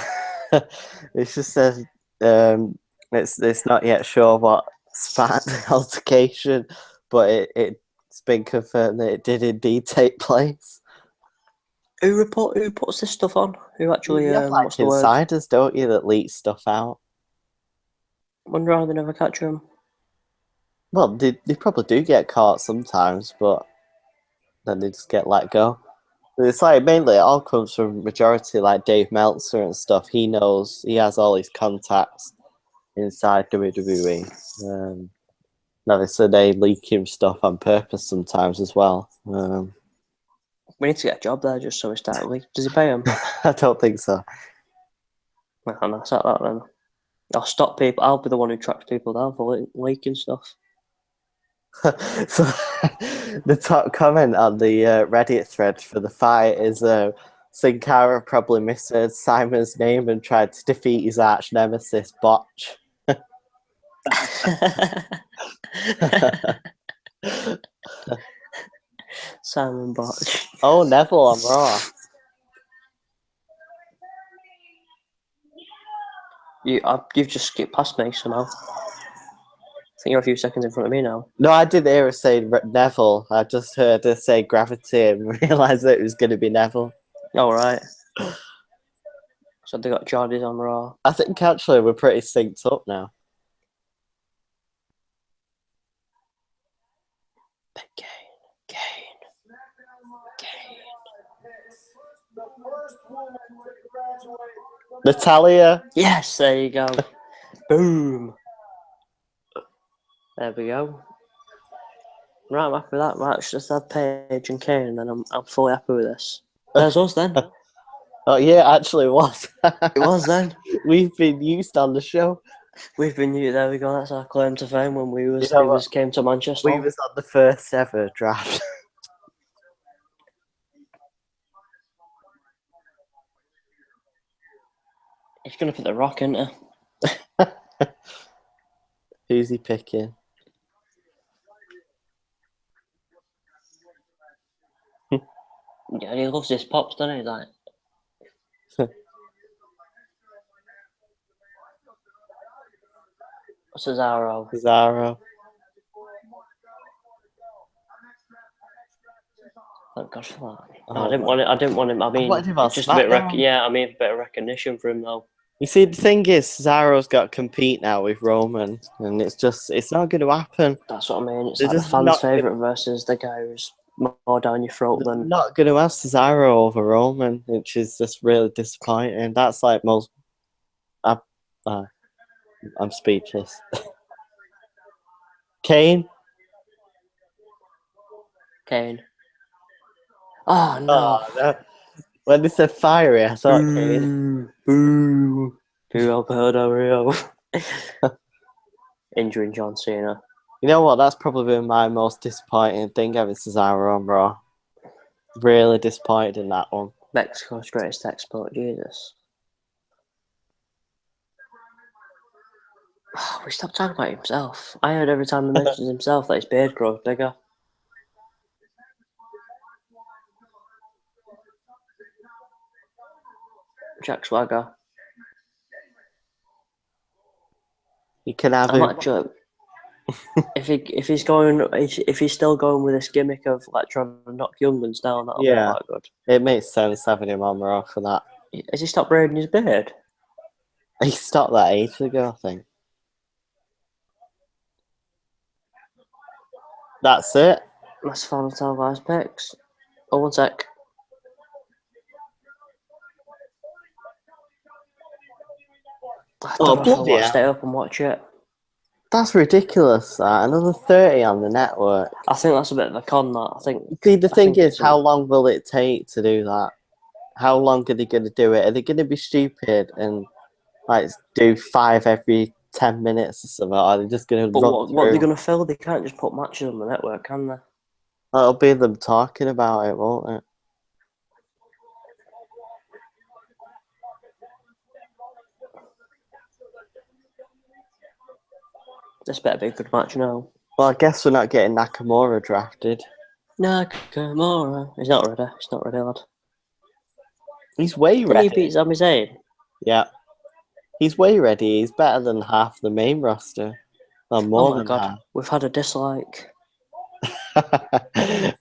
[SPEAKER 2] It's just says it's not yet sure what sparked the altercation, but it's been confirmed that it did indeed take place.
[SPEAKER 1] Who puts this stuff on? Who actually
[SPEAKER 2] You have like
[SPEAKER 1] what's the word?
[SPEAKER 2] insiders, don't you, that leak stuff out?
[SPEAKER 1] Wonder how they never catch him.
[SPEAKER 2] Well, they probably do get caught sometimes, but then they just get let go. It's like mainly it all comes from majority like Dave Meltzer and stuff. He has all his contacts inside WWE. Obviously they leak him stuff on purpose sometimes as well.
[SPEAKER 1] We need to get a job there just so we start leak. Does he pay him?
[SPEAKER 2] I don't think so.
[SPEAKER 1] Well, no, set that then. I'll stop people. I'll be the one who tracks people down for leaking stuff.
[SPEAKER 2] So the top comment on the Reddit thread for the fight is Sin Cara probably misheard Simon's name and tried to defeat his arch nemesis Botch.
[SPEAKER 1] Simon Botch.
[SPEAKER 2] Oh, Neville on Raw.
[SPEAKER 1] You've just skipped past me somehow. I think you're a few seconds in front of me now.
[SPEAKER 2] No, I didn't hear her say Neville. I just heard her say Gravity and realised that it was going to be Neville.
[SPEAKER 1] All right. So they got Jardis on Raw.
[SPEAKER 2] I think actually we're pretty synced up now.
[SPEAKER 1] Big Kane.
[SPEAKER 2] Natalia.
[SPEAKER 1] Yes, there you go. Boom. There we go. Right, I'm happy with that match. Just had Paige and Kane, and then I'm fully happy with this. There's us then.
[SPEAKER 2] Oh yeah, actually it was.
[SPEAKER 1] It was then.
[SPEAKER 2] We've been used on the show.
[SPEAKER 1] We've been new. There we go. That's our claim to fame when we came to Manchester.
[SPEAKER 2] We was on the first ever draft.
[SPEAKER 1] He's gonna put the Rock in it.
[SPEAKER 2] Who's he picking?
[SPEAKER 1] Yeah, he loves his pops, doesn't he? Like, Cesaro. Thank God for that. No, I didn't want him. I mean,
[SPEAKER 2] wanted him on
[SPEAKER 1] just a bit.
[SPEAKER 2] SmackDown.
[SPEAKER 1] A bit of recognition for him though.
[SPEAKER 2] You see, the thing is, Cesaro's got to compete now with Roman, and it's not going to happen.
[SPEAKER 1] That's what I mean. It's
[SPEAKER 2] They're
[SPEAKER 1] like the
[SPEAKER 2] just
[SPEAKER 1] fans'
[SPEAKER 2] not
[SPEAKER 1] favourite versus the guy who's more down your throat
[SPEAKER 2] They're
[SPEAKER 1] than.
[SPEAKER 2] not going to have Cesaro over Roman, which is just really disappointing. That's like most. I'm speechless. Kane.
[SPEAKER 1] Kane. Oh no.
[SPEAKER 2] Oh, no. When they said fiery, I thought Kane.
[SPEAKER 1] Boo. Boo Alberto Rio. Injuring John Cena.
[SPEAKER 2] You know what? That's probably been my most disappointing thing ever since I were on Raw. Really disappointed in that one.
[SPEAKER 1] Mexico's greatest export, Jesus. We stopped talking about himself. I heard every time he mentions himself that his beard grows bigger. Jack Swagger.
[SPEAKER 2] You can have
[SPEAKER 1] I'm
[SPEAKER 2] him.
[SPEAKER 1] actually, if he's still going with this gimmick of like trying to knock younglings down, that'll be quite good.
[SPEAKER 2] It makes sense having him on Raw for that.
[SPEAKER 1] Has he stopped braiding his beard?
[SPEAKER 2] He stopped that ages ago, I think. That's it.
[SPEAKER 1] That's final televised picks. Oh, one sec. I don't know if I
[SPEAKER 2] bloody
[SPEAKER 1] want to
[SPEAKER 2] hell.
[SPEAKER 1] stay up and watch it.
[SPEAKER 2] That's ridiculous. Another 30 on the network.
[SPEAKER 1] I think that's a bit of a con. That I think.
[SPEAKER 2] See, the thing
[SPEAKER 1] think
[SPEAKER 2] is, how long will it take to do that? How long are they going to do it? Are they going to be stupid and like do 5 every 10 minutes or something? Or are they just going to
[SPEAKER 1] But
[SPEAKER 2] run
[SPEAKER 1] what
[SPEAKER 2] through?
[SPEAKER 1] they're going to fill? They can't just put matches on the network, can they?
[SPEAKER 2] It'll be them talking about it, won't it?
[SPEAKER 1] This better be a good match now.
[SPEAKER 2] Well, I guess we're not getting Nakamura drafted.
[SPEAKER 1] Nakamura. He's not ready. He's not ready, lad.
[SPEAKER 2] He's way
[SPEAKER 1] Didn't
[SPEAKER 2] ready.
[SPEAKER 1] he beat Sami Zayn?
[SPEAKER 2] Yeah. He's way ready. He's better than half the main roster. Or more than
[SPEAKER 1] God. We've had a dislike.
[SPEAKER 2] half.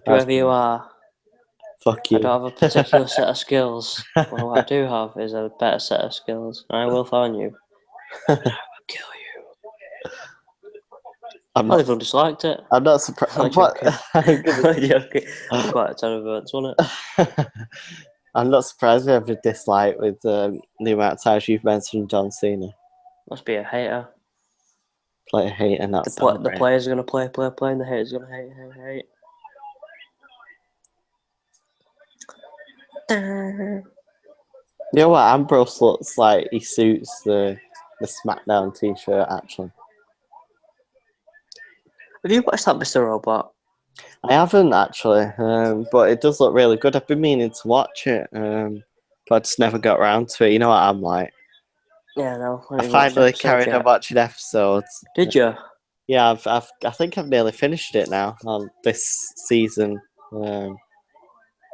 [SPEAKER 1] Whoever you are.
[SPEAKER 2] Fuck you.
[SPEAKER 1] I don't have a particular set of skills. But what I do have is a better set of skills. And I will find you. I will kill you. Everyone disliked it.
[SPEAKER 2] I'm not surprised.
[SPEAKER 1] I'm joking. I'm joking. Quite a ton of votes, wasn't it?
[SPEAKER 2] I'm not surprised we have a dislike with the amount of times you've mentioned John Cena.
[SPEAKER 1] Must be a hater.
[SPEAKER 2] Play a hater, not
[SPEAKER 1] The players are going to play, and the haters are going to hate.
[SPEAKER 2] You know what? Ambrose looks like he suits the SmackDown t-shirt, actually.
[SPEAKER 1] Have you watched that Mr. Robot?
[SPEAKER 2] I haven't, actually, but it does look really good. I've been meaning to watch it, but I just never got around to it. You know what I'm like?
[SPEAKER 1] Yeah, no.
[SPEAKER 2] I finally carried on watching episodes.
[SPEAKER 1] Did you?
[SPEAKER 2] Yeah, I think I've nearly finished it now on this season.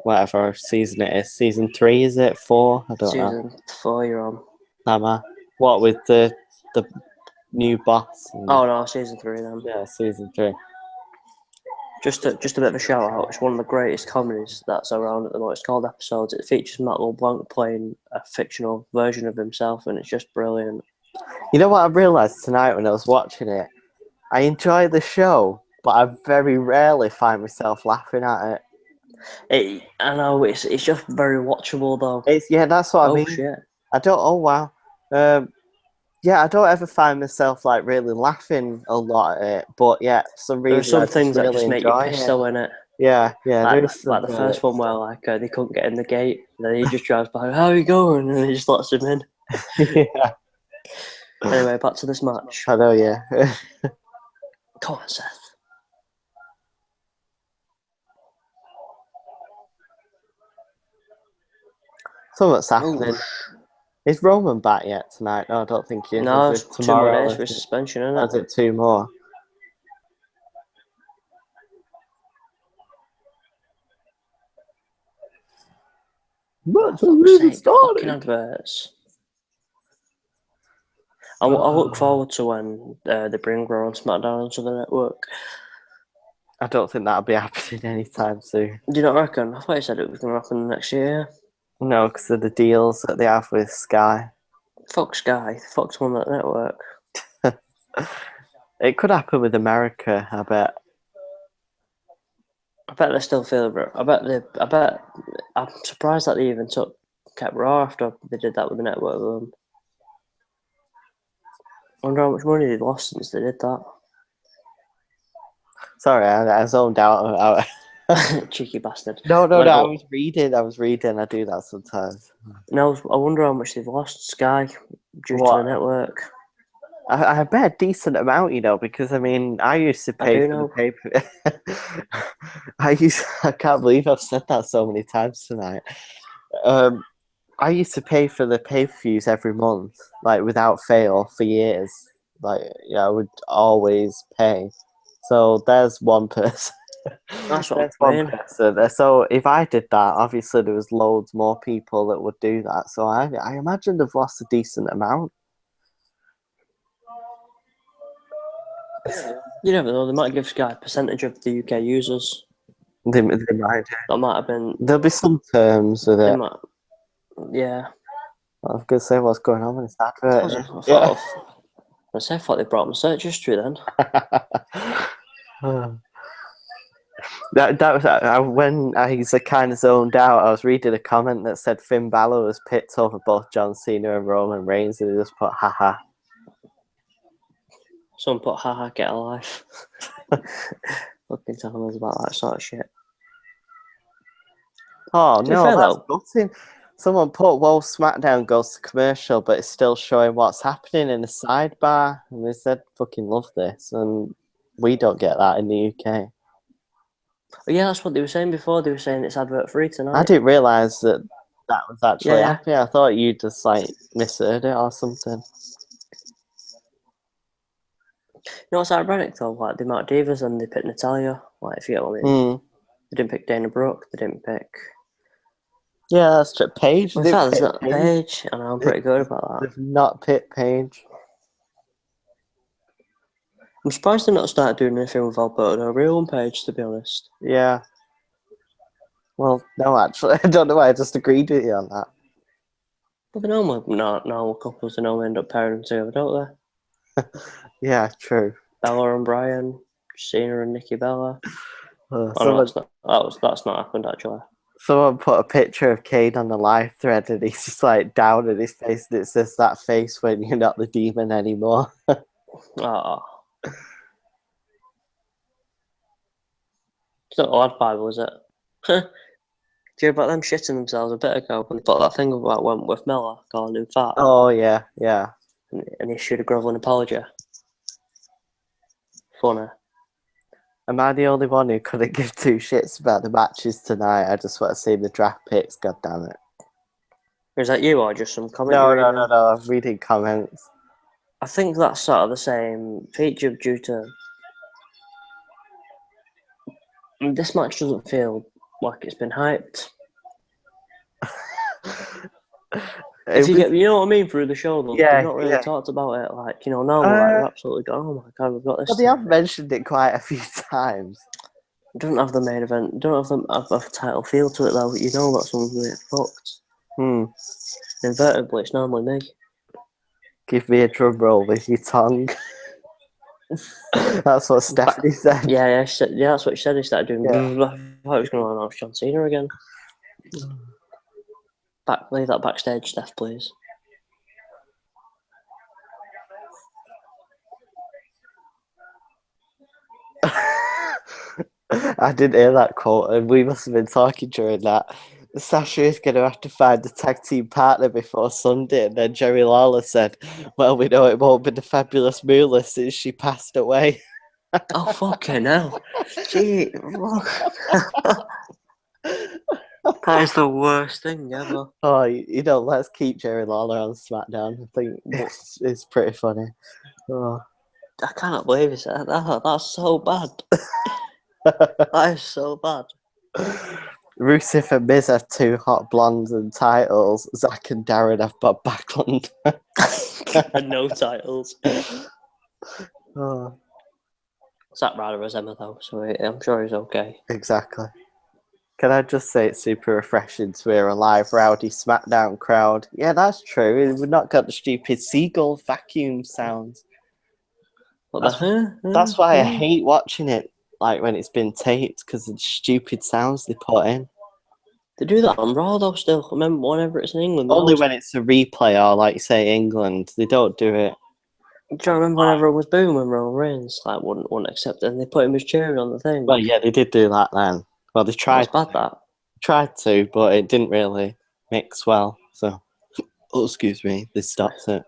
[SPEAKER 2] Whatever season it is. Season 3, is it? 4? I don't know.
[SPEAKER 1] Season 4 you're on.
[SPEAKER 2] Am I? What, with the new boss?
[SPEAKER 1] Oh no, season 3 then.
[SPEAKER 2] Yeah, season 3.
[SPEAKER 1] Just a bit of a shout out. It's one of the greatest comedies that's around at the moment. It's called Episodes. It features Matt LeBlanc playing a fictional version of himself, and it's just brilliant.
[SPEAKER 2] You know what I realised tonight when I was watching it? I enjoy the show, but I very rarely find myself laughing at it.
[SPEAKER 1] I know it's just very watchable though.
[SPEAKER 2] That's what I mean.
[SPEAKER 1] Shit.
[SPEAKER 2] I don't. Oh wow. I don't ever find myself like really laughing a lot at it, but yeah, for some reason
[SPEAKER 1] There are some
[SPEAKER 2] I
[SPEAKER 1] things
[SPEAKER 2] really
[SPEAKER 1] that just make you piss though in it.
[SPEAKER 2] Yeah.
[SPEAKER 1] Like the first one where they couldn't get in the gate, and then he just drives by. How are you going? And he just lets him in.
[SPEAKER 2] Yeah.
[SPEAKER 1] Anyway, back to this match.
[SPEAKER 2] I know. Yeah.
[SPEAKER 1] Come on, Seth.
[SPEAKER 2] So what's happening? Is Roman back yet tonight? No, I don't think he is.
[SPEAKER 1] No,
[SPEAKER 2] is
[SPEAKER 1] it's 2 more days for his suspension, isn't it?
[SPEAKER 2] Is it 2 more?
[SPEAKER 1] But fucking adverts. I look forward to when they bring Raw and SmackDown onto the network.
[SPEAKER 2] I don't think that'll be happening anytime soon.
[SPEAKER 1] Do you not reckon? I thought you said it was going to happen next year.
[SPEAKER 2] No, because of the deals that they have with Sky.
[SPEAKER 1] Fuck Sky. Fuck's on that network.
[SPEAKER 2] It could happen with America, I bet.
[SPEAKER 1] I bet they still feel it. I'm surprised that they even kept Raw after they did that with the network. I wonder how much money they lost since they did that.
[SPEAKER 2] Sorry, I zoned out.
[SPEAKER 1] Cheeky bastard.
[SPEAKER 2] No.
[SPEAKER 1] Like,
[SPEAKER 2] I was reading. I do that sometimes.
[SPEAKER 1] No, I wonder how much they've lost Sky due to
[SPEAKER 2] What?
[SPEAKER 1] the network.
[SPEAKER 2] I bet a decent amount, because I mean, I used to
[SPEAKER 1] I
[SPEAKER 2] pay
[SPEAKER 1] do
[SPEAKER 2] for
[SPEAKER 1] know.
[SPEAKER 2] the paper. I can't believe I've said that so many times tonight. I used to pay for the pay-per-views every month, like without fail for years. Like, I would always pay. So there's one person.
[SPEAKER 1] That's what
[SPEAKER 2] There's
[SPEAKER 1] I'm
[SPEAKER 2] one
[SPEAKER 1] saying.
[SPEAKER 2] person. So if I did that, obviously there was loads more people that would do that. So I imagine they've lost a decent amount.
[SPEAKER 1] You never know. They might give Sky a percentage of the UK users.
[SPEAKER 2] They might.
[SPEAKER 1] That might have been.
[SPEAKER 2] There'll be some terms with
[SPEAKER 1] They
[SPEAKER 2] it.
[SPEAKER 1] might. Yeah.
[SPEAKER 2] I was going to say what's going on with this advert.
[SPEAKER 1] I thought they brought them search history then.
[SPEAKER 2] That was when he's kind of zoned out. I was reading a comment that said Finn Balor was picked over both John Cena and Roman Reigns, and he just put haha.
[SPEAKER 1] Someone put haha get a life. Fucking telling us about that sort of shit.
[SPEAKER 2] Oh
[SPEAKER 1] To be
[SPEAKER 2] no,
[SPEAKER 1] fair,
[SPEAKER 2] that's
[SPEAKER 1] though,
[SPEAKER 2] gutting. Someone put SmackDown goes to commercial, but it's still showing what's happening in the sidebar, and they said fucking love this, and we don't get that in the UK.
[SPEAKER 1] oh, yeah, that's what they were saying before. They were saying it's advert free tonight.
[SPEAKER 2] I didn't realise that was actually
[SPEAKER 1] Yeah.
[SPEAKER 2] happening. I thought you just like misheard it or something.
[SPEAKER 1] You know what's ironic though? Like, the amount of divas and they picked Natalia. Like, if you get what I mean. They didn't pick Dana Brooke. They didn't pick.
[SPEAKER 2] Yeah, that's true. Paige.
[SPEAKER 1] In
[SPEAKER 2] They've
[SPEAKER 1] fact, there's
[SPEAKER 2] picked
[SPEAKER 1] not Paige, and I'm pretty good about that.
[SPEAKER 2] They've not picked Paige.
[SPEAKER 1] I'm surprised they've not started doing anything with Alberto Del Rio on Paige, to be honest.
[SPEAKER 2] Yeah. Well, no, actually, I don't know why I just agreed with you on that.
[SPEAKER 1] But the normal couples, they normally end up pairing them together, don't they?
[SPEAKER 2] Yeah, true.
[SPEAKER 1] Bella and Brian, Cena and Nikki Bella.
[SPEAKER 2] Someone
[SPEAKER 1] That's not happened actually.
[SPEAKER 2] put a picture of Kane on the live thread, and he's just like down in his face, and it says that face when you're not the demon anymore.
[SPEAKER 1] Oh. It's not a lad Bible, is it? Do you hear about them shitting themselves a bit ago when they put that thing about Wentworth Miller calling him fat?
[SPEAKER 2] Oh, yeah.
[SPEAKER 1] And he issued a grovelling apology. Funny.
[SPEAKER 2] Am I the only one who couldn't give two shits about the matches tonight? I just want to see the draft picks, god damn it.
[SPEAKER 1] Is that you or just some comment?
[SPEAKER 2] No, I'm reading comments.
[SPEAKER 1] I think that's sort of the same feature due to this match doesn't feel like it's been hyped. If you know what I mean, through the show, though, they've not really talked about it. Like, normally, we're absolutely going, oh my god, we've got this.
[SPEAKER 2] Well, they have mentioned it quite a few times.
[SPEAKER 1] It doesn't have the main event, don't have a title feel to it, though. You know that someone's going to get fucked. Invertedly, it's normally me.
[SPEAKER 2] Give me a drum roll with your tongue. That's what Stephanie said.
[SPEAKER 1] Yeah, that's what she said. He started doing. I thought it was going to announce John Cena again. Leave that backstage stuff, please.
[SPEAKER 2] I didn't hear that quote, and we must have been talking during that. Sasha is going to have to find a tag team partner before Sunday, and then Jerry Lawler said, well, we know it won't be the fabulous Moolah since she passed away.
[SPEAKER 1] Oh, fucking hell. Gee, look. That is the worst thing ever.
[SPEAKER 2] Oh, let's keep Jerry Lawler on SmackDown. I think it's pretty funny. Oh.
[SPEAKER 1] I cannot believe he said that. That's so bad. That is so bad.
[SPEAKER 2] Rusev and Miz have two hot blondes and titles. Zack and Darren have Bob Backlund.
[SPEAKER 1] And no titles.
[SPEAKER 2] Oh.
[SPEAKER 1] Zack Ryder has Emma, though, so I'm sure he's okay.
[SPEAKER 2] Exactly. Can I just say it's super refreshing to hear a live, rowdy SmackDown crowd? Yeah, that's true. We've not got the stupid seagull vacuum sounds. That's why I hate watching it, like when it's been taped, because of the stupid sounds they put in.
[SPEAKER 1] They do that on Raw, though, still. Remember, whenever it's in England.
[SPEAKER 2] Only when it's a replay or, like, say, England. They don't do it.
[SPEAKER 1] Do you remember when everyone was booing when Roman Reigns like wouldn't accept it, and they put him as cheering on the thing?
[SPEAKER 2] Well, yeah, they did do that then. Well, they
[SPEAKER 1] That's bad.
[SPEAKER 2] tried to, but it didn't really mix well. So, excuse me, they stopped it.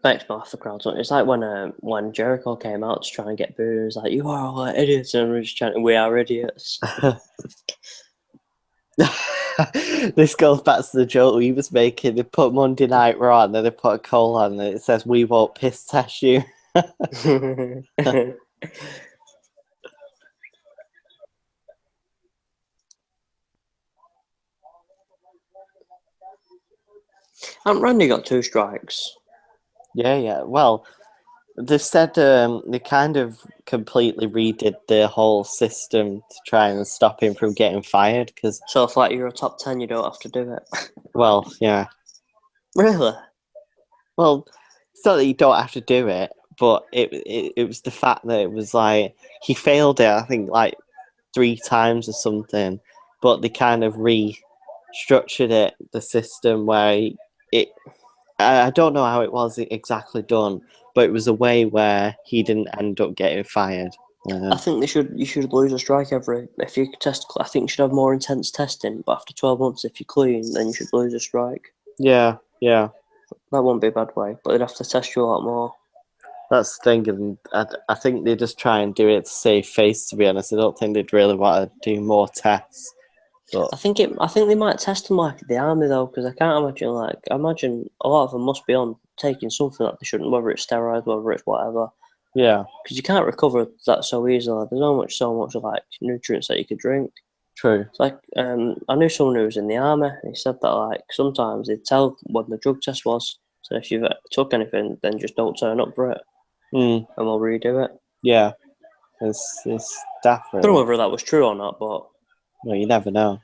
[SPEAKER 1] Makes me laugh the crowd. It's like when Jericho came out to try and get booed, it was like, "You are all idiots," and we're just chanting, "We are idiots."
[SPEAKER 2] This goes back to the joke he was making. They put Monday Night Raw and then they put a colon and it says, "We won't piss test you."
[SPEAKER 1] And Randy got 2 strikes.
[SPEAKER 2] Yeah. Well, they said they kind of completely redid the whole system to try and stop him from getting fired. Because,
[SPEAKER 1] So if like you're a top 10, you don't have to do it.
[SPEAKER 2] well, yeah.
[SPEAKER 1] Really?
[SPEAKER 2] Well, it's not that you don't have to do it, but it was the fact that it was like he failed it, I think, like 3 times or something, but they kind of restructured it, the system where I don't know how it was exactly done, but it was a way where he didn't end up getting fired.
[SPEAKER 1] I think you should lose a strike if you test. I think you should have more intense testing. But after 12 months, if you're clean, then you should lose a strike.
[SPEAKER 2] Yeah.
[SPEAKER 1] That won't be a bad way, but they'd have to test you a lot more.
[SPEAKER 2] That's the thing, and I think they just try and do it to save face. To be honest, I don't think they'd really want to do more tests. But
[SPEAKER 1] I think they might test them like the army though, because I can't imagine I imagine a lot of them must be on taking something that they shouldn't, whether it's steroids, whether it's whatever.
[SPEAKER 2] yeah,
[SPEAKER 1] Because you can't recover that so easily. There's so much like nutrients that you could drink.
[SPEAKER 2] true.
[SPEAKER 1] It's like I knew someone who was in the army. And he said that like sometimes they'd tell when the drug test was. So if you've took anything, then just don't turn up for it, and we'll redo it.
[SPEAKER 2] Yeah, it's daft.
[SPEAKER 1] I don't know
[SPEAKER 2] Really.
[SPEAKER 1] whether that was true or not, but
[SPEAKER 2] Well, you never know.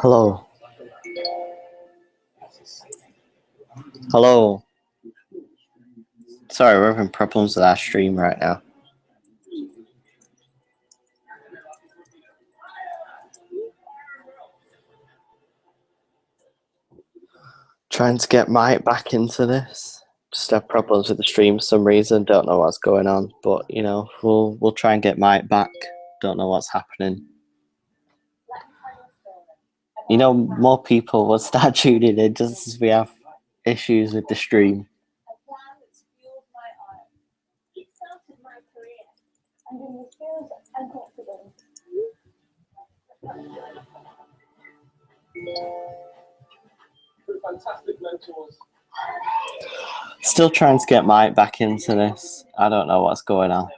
[SPEAKER 2] Hello. Hello. Sorry, we're having problems with our stream right now. Trying to get Mike back into this. Just have problems with the stream for some reason. Don't know what's going on, but you know, we'll try and get Mike back. Don't know what's happening. You know, more people will start tuning in just as we have issues with the stream. Still trying to get Mike back into this. I don't know what's going on.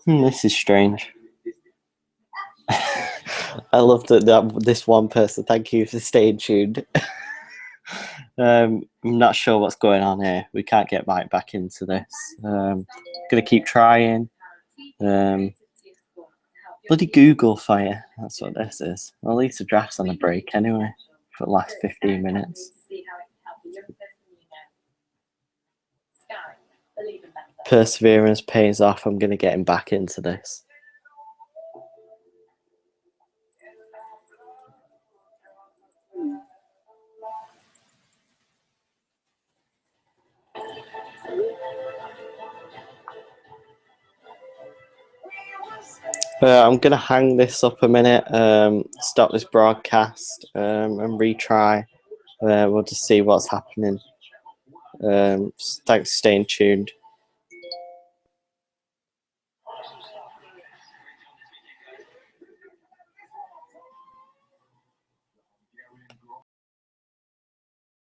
[SPEAKER 2] This is strange. I love that this one person. Thank you for staying tuned. I'm not sure what's going on here. We can't get Mike back into this. Gonna keep trying. Bloody Google fire. That's what this is. Well, at least the draft's on a break anyway for the last 15 minutes. perseverance pays off. I'm going to get him back into this. I'm going to hang this up a minute, stop this broadcast, and retry. We'll just see what's happening. Thanks for staying tuned.